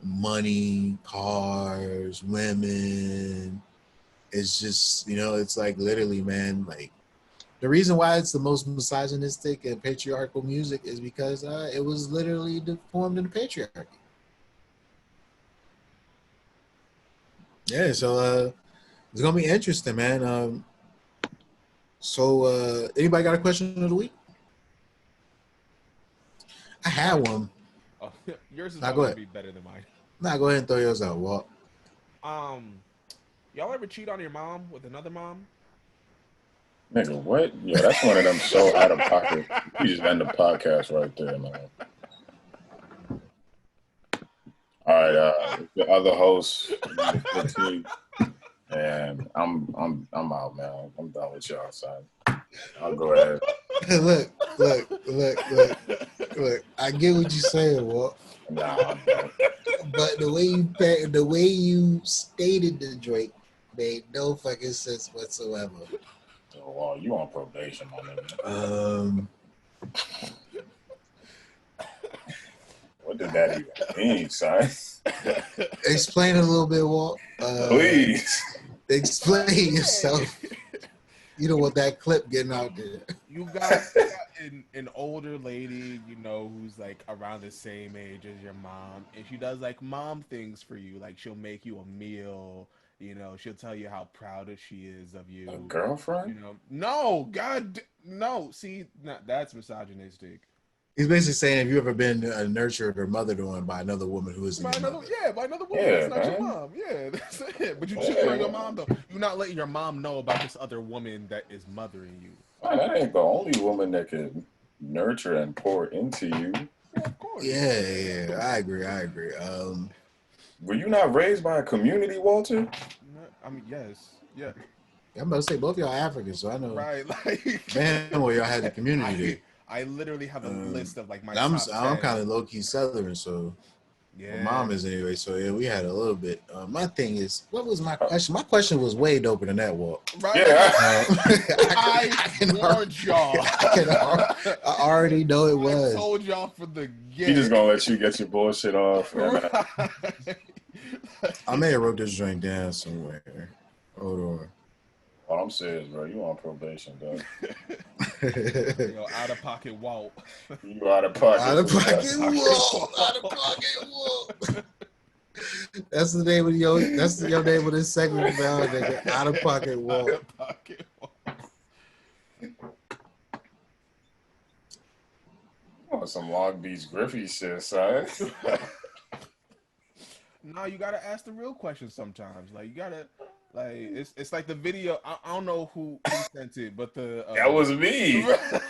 A: money, cars, women. It's just, you know, it's like literally, man, like the reason why it's the most misogynistic and patriarchal music is because it was literally formed in the patriarchy. Yeah, so it's gonna be interesting, man. So anybody got a question of the week? I had one.
C: Oh, yours is
A: Nah,
C: always
A: go
C: gonna
A: ahead.
C: be better than mine.
A: Nah, go ahead and throw yours out, Walt.
C: Um, y'all ever cheat on your mom with another mom?
B: Nigga, what? Yo, that's one of them so out of pocket. You just end the podcast right there, man. All right, the other host, number 14, and I'm out, man. I'm done with y'all, son. I'll go ahead.
A: look. I get what you're saying, Walt.
B: Nah, I'm done.
A: But the way you stated the Drake made no fucking sense whatsoever.
B: So, well, you on probation, my nigga. What did that even mean, son?
A: Explain it a little bit, Walt.
B: Please.
A: Explain yourself. You don't want that clip getting out there.
C: You got an older lady, you know, who's like around the same age as your mom, and she does like mom things for you. Like she'll make you a meal, you know, she'll tell you how proud she is of you.
B: A girlfriend?
C: You know, no, God, no. See, that's misogynistic.
A: He's basically saying, have you ever been nurtured or mothered on by another woman who isn't
C: By
A: your
C: another,
A: mother?
C: yeah, by another woman.
B: Yeah,
C: That's not your
B: man.
C: mom. Yeah, that's it. But you cheating on your mom though. You're not letting your mom know about this other woman that is mothering you.
B: Man, that ain't the only woman that can nurture and pour into you.
C: Yeah, of course.
A: Yeah, I agree.
B: Were you not raised by a community, Walter?
C: I mean, yes, yeah.
A: I'm about to say both y'all Africans, so I know.
C: Right, like
A: Man, well, y'all had the community
C: I literally have a list of like my
A: I'm
C: top 10.
A: I'm kind of low key Southern, so
C: Yeah.
A: my mom is anyway. So yeah, we had a little bit. My thing is, what was my question? My question was way doper than that, Walt.
C: Right.
B: Yeah.
C: I warned y'all.
A: I already know it was.
C: I told y'all from the get.
B: He just gonna let you get your bullshit off.
C: Right.
A: I may have wrote this joint down somewhere. Hold on.
B: All I'm saying is, bro, you on probation, dog.
C: Yo, out of pocket Walt.
B: You out of pocket.
A: Out of pocket Walt. Out of pocket Walt. That's the name of your name of this segment now, nigga. Out of pocket Walt.
C: Out of pocket Walt.
B: Oh, some Long Beach Griffey shit, son.
C: No, you gotta ask the real questions sometimes. Like you gotta, like it's like the video. I don't know who sent it, but
B: That was me. That's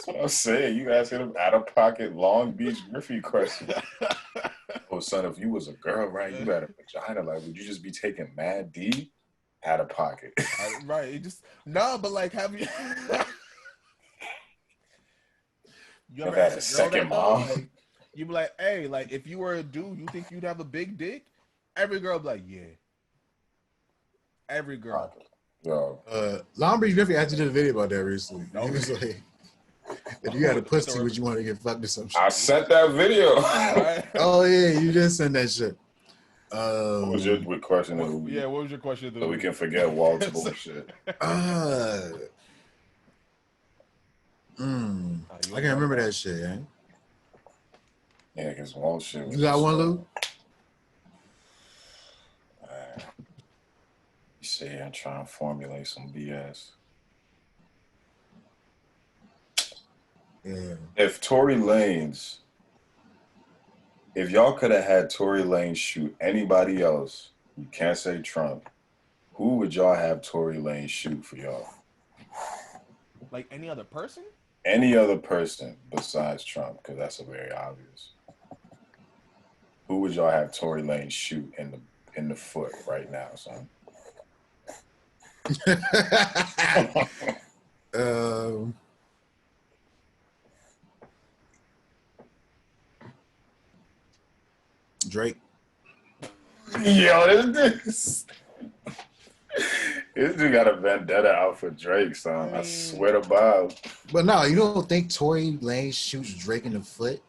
B: what I'm saying. You asking him out of pocket Long Beach Griffey question. Oh, son, if you was a girl, right, you had a vagina, like, would you just be taking mad D out of pocket?
C: Right. It just no, but like have you? You ever
B: had
C: had
B: a second
C: that, though?
B: mom?
C: Like, you be like, hey, like if you were a dude, you think you'd have a big dick? Every girl be like, yeah. Every girl.
B: Yo.
A: Long Beach Griffey actually did a video about that recently. He was like, if you had a pussy, would you want to get fucked or some shit?
B: I sent that video.
A: Oh yeah, you did send that shit.
B: What was your question?
C: What was your question?
B: So we can forget Walt's bullshit.
A: I can't remember that shit, eh?
B: Yeah, because Walt shit.
A: You got one, Lou?
B: You say I'm trying to formulate some BS.
A: Yeah.
B: If y'all could have had Tory Lanez shoot anybody else, you can't say Trump, who would y'all have Tory Lanez shoot for y'all?
C: Like any other person?
B: Any other person besides Trump, because that's a very obvious. Who would y'all have Tory Lanez shoot in the foot right now, son?
A: Drake.
B: Yo, this dude got a vendetta out for Drake, son. I swear to Bob.
A: But no, you don't think Tory Lanez shoots Drake in the foot?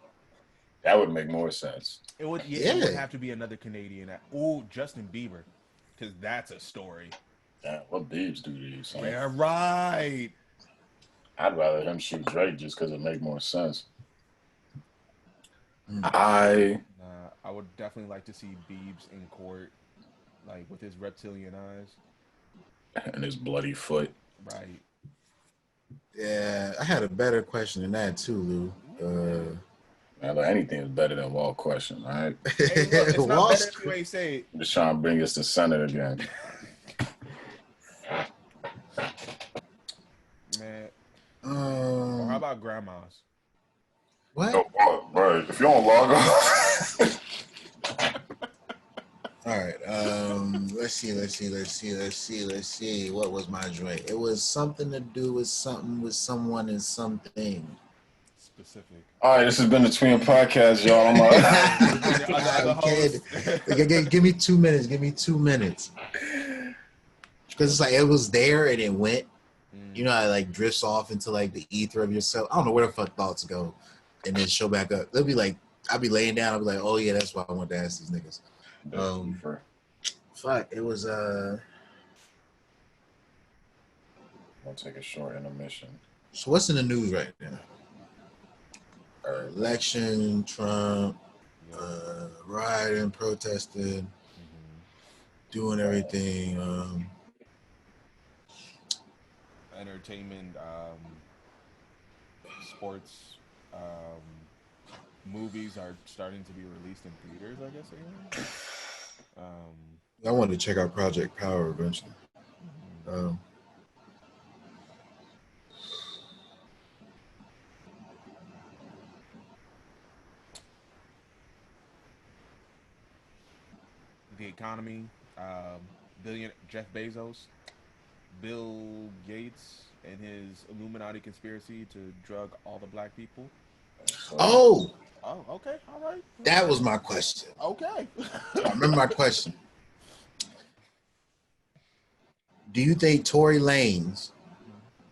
B: That would make more sense.
C: It would have to be another Canadian. Oh, Justin Bieber, because that's a story.
B: Yeah, what Biebs do to you, son?
C: Yeah, right.
B: I'd rather him shoot Drake just because it make more sense.
C: I would definitely like to see Biebs in court, like with his reptilian eyes
B: and his bloody foot.
C: Right.
A: Yeah, I had a better question than that too, Lou.
B: Man, anything is better than Walt question, all right?
C: Hey, look, it's not better if you ain't say it.
B: I'm just trying to bring us to Senate again.
C: Man. Or how about grandmas?
A: What?
B: Oh, right. If you don't log on.
A: All right. Let's see. What was my joint? It was something to do with something with someone and something.
C: Specific.
B: All right, this has been the TWEOM podcast, y'all.
A: Give me 2 minutes. Give me 2 minutes. Because it's like it was there and it went. You know, I like drifts off into like the ether of yourself. I don't know where the fuck thoughts go, and then show back up. They'll be like, I'll be laying down. I'll be like, oh yeah, that's why I want to ask these niggas. Fuck, it was
B: I'll take a short intermission.
A: So what's in the news right now? Election, Trump, rioting, protesting, doing everything.
C: Entertainment, sports, movies are starting to be released in theaters, I guess again.
A: I wanted to check out Project Power eventually.
C: The economy, Jeff Bezos, Bill Gates, and his Illuminati conspiracy to drug all the black people.
A: Oh,
C: okay, all right.
A: That was my question.
C: Okay.
A: I remember my question. Do you think Tory Lanez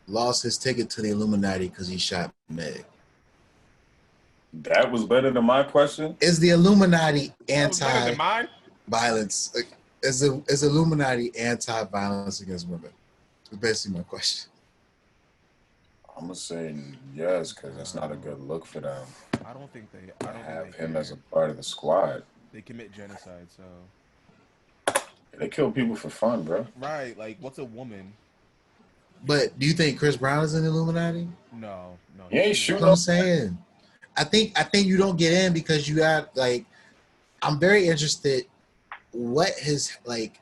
A: lost his ticket to the Illuminati because he shot Meg?
B: That was better than my question?
A: Is the Illuminati
C: anti-violence?
A: Is Illuminati anti-violence against women? That's basically my question.
B: I'm gonna say yes, because it's not a good look for them.
C: I don't think they
B: have him as a part of the squad.
C: They commit genocide, so
B: they kill people for fun, bro.
C: Right? Like, what's a woman?
A: But do you think Chris Brown is in the Illuminati?
C: No.
B: He ain't shooting.
A: That's what I'm saying. I think you don't get in because you got like. I'm very interested. What his like?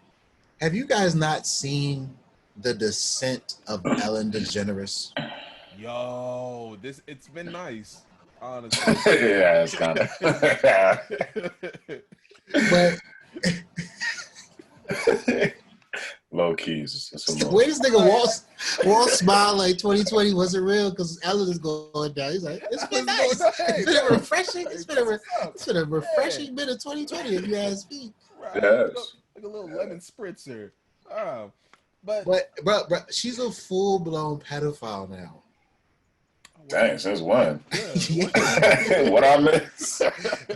A: Have you guys not seen The Descent of Ellen DeGeneres?
C: Yo, it's been nice, honestly.
B: Yeah, it's kind of.
A: But
B: low keys.
A: Where this nigga Walt smile like 2020 wasn't real because Ellen is going down. He's like, it's been nice. It's been a refreshing. It's been a refreshing bit of 2020 if you ask me.
C: Right. Yes. Like a little lemon spritzer. But
A: bro, she's a full blown pedophile now.
B: Dang, since when?
A: Yeah.
B: What I miss?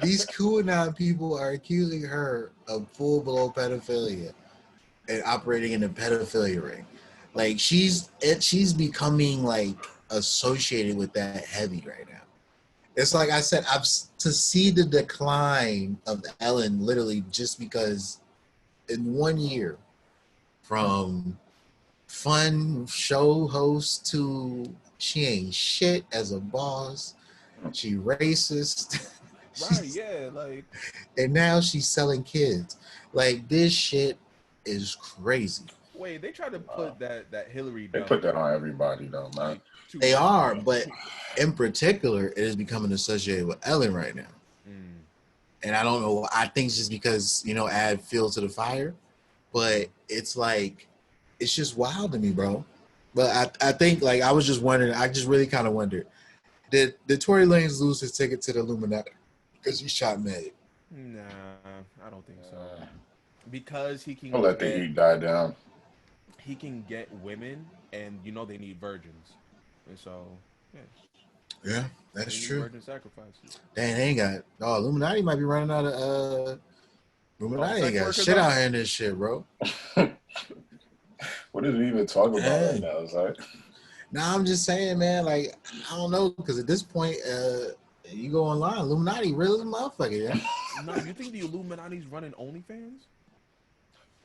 A: These QAnon people are accusing her of full blown pedophilia and operating in a pedophilia ring. Like she's becoming like associated with that heavy right now. It's like I said, to see the decline of Ellen literally just because in 1 year from fun show host to she ain't shit as a boss. She racist.
C: Right, yeah, like.
A: And now she's selling kids. Like this shit is crazy.
C: Wait, they tried to put that Hillary.
B: They put that on everybody though, man.
A: They are, but in particular, it is becoming associated with Ellen right now. And I don't know. I think it's just because add fuel to the fire, but it's like it's just wild to me, bro. But I think like I was just wondering. I just really kind of wondered, did Tory Lanez lose his ticket to the Illuminati because he shot Meg?
C: Nah, I don't think so. Because
B: I'll let the heat die down.
C: he can get women, and you know they need virgins, and so yeah,
A: Yeah,
C: they
A: that's
C: need
A: true.
C: virgin sacrifices.
A: Dang, they ain't got. Oh, Illuminati might be running out of.
C: Oh,
A: Illuminati ain't
C: sex
A: got
C: workers
A: shit
C: are.
A: out here in this shit, bro.
B: What did we even talk about right
A: Dang.
B: now? It's like,
A: Nah, I'm just saying, man. Like, I don't know, because at this point, you go online, Illuminati, really, motherfucker, yeah.
C: No, you think the Illuminati's running OnlyFans?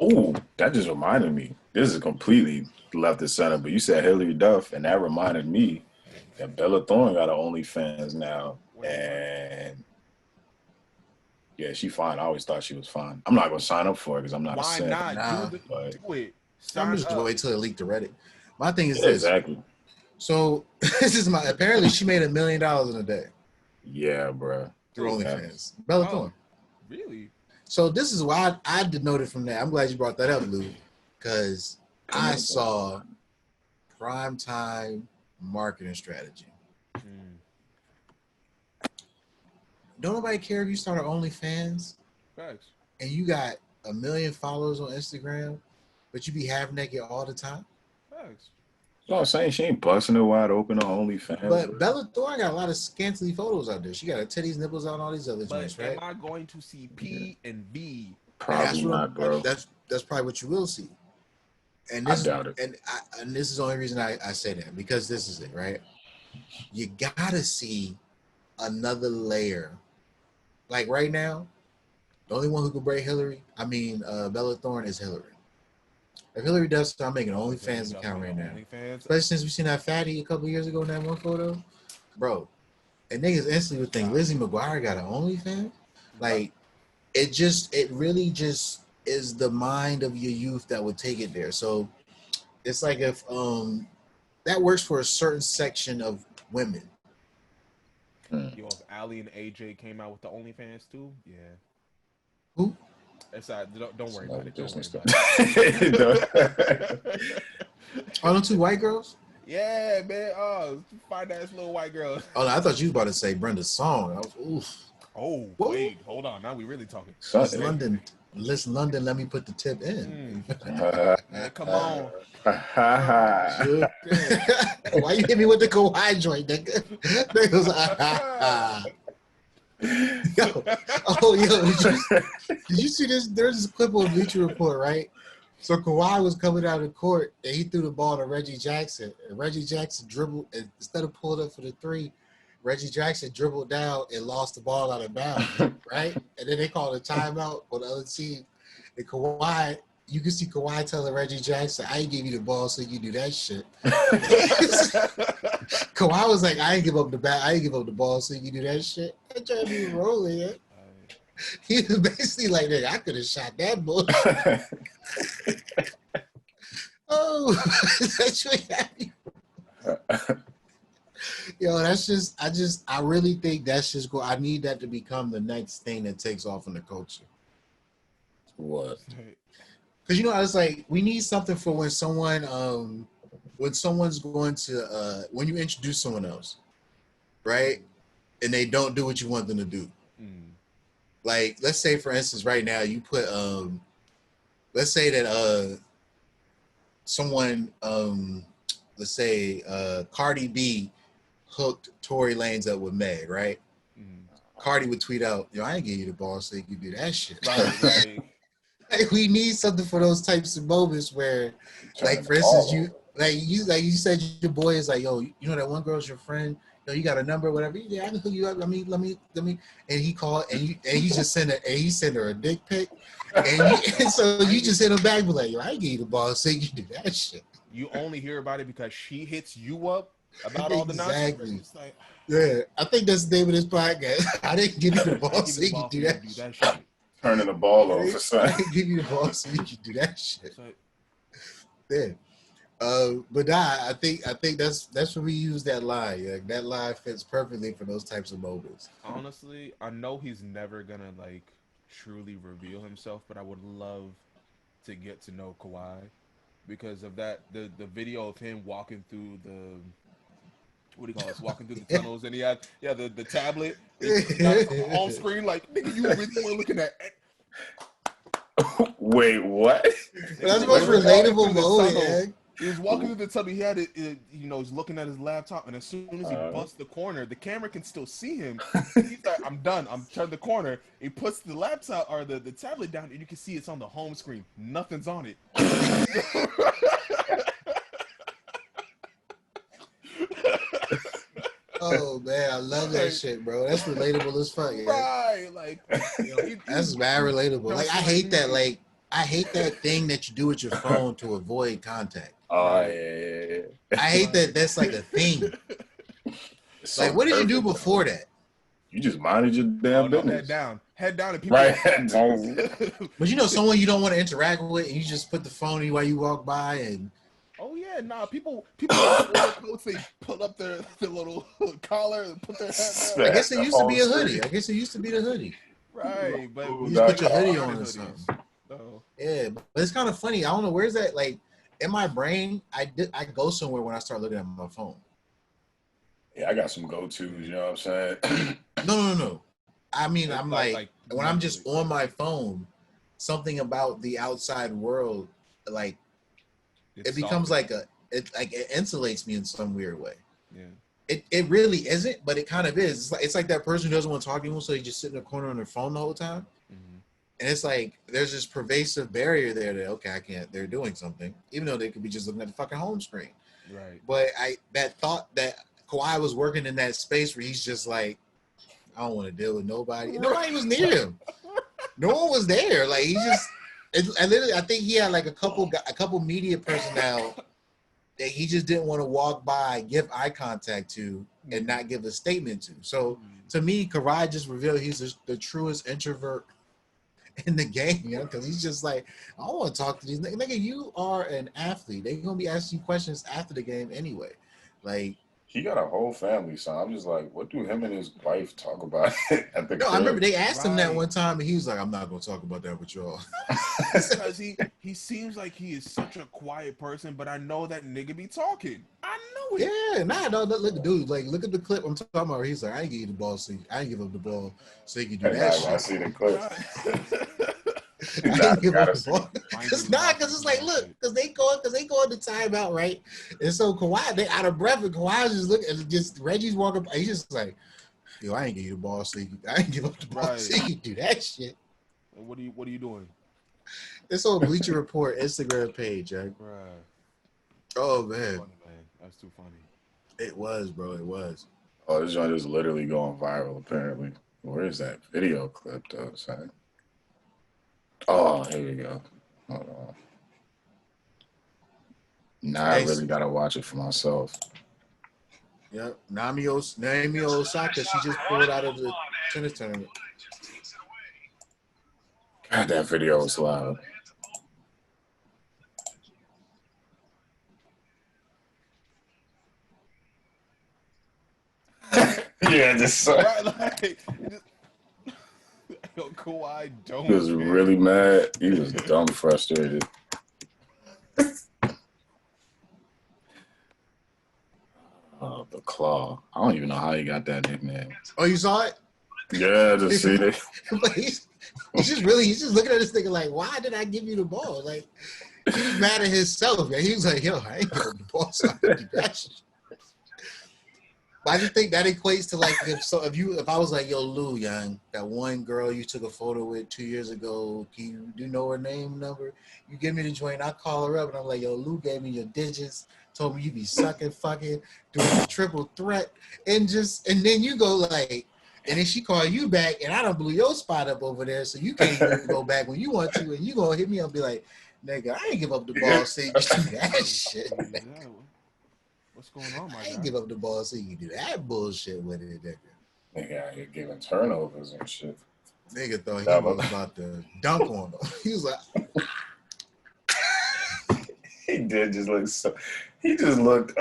B: oh, that just reminded me. This is completely left of center, but you said Hillary Duff, and that reminded me that Bella Thorne got an OnlyFans now,
C: Wait, what?
B: and yeah, she fine. I always thought she was fine. I'm not gonna sign up for it because I'm not a
C: Why
B: simp.
C: not
A: Nah,
B: But
C: do it?
A: I'm
C: Sign
A: just
C: up.
A: wait till it leaked to Reddit. My thing is
B: yeah,
A: this.
B: exactly.
A: So this is my. Apparently, she made $1 million in a day
B: Yeah, bro.
A: through
C: Who?
A: OnlyFans. Bella
C: Oh,
A: Thorne.
C: really?
A: So this is why I denoted from that. I'm glad you brought that up, Lou, because I saw prime time marketing strategy.
C: Mm,
A: Don't nobody care if you start an OnlyFans
C: facts.
A: and you got 1 million followers on Instagram, but you be half naked all the time.
C: Facts.
B: You know what I'm saying? She ain't busting it wide open on OnlyFans,
A: But
B: bro.
A: Bella Thorne got a lot of scantily photos out there. She got her titties, nipples out, and all these other
C: But
A: joints,
C: am
A: right?
C: I going to see P and V
A: That's
B: Probably
A: what
B: not, bro.
A: that's probably what you will see. And
B: I
A: this
B: doubt it.
A: and this is the only reason I say that, because this is it, right? You gotta see another layer. Like right now, the only one who can break Bella Thorne is Hillary. If Hillary does start making an
C: If Hillary
A: OnlyFans
C: Duff
A: account
C: made
A: right
C: an
A: now,
C: OnlyFans,
A: especially since we seen that fatty a couple years ago in that one photo, bro, and niggas instantly would think Lizzie McGuire got an OnlyFans. Like it really just is the mind of your youth that would take it there. So it's like if that works for a certain section of women.
C: yo, if Ali and AJ came out with the OnlyFans too, yeah.
A: Who?
C: It's don't
B: It's
C: worry about
B: another
C: it. Don't worry
B: business
C: about
B: stuff.
C: it.
A: Are them two white girls?
C: Yeah, man. Oh, fine ass little white girl.
A: Oh, no, I thought you was about to say Brenda's song. I was, oof.
C: Oh,
A: Whoa.
C: wait, hold on. Now we really talking.
A: It's
B: Something.
A: London. Listen, London, let me put the tip in.
C: Man, come on.
A: Sure.
C: Damn.
A: Why you hit me with the Kawhi joint, nigga? Nigga was yo, yo, did you see this? There's this clip on Bleacher Report, right? So Kawhi was coming out of court and he threw the ball to Reggie Jackson. And Reggie Jackson dribbled, and instead of pulling up for the three, Reggie Jackson dribbled down and lost the ball out of bounds, right? And then they called a timeout on the other team. And Kawhi, you can see Kawhi telling Reggie Jackson, I ain't give you the ball so you do that shit. Kawhi was like, I ain't give up the bat, I ain't give up the ball so you do that shit. That trying to be rolling, yeah. He was basically like, nigga, I could have shot that bullshit. Oh, that's what happened. Yo, I really think that's just cool. I need that to become the next thing that takes off in the culture.
B: What?
A: Because it's like we need something for when someone's going to when you introduce someone else, right? And they don't do what you want them to do. Like, let's say for instance, right now you put let's say that someone let's say Cardi B hooked Tory Lanez up with Meg, right? Cardi would tweet out, yo, I ain't give you the ball so you can do that shit.
C: Right.
A: Like, we need something for those types of moments where, like, for instance, you said your boy is like, yo, you know that one girl's your friend, yo, you got a number, whatever. Yeah, I can hook you up. Let me. And he called, and he just sent her a dick pic, and so you just hit him back, be like, yo, I ain't give you the ball so you can do that shit.
C: You only hear about it because she hits you up about all the nonsense.
A: Exactly.
C: It's like,
A: yeah, I think that's the name of this podcast. I didn't give you the ball so you can do that
C: shit.
B: Turning the ball over, son.
A: I didn't give you the ball so you can do that shit.
C: So,
A: Yeah. But I think that's where we use that line. Like, that line fits perfectly for those types of moments.
C: honestly, I know he's never gonna like truly reveal himself, but I would love to get to know Kawhi because of that the video of him walking through what do you call this? Walking through the tunnels, and he had the tablet. He got it on the home screen. Like, nigga, you really were looking at.
B: Wait, what?
A: That's the most relatable moment, man.
C: He was walking through the tunnel. He had it, he's looking at his laptop, and as soon as he busts the corner, the camera can still see him. He's like, "I'm done. I'm turned the corner." He puts the laptop or the tablet down, and you can see it's on the home screen. Nothing's on it.
A: Oh man, I love that shit, bro. That's relatable as fuck. Yeah.
C: Right, like
A: that's mad relatable. Like I hate that. Like I hate that thing that you do with your phone to avoid contact.
B: Oh yeah.
A: I hate that. That's like a thing. So like, what did you do before that?
B: You just minded your damn business.
C: Head down, and people.
B: Right, head down.
A: But you know, someone you don't want to interact with, and you just put the phone in while you walk by, and.
C: Oh yeah, nah. People order coats. They put up their little collar and put their hat down.
A: I guess it used to be a hoodie. I guess it used to be the hoodie.
C: Right, but
A: you just put your hoodie on or something. Oh. Yeah, but it's kind of funny. I don't know where's that. Like in my brain, I go somewhere when I start looking at my phone.
B: Yeah, I got some go-tos. You know what I'm saying?
A: No. I mean, I'm like when I'm just on my phone, something about the outside world, like. It becomes like it insulates me in some weird way. Yeah. It really isn't, but it kind of is. It's like that person who doesn't want to talk to you, so they just sit in the corner on their phone the whole time. Mm-hmm. And it's like there's this pervasive barrier there that I can't. They're doing something, even though they could be just looking at the fucking home screen. Right. But that thought that Kawhi was working in that space where he's just like, I don't want to deal with nobody. Nobody was near him. No one was there. Like he just. And literally, I think he had like a couple media personnel that he just didn't want to walk by, give eye contact to, and not give a statement to. So to me, Kyrie just revealed he's the truest introvert in the game, you know, because he's just like, I don't want to talk to these niggas. Nigga, you are an athlete. They're gonna be asking you questions after the game anyway. Like.
B: He got a whole family, so I'm just like, what do him and his wife talk about at the crib?
A: I remember they asked him that one time, and he was like, I'm not going to talk about that with y'all.
C: Because he seems like he is such a quiet person, but I know that nigga be talking. I know it.
A: Yeah, no, look, dude, like, look at the clip I'm talking about. He's like, I ain't give you the ball, I ain't give up the ball so you can do that shit.
B: I see the clip.
A: I ain't give up the ball. Because it's like, look, because they go into timeout, right? And so Kawhi, they out of breath, and Kawhi just looking, and just Reggie's walking. He's just like, yo, I ain't give you the ball, I ain't give up the ball, so you can do that shit.
C: What are you doing?
A: It's on Bleacher Report Instagram page, right? Oh man.
C: That's funny, man. That's too funny.
A: It was, bro. It was.
B: Oh, this joint is literally going viral. Apparently, where is that video clip though? Son? Oh, here we go. Hold on. Now I really gotta watch it for myself.
A: Yep. Naomi Osaka, she just pulled out of the tennis tournament.
B: God, that video was loud. Yeah, just
C: right, like, yo, Kawhi don't.
B: He was really mad. He was dumb frustrated. Oh, the Claw. I don't even know how he got that nickname.
A: Oh, you saw it?
B: Yeah, I just seen it.
A: But he's just looking at this nigga like, why did I give you the ball? Like, he's mad at himself. Man. He was like, yo, I ain't giving the ball, so I can do that shit. But I just think that equates to like if I was like, yo, Lou, young, that one girl you took a photo with 2 years ago, do you know her name, number? You give me the joint, I call her up and I'm like, yo, Lou gave me your digits, told me you be sucking, fucking, doing a triple threat, and then you go like, and then she call you back, and I done blew your spot up over there, so you can't even go back when you want to, and you gonna hit me up and be like, nigga, I ain't give up the ball, so you can do that shit.
C: Yeah. What's going on, my guy?
A: I ain't give up the ball so you can do that bullshit with it, nigga.
B: Nigga out here giving turnovers and shit.
A: Nigga thought he was about to dunk on him. He was like,
B: he did just look so. He just looked.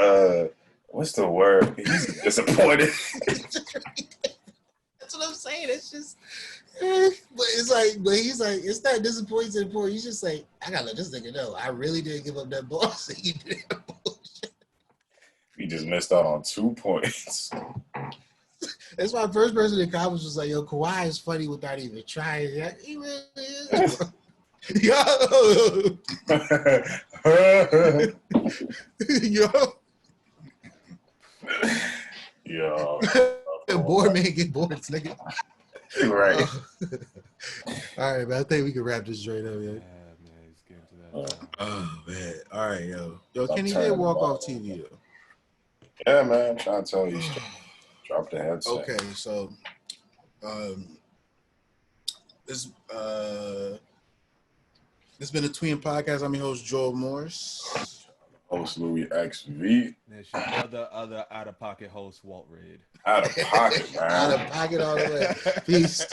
B: What's the word? He's disappointed.
A: That's what I'm saying. It's just, but he's like, it's not disappointing to the point. He's just like, I gotta let this nigga know I really didn't give up that ball so you do that bullshit.
B: He just missed out on 2 points.
A: That's my first person in college was like, yo, Kawhi is funny without even trying. Yeah, he really is. Yo. Yo.
B: Yo.
A: Bored man get bored, nigga.
B: Right.
A: All right, man. I think we can wrap this straight up,
C: Yeah,
A: yeah.
C: man, it's getting to that.
A: Oh man. All right, yo. Yo,
B: I'm
A: Kenny
B: turning
A: did walk
B: them
A: off
B: off.
A: TV though.
B: Yeah, man. I'm trying to tell you. Drop the headset.
A: Okay, so this has been a TWEOM podcast. I'm your host, Joel Morris.
B: Host Louis XV.
C: There's your other out of pocket host, Walt Reed.
B: Out of pocket, man.
A: Out of pocket all the way. Peace.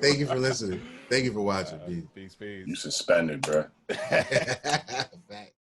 A: Thank you for listening. Thank you for watching.
C: Peace.
B: You suspended, bro.
A: Fact.